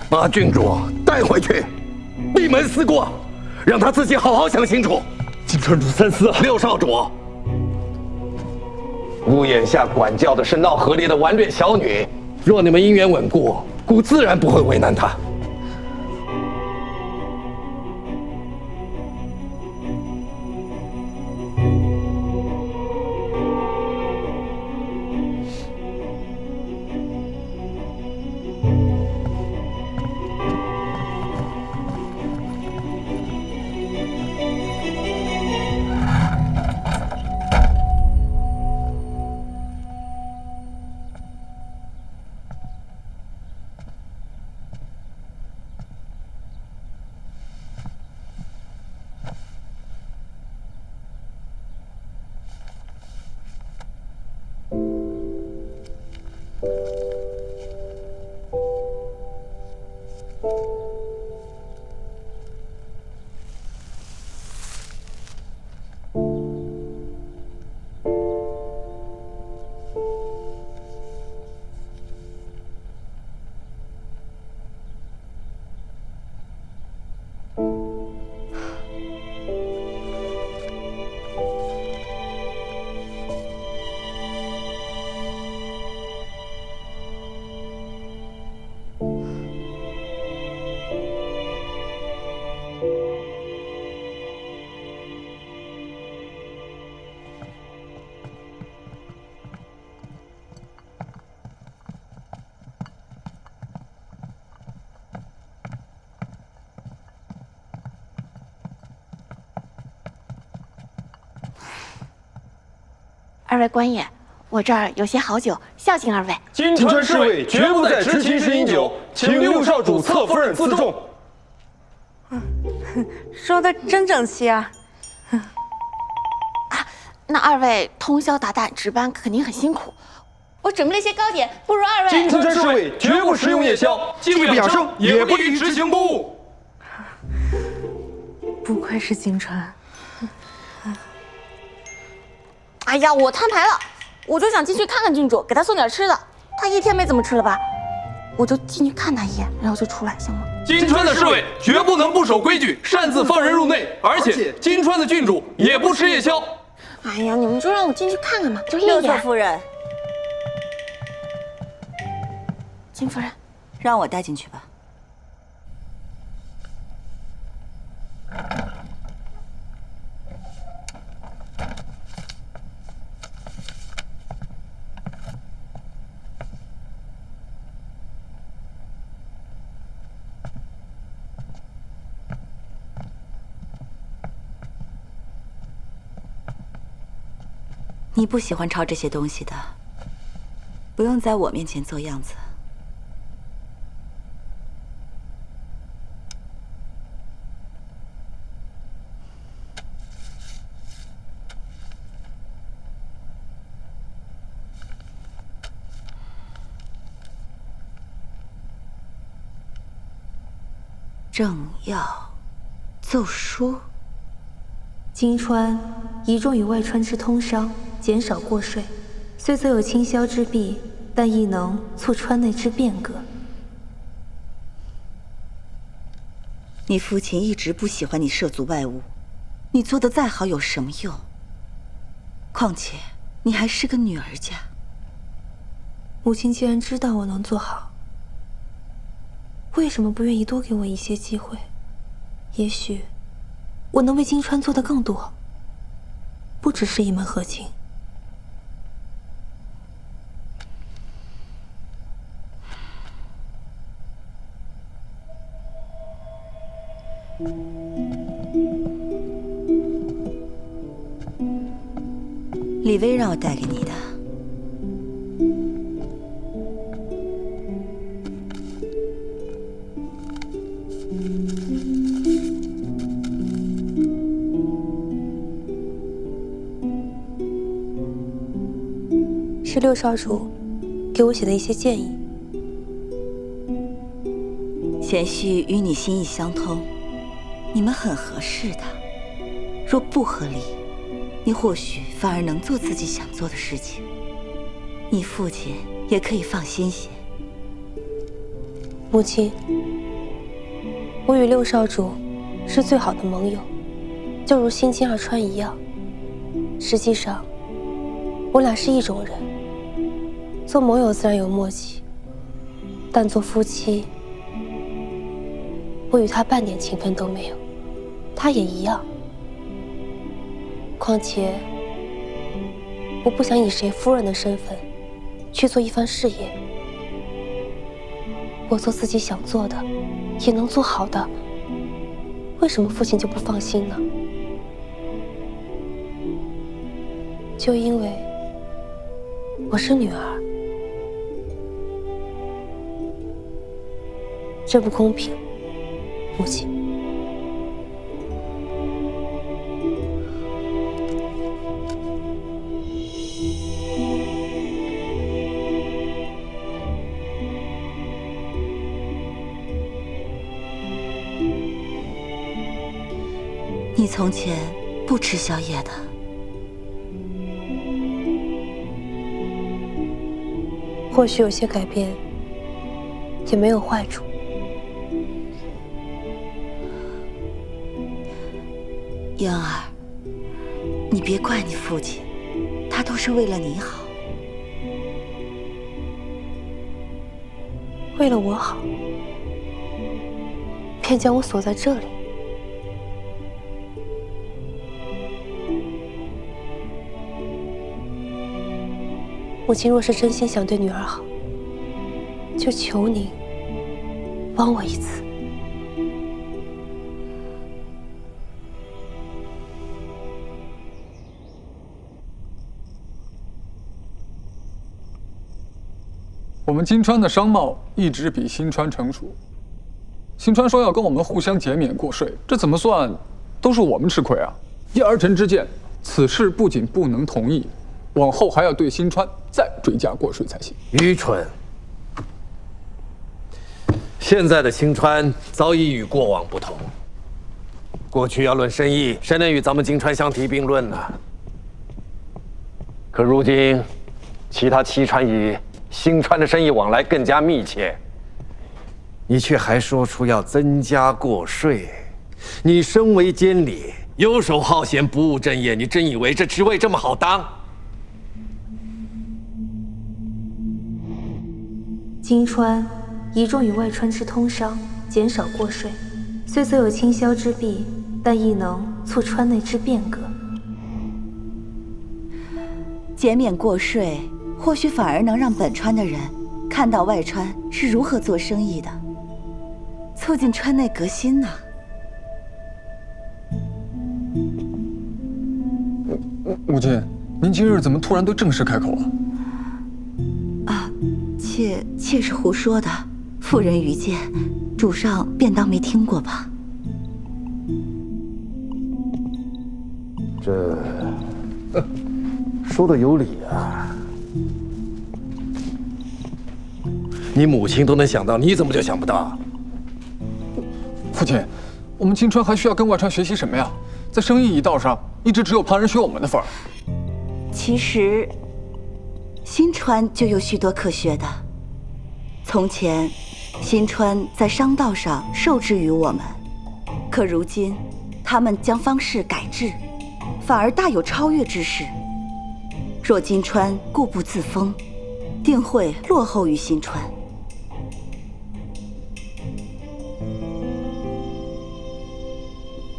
把郡主带回去，闭门思过，让他自己好好想清楚。金川主三思啊！六少主，姑眼下管教的是闹和离的顽劣小女，若你们姻缘稳固，姑自然不会为难她。位官爷，我这儿有些好酒，孝敬二位。金川侍卫绝不在执勤时饮酒，请六少主侧夫人自重。说的真整齐啊！那二位通宵达旦值班，肯定很辛苦。我准备了一些糕点，不如二位。金川侍卫绝不食用夜宵，既不养生，也不利于执行公务。不愧是金川。哎呀，我摊牌了，我就想进去看看郡主，给他送点吃的。他一天没怎么吃了吧？我就进去看他一眼，然后就出来，行吗？金川的侍卫绝不能不守规矩，擅自放人入内，而且金川的郡主也不吃夜宵。哎呀，你们就让我进去看看嘛，就一眼。六侧夫人，金夫人，让我带进去吧。你不喜欢抄这些东西的，不用在我面前做样子。政要奏书。金川宜重与外川之通商，减少过税，虽则有倾销之弊，但亦能促川内之变革。你父亲一直不喜欢你涉足外务，你做的再好有什么用？况且你还是个女儿家。母亲既然知道我能做好，为什么不愿意多给我一些机会？也许我能为金川做得更多，不只是一门和亲。李薇让我带给你的。是六少主给我写的一些建议。贤婿与你心意相通，你们很合适的。若不合理，你或许反而能做自己想做的事情。你父亲也可以放心些。母亲，我与六少主是最好的盟友，就如新津二川一样。实际上，我俩是一种人。做盟友自然有默契，但做夫妻，我与他半点情分都没有，他也一样。况且，我不想以谁夫人的身份去做一番事业。我做自己想做的，也能做好的，为什么父亲就不放心呢？就因为我是女儿。这不公平，母亲。你从前不吃宵夜的。或许有些改变，也没有坏处。英儿，你别怪你父亲，他都是为了你好。为了我好，便将我锁在这里。母亲若是真心想对女儿好，就求您帮我一次。们金川的商贸一直比新川成熟。新川说要跟我们互相减免过税，这怎么算都是我们吃亏啊！叶儿臣之见，此事不仅不能同意，往后还要对新川再追加过税才行。愚蠢！现在的新川早已与过往不同。过去要论生意，谁能与咱们金川相提并论呢？可如今，其他7川与新川的生意往来更加密切，你却还说出要增加过税。你身为监理，游手好闲，不务正业，你真以为这职位这么好当？金川倚重与外川之通商，减少过税，虽所有倾销之弊，但亦能促川内之变革。减免过税，或许反而能让本川的人看到外川是如何做生意的，促进川内革新呢。母亲，您今日怎么突然对正事开口了？妾是胡说的，妇人愚见，主上便当没听过吧。这说的有理啊！你母亲都能想到，你怎么就想不到？父亲，我们金川还需要跟外川学习什么呀？在生意一道上，一直只有旁人学我们的份儿。其实，新川就有许多可学的。从前，新川在商道上受制于我们，可如今，他们将方式改制，反而大有超越之势。若金川固步自封，定会落后于新川。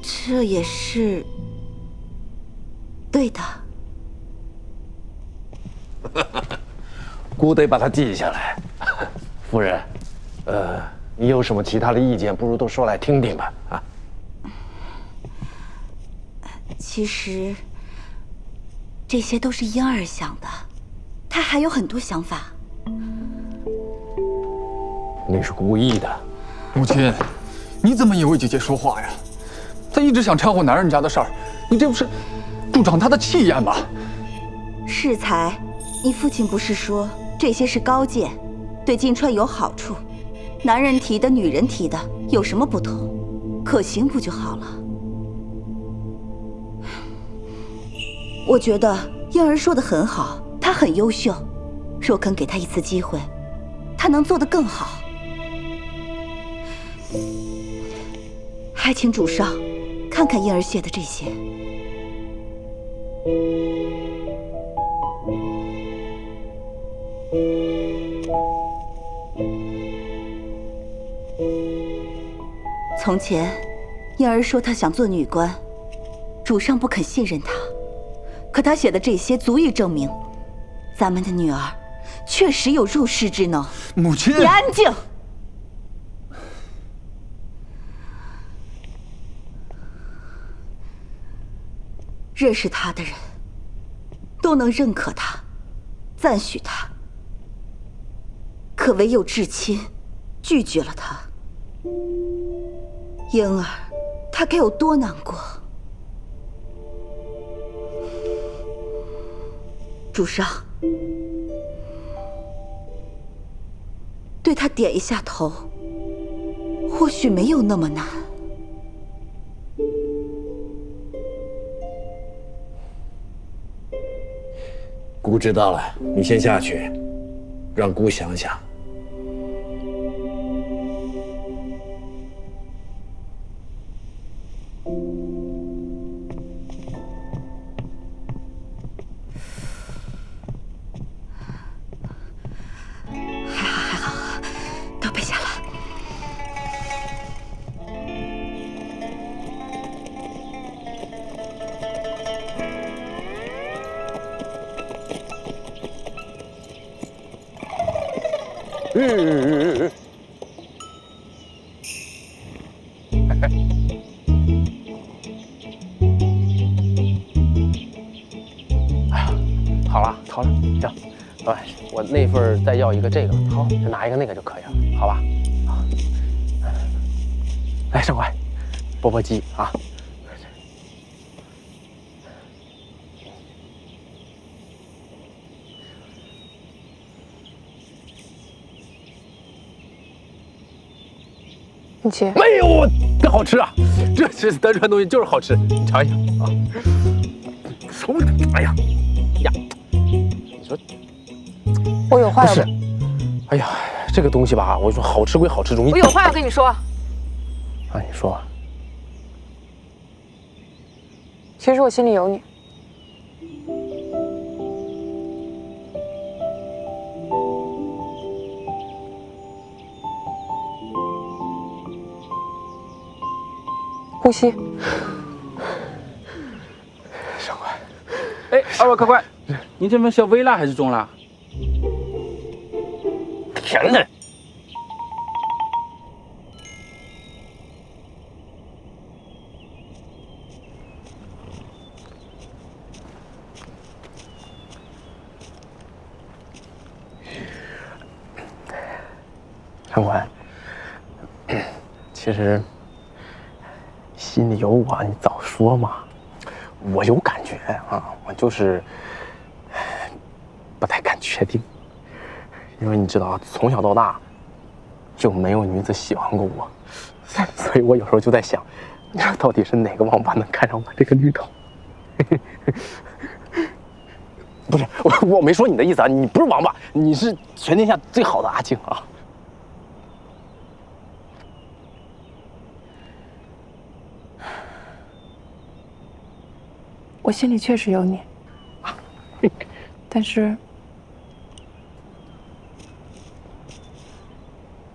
这也是对的。姑得把它记下来。夫人，你有什么其他的意见，不如都说来听听吧。啊，其实这些都是婴儿想的，他还有很多想法。你是故意的。母亲，你怎么也为姐姐说话呀？她一直想掺和男人家的事儿，你这不是助长她的气焰吗？适才，你父亲不是说这些是高见，对金川有好处？男人提的，女人提的，有什么不同？可行不就好了？我觉得婴儿说的很好，他很优秀，若肯给他一次机会，他能做得更好。还请主上看看婴儿写的这些。从前，婴儿说她想做女官，主上不肯信任她。可她写的这些足以证明，咱们的女儿确实有入世之能。母亲，你安静！认识她的人都能认可她，赞许她，可唯有至亲拒绝了她。婴儿，她该有多难过？主上，对她点一下头，或许没有那么难。姑知道了，你先下去，让姑想想。还好，都背下了。好了，好了，行，哎，我那份再要一个这个，好，再拿一个那个就可以了，好吧？啊，来，上官，钵钵鸡啊。你姐没有，更好吃啊！这是德川东西，就是好吃，你尝一下啊。哎呀呀，你说我有话要不是？哎呀，这个东西吧，我说好吃归好吃，容易。我有话要跟你说。啊，你说。其实我心里有你。呼吸。上官，哎，二位客官，您这份是要微辣还是中辣？甜的。上官，其实。心里有我，你早说嘛！我有感觉啊，我就是不太敢确定，因为你知道啊，从小到大就没有女子喜欢过我，所以我有时候就在想，你说到底是哪个王八能看上我这个绿豆？不是我没说你的意思啊，你不是王八，你是全天下最好的阿静啊！我心里确实有你，但是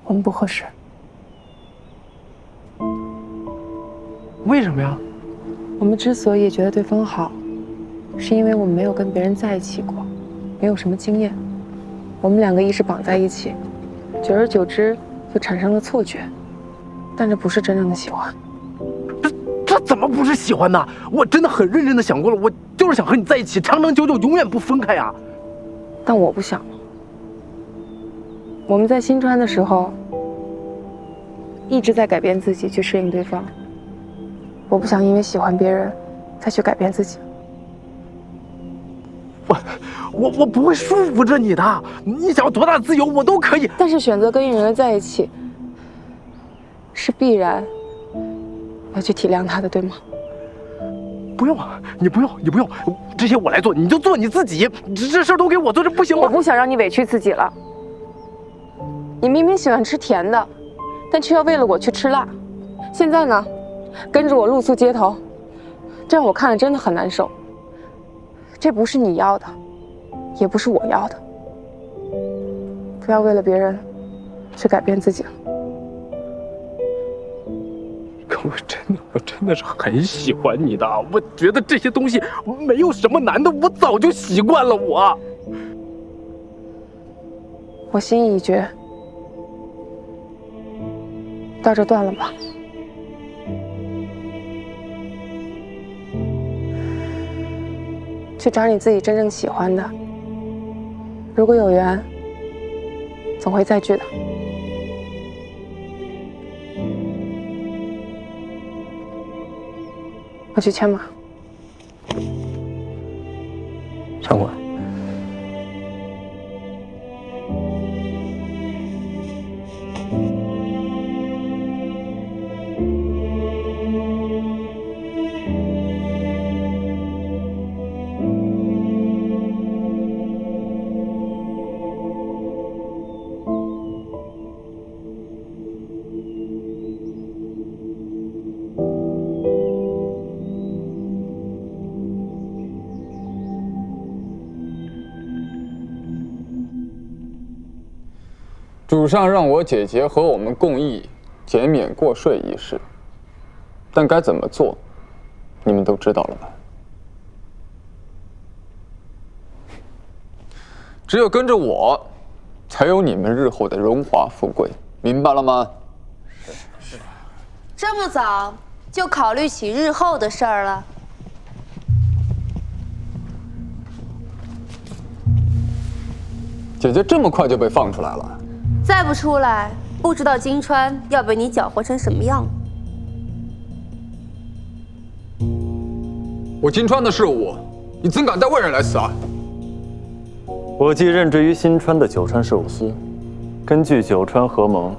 我们不合适。为什么呀？我们之所以觉得对方好，是因为我们没有跟别人在一起过，没有什么经验。我们两个一直绑在一起，久而久之就产生了错觉，但这不是真正的喜欢。这怎么不是喜欢呢？我真的很认真的想过了，我就是想和你在一起，长长久久，永远不分开呀。但我不想了。我们在新川的时候，一直在改变自己去适应对方。我不想因为喜欢别人，再去改变自己。我不会束缚着你的，你想要多大的自由，我都可以。但是选择跟一个人在一起，是必然要去体谅他的，对吗？不用，你不用，这些我来做，你就做你自己。这事儿都给我做，这不行吗？我不想让你委屈自己了。你明明喜欢吃甜的，但却要为了我去吃辣。现在呢，跟着我露宿街头，这让我看了真的很难受。这不是你要的，也不是我要的。不要为了别人去改变自己了。可我真的是很喜欢你的，我觉得这些东西没有什么难的，我早就习惯了。我心意已决，到这断了吧。去找你自己真正喜欢的，如果有缘，总会再聚的。我去牵马。上官。主上让我姐姐和我们共议减免过税一事，但该怎么做，你们都知道了吧？只有跟着我，才有你们日后的荣华富贵，明白了吗？是。这么早就考虑起日后的事儿了？姐姐这么快就被放出来了？再不出来，不知道金川要被你搅和成什么样。我金川的事务，你怎敢带外人来此案？我既任职于新川的九川事务司，根据九川合盟，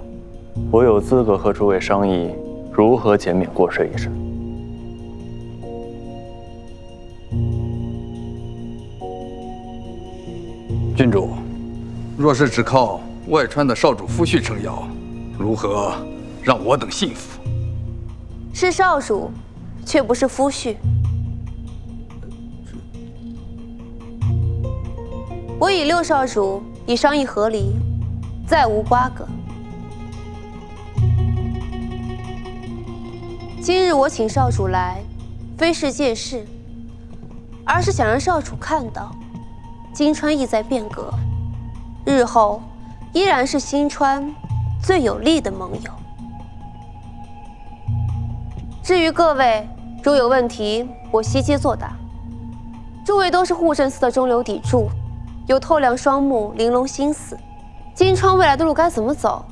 我有资格和诸位商议如何减免过税一事。郡主，若是只靠外川的少主夫婿撑腰，如何让我等信服？是少主，却不是夫婿。我与六少主已商议和离，再无瓜葛。今日我请少主来，非是借势，而是想让少主看到，金川意在变革，日后依然是新川最有力的盟友。至于各位，如有问题，我悉皆作答。诸位都是护镇司的中流砥柱，有透亮双目、玲珑心思，金川未来的路该怎么走，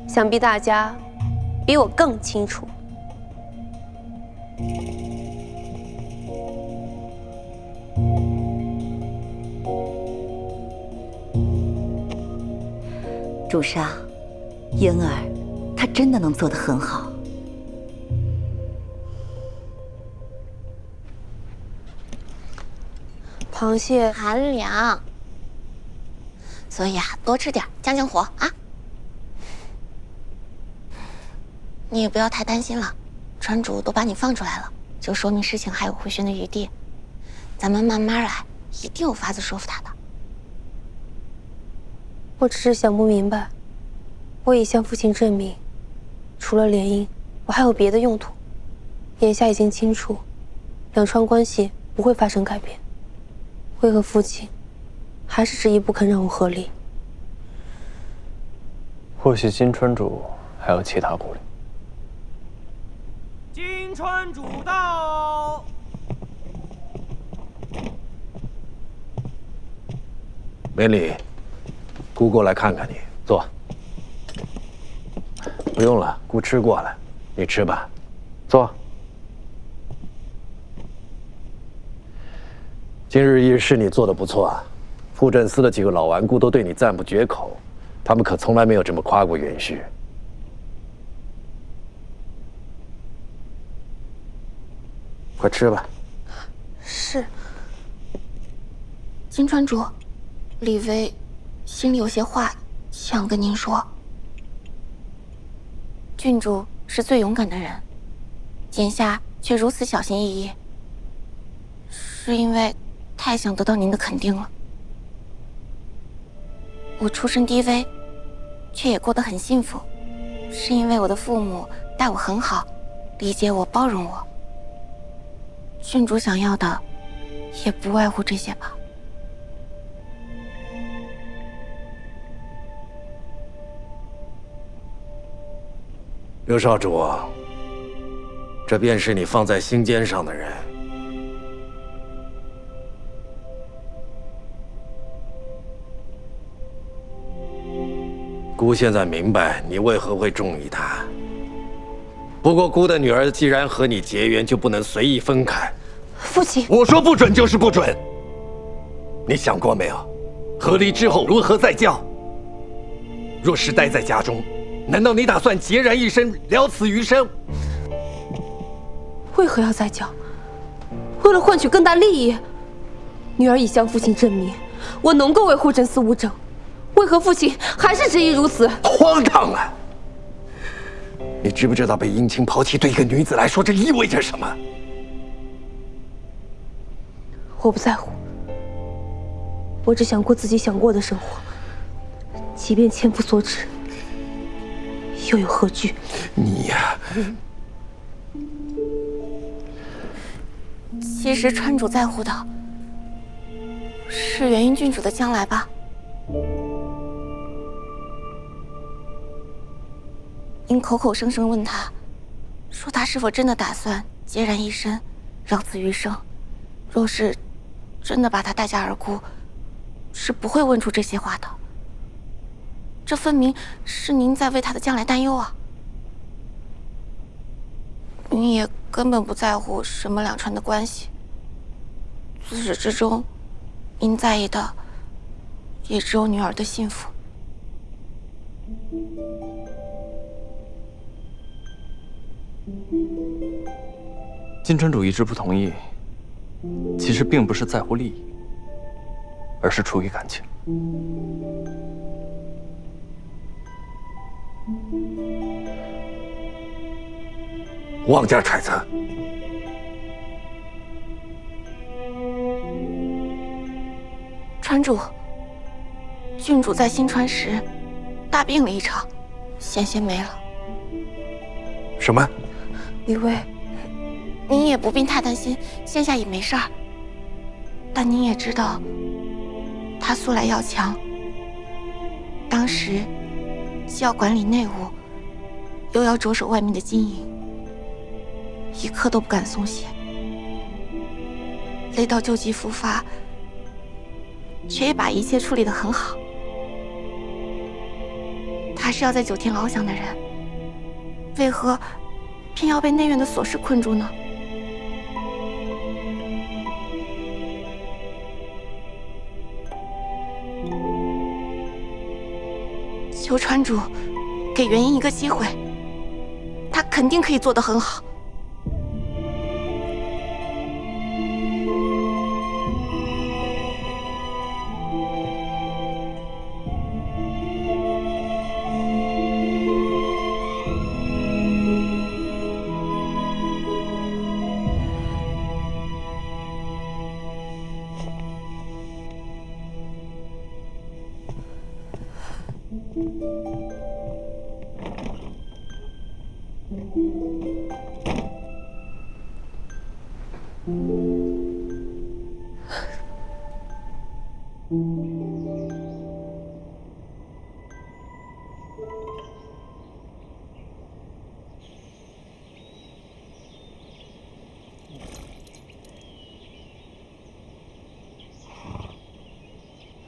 想必大家比我更清楚。主上，婴儿他真的能做得很好。螃蟹寒凉，所以啊，多吃点，降降火啊。你也不要太担心了，川主都把你放出来了，就说明事情还有回旋的余地。咱们慢慢来，一定有法子说服他的。我只是想不明白，我已向父亲证明，除了联姻，我还有别的用途。眼下已经清楚，两川关系不会发生改变，为何父亲还是执意不肯让我和离？或许金川主还有其他顾虑。金川主到。梅里，姑过来看看你，坐。不用了，姑吃过了，你吃吧，坐。今日一事你做得不错啊，护镇司的几个老顽固都对你赞不绝口，他们可从来没有这么夸过元旭。快吃吧。是。金川主，李薇心里有些话想跟您说。郡主是最勇敢的人，眼下却如此小心翼翼，是因为太想得到您的肯定了。我出身低微，却也过得很幸福，是因为我的父母待我很好，理解我，包容我。郡主想要的，也不外乎这些吧。刘少主，这便是你放在心尖上的人。姑现在明白你为何会中意他。不过姑的女儿既然和你结缘，就不能随意分开。父亲，我说不准就是不准。你想过没有，和离之后如何再教？若是待在家中，难道你打算孑然一身，了此余生？为何要再教？为了换取更大利益？女儿已向父亲证明，我能够为护镇司务正，为何父亲还是执意如此？荒唐啊！你知不知道被姻亲抛弃对一个女子来说，这意味着什么？我不在乎，我只想过自己想过的生活，即便千夫所指，又有何惧？你呀，其实川主在乎的是元英郡主的将来吧。您口口声声问他，说他是否真的打算孑然一身，了此余生。若是真的把他待价而沽，是不会问出这些话的。这分明是您在为他的将来担忧啊！您也根本不在乎什么两川的关系，自始至终，您在意的也只有女儿的幸福。金川主一直不同意，其实并不是在乎利益，而是出于感情。妄加揣测。川主，郡主在新川时大病了一场，险些没了。什么？李卫，您也不必太担心，现下也没事儿。但您也知道，他素来要强，当时既要管理内务，又要着手外面的经营，一刻都不敢松懈，累到旧疾复发，却也把一切处理得很好。他是要在9天牢享的人，为何偏要被内院的琐事困住呢？求川主给元英一个机会，他肯定可以做得很好。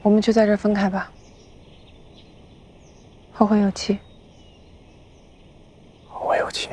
我们就在这儿分开吧。后会有期。后会有期。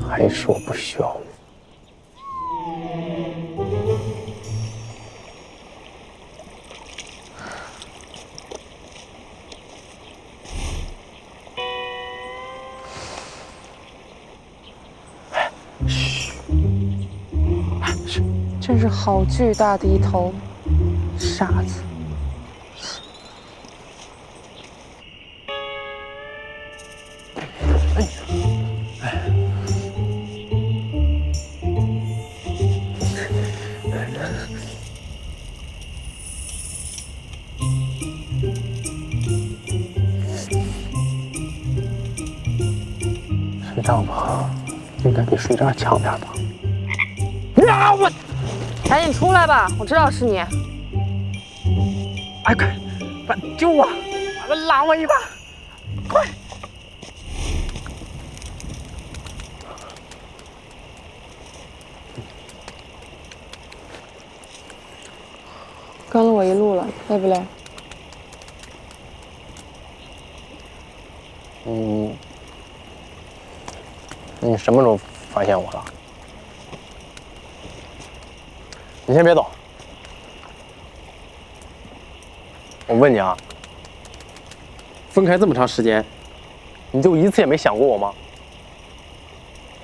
还说不需要你。真是好巨大的一头傻子。睡帐篷应该比睡这儿强点吧？啊！我赶紧出来吧，我知道是你。哎，快救我！拉我一把，快！跟了我一路了，累不累？你什么时候发现我了？你先别走，我问你啊，分开这么长时间，你就一次也没想过我吗？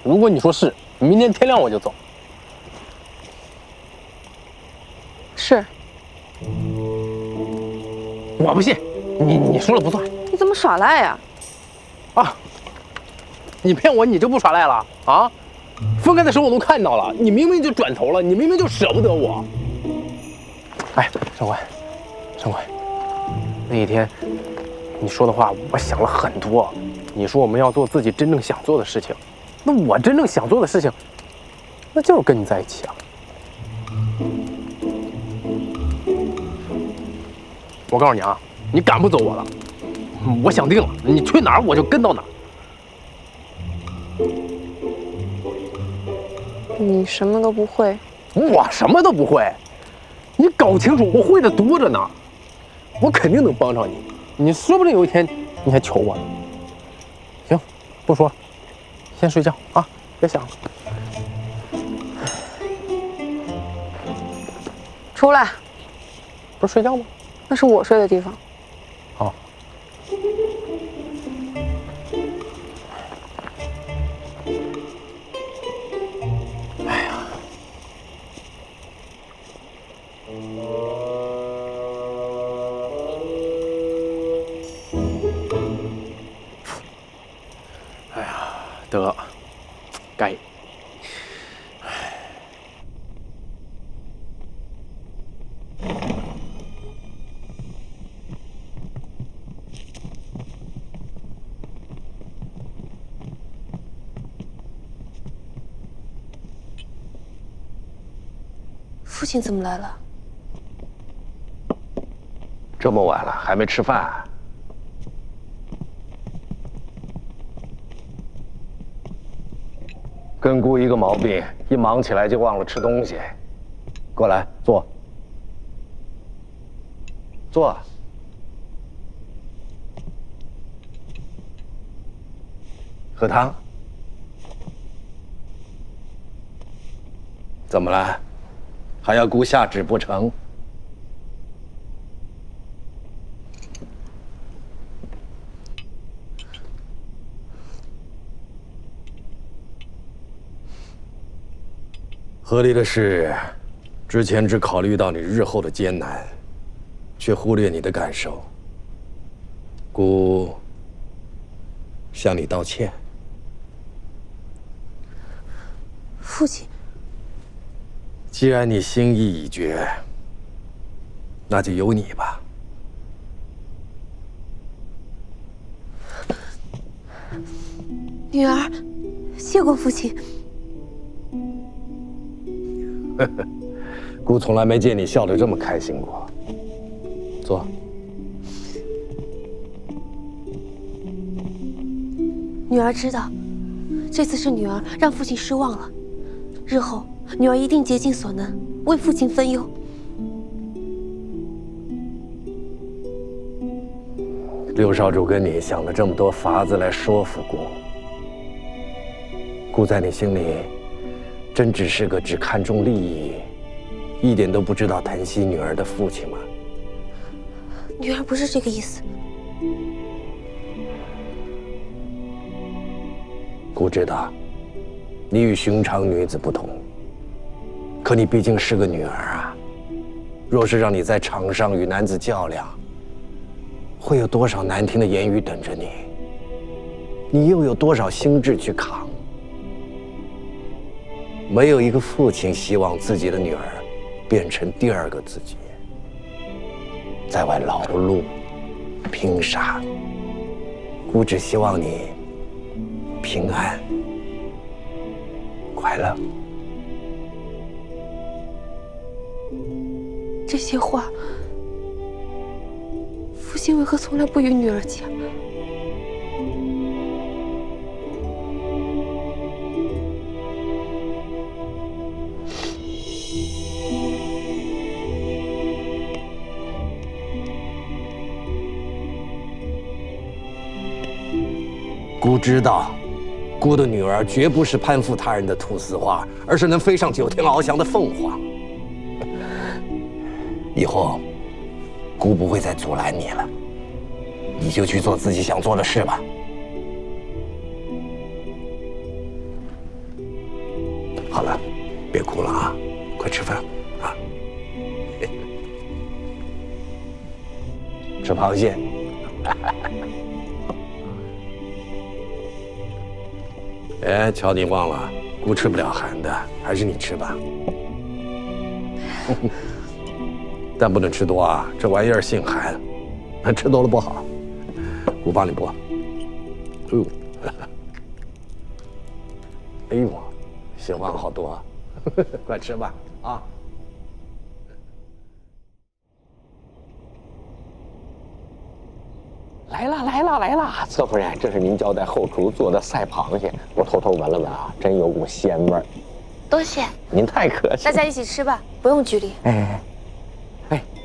如果你说是，明天天亮我就走。是。我不信，你说了不算。你怎么耍赖呀？啊！你骗我，你就不耍赖了啊？分开的时候我都看到了，你明明就转头了，你明明就舍不得我。哎，上官，那一天你说的话我想了很多。你说我们要做自己真正想做的事情，那我真正想做的事情，那就是跟你在一起啊。我告诉你啊，你赶不走我了。我想定了，你去哪儿我就跟到哪儿。你什么都不会，我什么都不会。你搞清楚，我会的多着呢。我肯定能帮上你，你说不定有一天你还求我呢。行，不说了，先睡觉啊，别想了。出来。不是睡觉吗？那是我睡的地方。好。哎呀，哎呀，得，该。父亲怎么来了？这么晚了还没吃饭？跟姑一个毛病，一忙起来就忘了吃东西。过来坐，坐。喝汤。怎么了？还要姑下旨不成？合理的是，之前只考虑到你日后的艰难，却忽略你的感受。姑向你道歉。父亲。既然你心意已决，那就由你吧。女儿，谢过父亲。姑从来没见你笑得这么开心过。坐。女儿知道，这次是女儿让父亲失望了，日后女儿一定竭尽所能，为父亲分忧。六少主跟你想了这么多法子来说服姑，姑在你心里真只是个只看重利益，一点都不知道疼惜女儿的父亲吗？女儿不是这个意思。姑知道，你与寻常女子不同，可你毕竟是个女儿啊。若是让你在场上与男子较量，会有多少难听的言语等着你？你又有多少心智去扛？没有一个父亲希望自己的女儿变成第二个自己，在外劳碌、拼杀。姑只希望你平安、快乐。这些话，父亲为何从来不与女儿讲？姑知道，姑的女儿绝不是攀附他人的菟丝花，而是能飞上9天翱翔的凤凰。以后，姑不会再阻拦你了，你就去做自己想做的事吧。别哭了啊，快吃饭啊！吃螃蟹。哎，瞧你忘了，姑吃不了寒的，还是你吃吧。但不能吃多啊，这玩意儿性寒，吃多了不好。姑帮你剥。哎呦，哎呦，希望好多啊！快吃吧啊！来啦来啦来啦！侧夫人，这是您交代后厨做的赛螃蟹，我偷偷闻了闻啊，真有股鲜味儿。多谢，您太客气了。大家一起吃吧，不用拘礼。哎，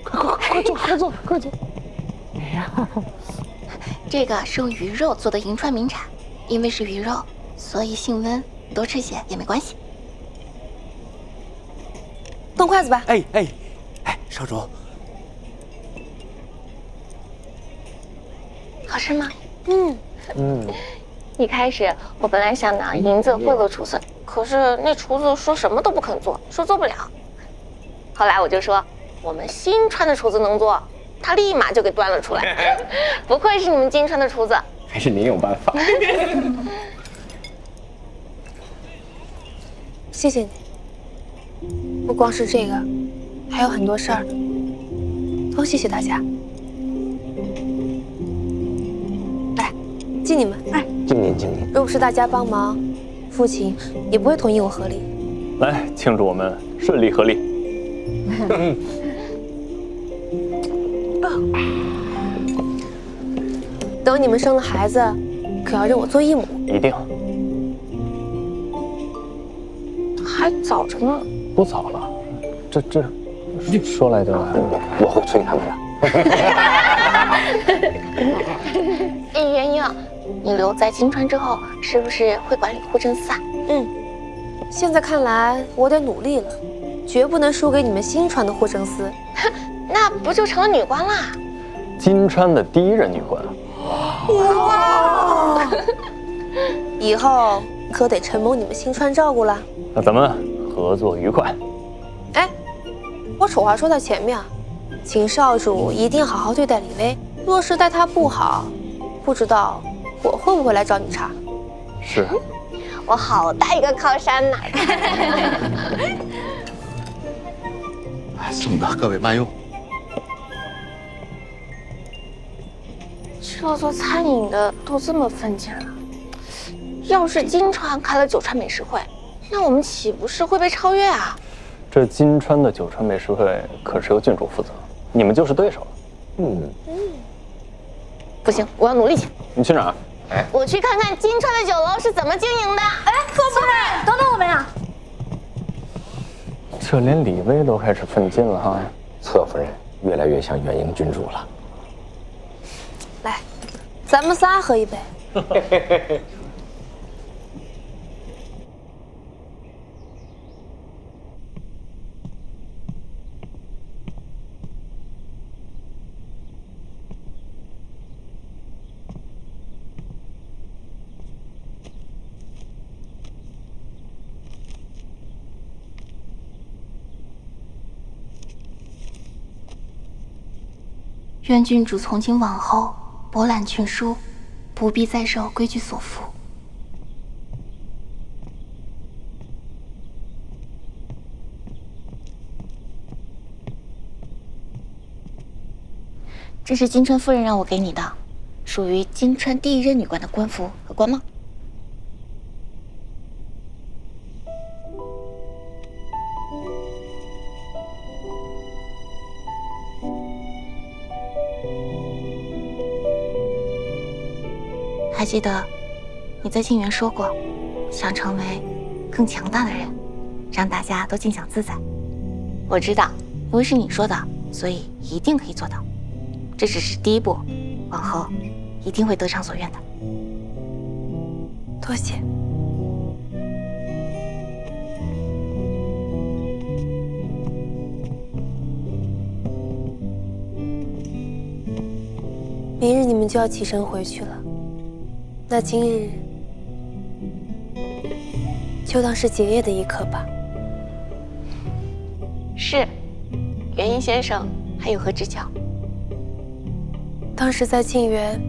快坐，快坐，快坐！哎呀，这个是用鱼肉做的银川名产，因为是鱼肉，所以性温，多吃些也没关系。动筷子吧。哎，少主。好吃吗？一开始我本来想拿银子贿赂厨子，可是那厨子说什么都不肯做，说做不了。后来我就说我们新川的厨子能做，他立马就给端了出来。不愧是你们金川的厨子，还是您有办法。谢谢你。不光是这个，还有很多事儿呢。都谢谢大家。来，敬你们。哎，敬您敬您。若不是大家帮忙，父亲也不会同意我和离。来庆祝我们顺利合离。等你们生了孩子，可要认我做义母。一定。还早着呢。不早了，这说来的，我会催他们的。元英，你留在金川之后，是不是会管理护政司啊？现在看来我得努力了，绝不能输给你们新川的护政司。那不就成了女官啦？金川的第一任女官。哇！以后可得承蒙你们新川照顾了。那咱们合作愉快。哎，我丑话说在前面，请少主一定好好对待李薇。若是待她不好，不知道我会不会来找你茬。是。我好大一个靠山呐！送的，各位慢用。这做餐饮的都这么分钱了，要是金川开了九川美食会，那我们岂不是会被超越啊？这金川的九川美食会可是由郡主负责，你们就是对手了。不行，我要努力去。你去哪儿？我去看看金川的酒楼是怎么经营的。侧夫人，等等我们呀！这连李薇都开始奋进了哈。侧夫人越来越像元英郡主了。来，咱们仨喝一杯。愿郡主从今往后博览群书，不必再受规矩所缚。这是金川夫人让我给你的，属于金川第一任女官的官服和官帽。还记得你在静园说过，想成为更强大的人，让大家都尽享自在。我知道，因为是你说的，所以一定可以做到。这只是第一步，往后一定会得偿所愿的。多谢。明日你们就要启程回去了，那今日就当是结业的一刻吧。是，元英先生还有何指教？当时在静园，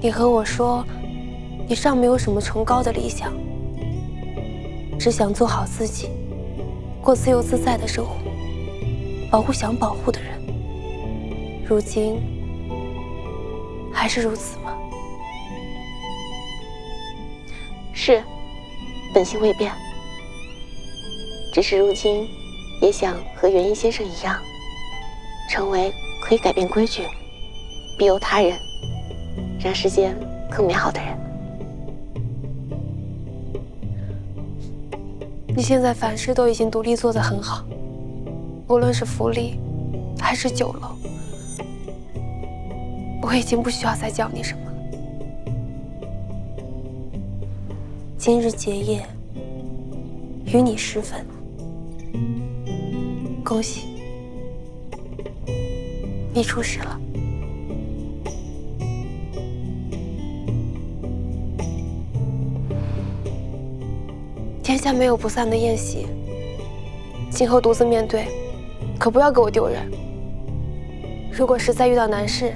你和我说，你尚没有什么崇高的理想，只想做好自己，过自由自在的生活，保护想保护的人。如今还是如此吗？是，本性未变。只是如今也想和元英先生一样，成为可以改变规矩，庇佑他人，让世间更美好的人。你现在凡事都已经独立做得很好，无论是府里还是酒楼，我已经不需要再教你什么了。今日结业，与你10分，恭喜，你出师了。天下没有不散的宴席，今后独自面对，可不要给我丢人。如果实在遇到难事，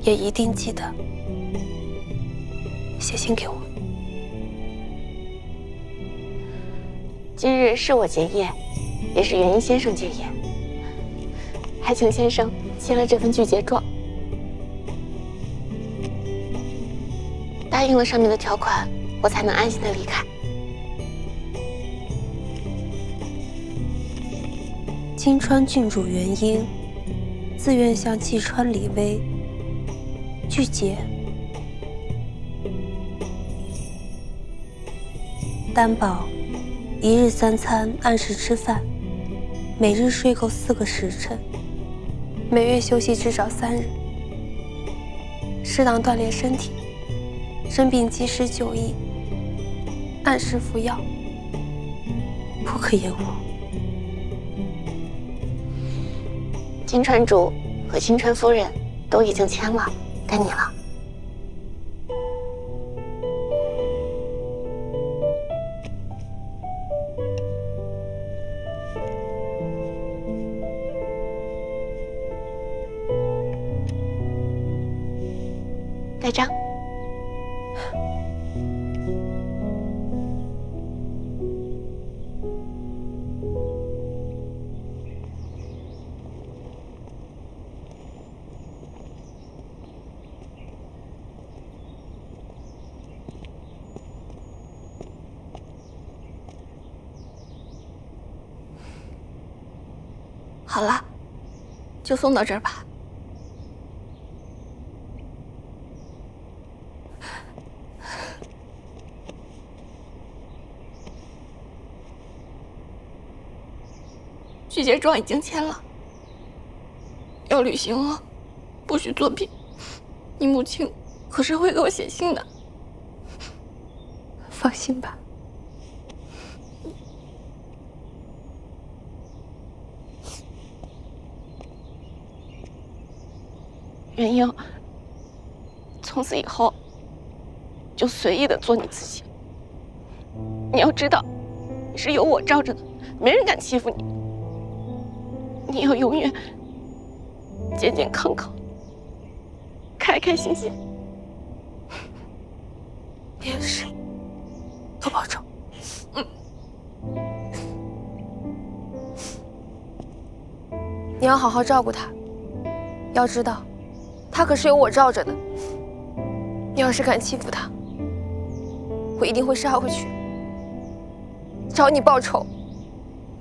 也一定记得写信给我。今日是我结业，也是元英先生结业，还请先生签了这份拒结状，答应了上面的条款，我才能安心的离开。金川郡主元英自愿向季川李威拒结，担保1日3餐按时吃饭，每日睡够4个时辰，每月休息至少3日，适当锻炼身体，生病及时就医，按时服药，不可延误。金川主和金川夫人都已经签了，该你了。盖章。好了，就送到这儿吧。拒绝状已经签了，要履行哦，不许作弊。你母亲可是会给我写信的，放心吧。元英，从此以后就随意的做你自己。你要知道，你是有我罩着的，没人敢欺负你。你要永远健健康康，开开心心。你也是，多保重。你要好好照顾他，要知道，他可是有我罩着的。你要是敢欺负他，我一定会杀回去，找你报仇。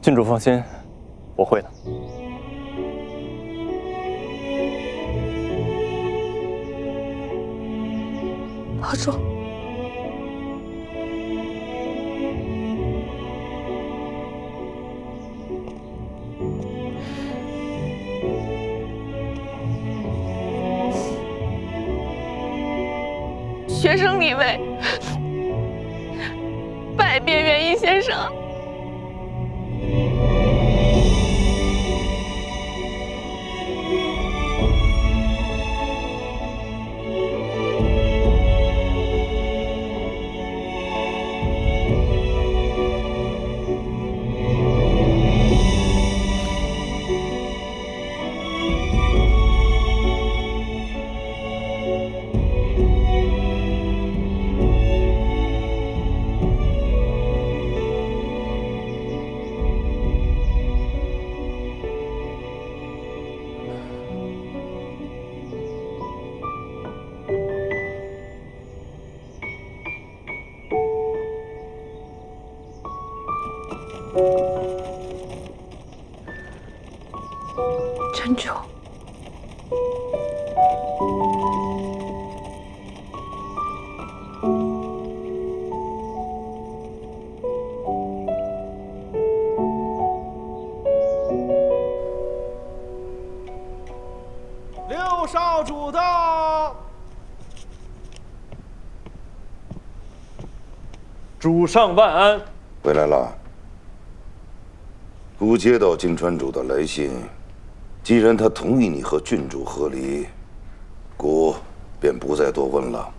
郡主放心，我会的。保重。学生李卫，拜别元英先生。珍珠。六少主到。主上万安。回来了。孤接到金川主的来信，既然他同意你和郡主和离，孤便不再多问了。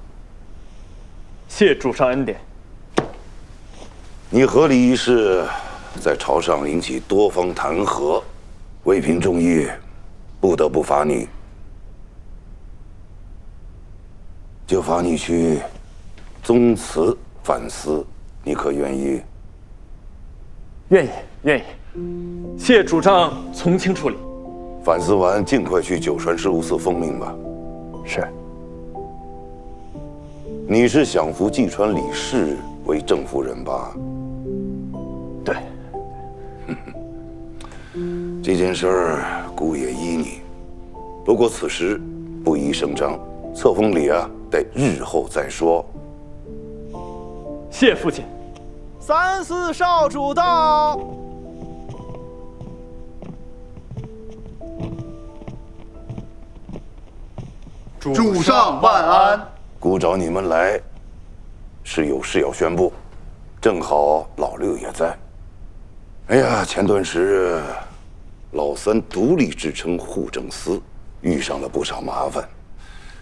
谢主上恩典。你和离一事在朝上引起多方弹劾，为凭众议，不得不罚你，就罚你去宗祠反思，你可愿意？愿意，愿意。谢主上从轻处理。反思完，尽快去九泉事务司奉命吧。是。你是想扶济川李氏为正夫人吧？对。这件事儿，孤也依你。不过此时不宜声张，册封礼啊，得日后再说。谢父亲。三司少主到。主上万安。孤找你们来，是有事要宣布，正好老六也在。哎呀，前段时日，老三独立支撑护政司，遇上了不少麻烦，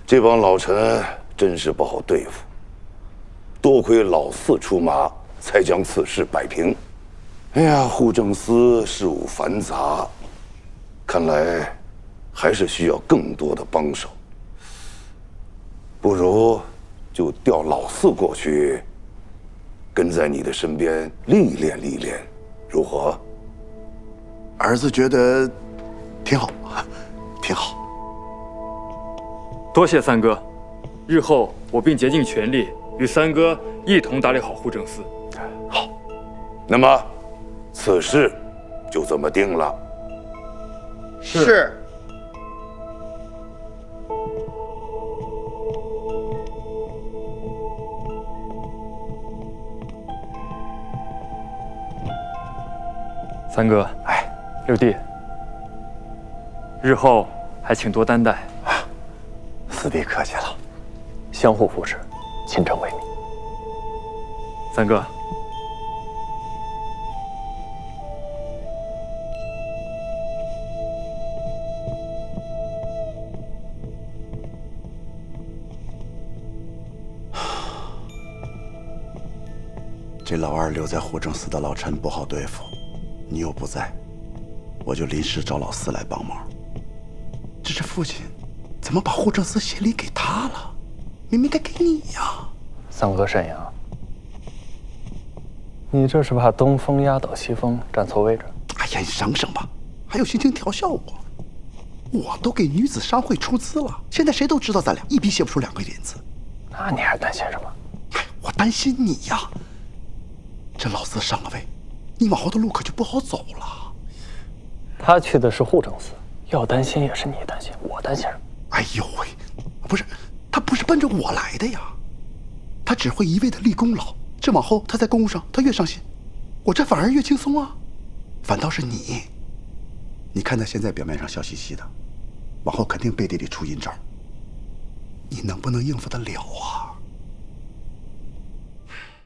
这帮老臣真是不好对付。多亏老四出马，才将此事摆平。哎呀，护政司事务繁杂，看来还是需要更多的帮手。不如就调老四过去，跟在你的身边历练历练，如何？儿子觉得挺好，挺好。多谢三哥，日后我并竭尽全力与三哥一同打理好护政司。好，那么此事就这么定了。是。三哥，哎，六弟，日后还请多担待。四弟客气了，相互扶持，亲政为民。三哥，这老二留在护政司的老陈不好对付，你又不在，我就临时找老四来帮忙。这是父亲怎么把护政司协理给他了？明明该给你呀！三哥慎言，你这是怕东风压倒西风，站错位置？哎呀，你省省吧，还有心情调笑我？我都给女子商会出资了，现在谁都知道咱俩一笔写不出2个银子。那你还担心什么？哎，我担心你呀！这老四上了位，你往后的路可就不好走了。他去的是护政司，要担心也是你担心，我担心什么？哎呦喂，不是，他不是奔着我来的呀，他只会一味的立功劳。这往后他在公务上他越上心，我这反而越轻松啊。反倒是你看他现在表面上笑嘻嘻的，往后肯定背地里出阴招，你能不能应付得了啊？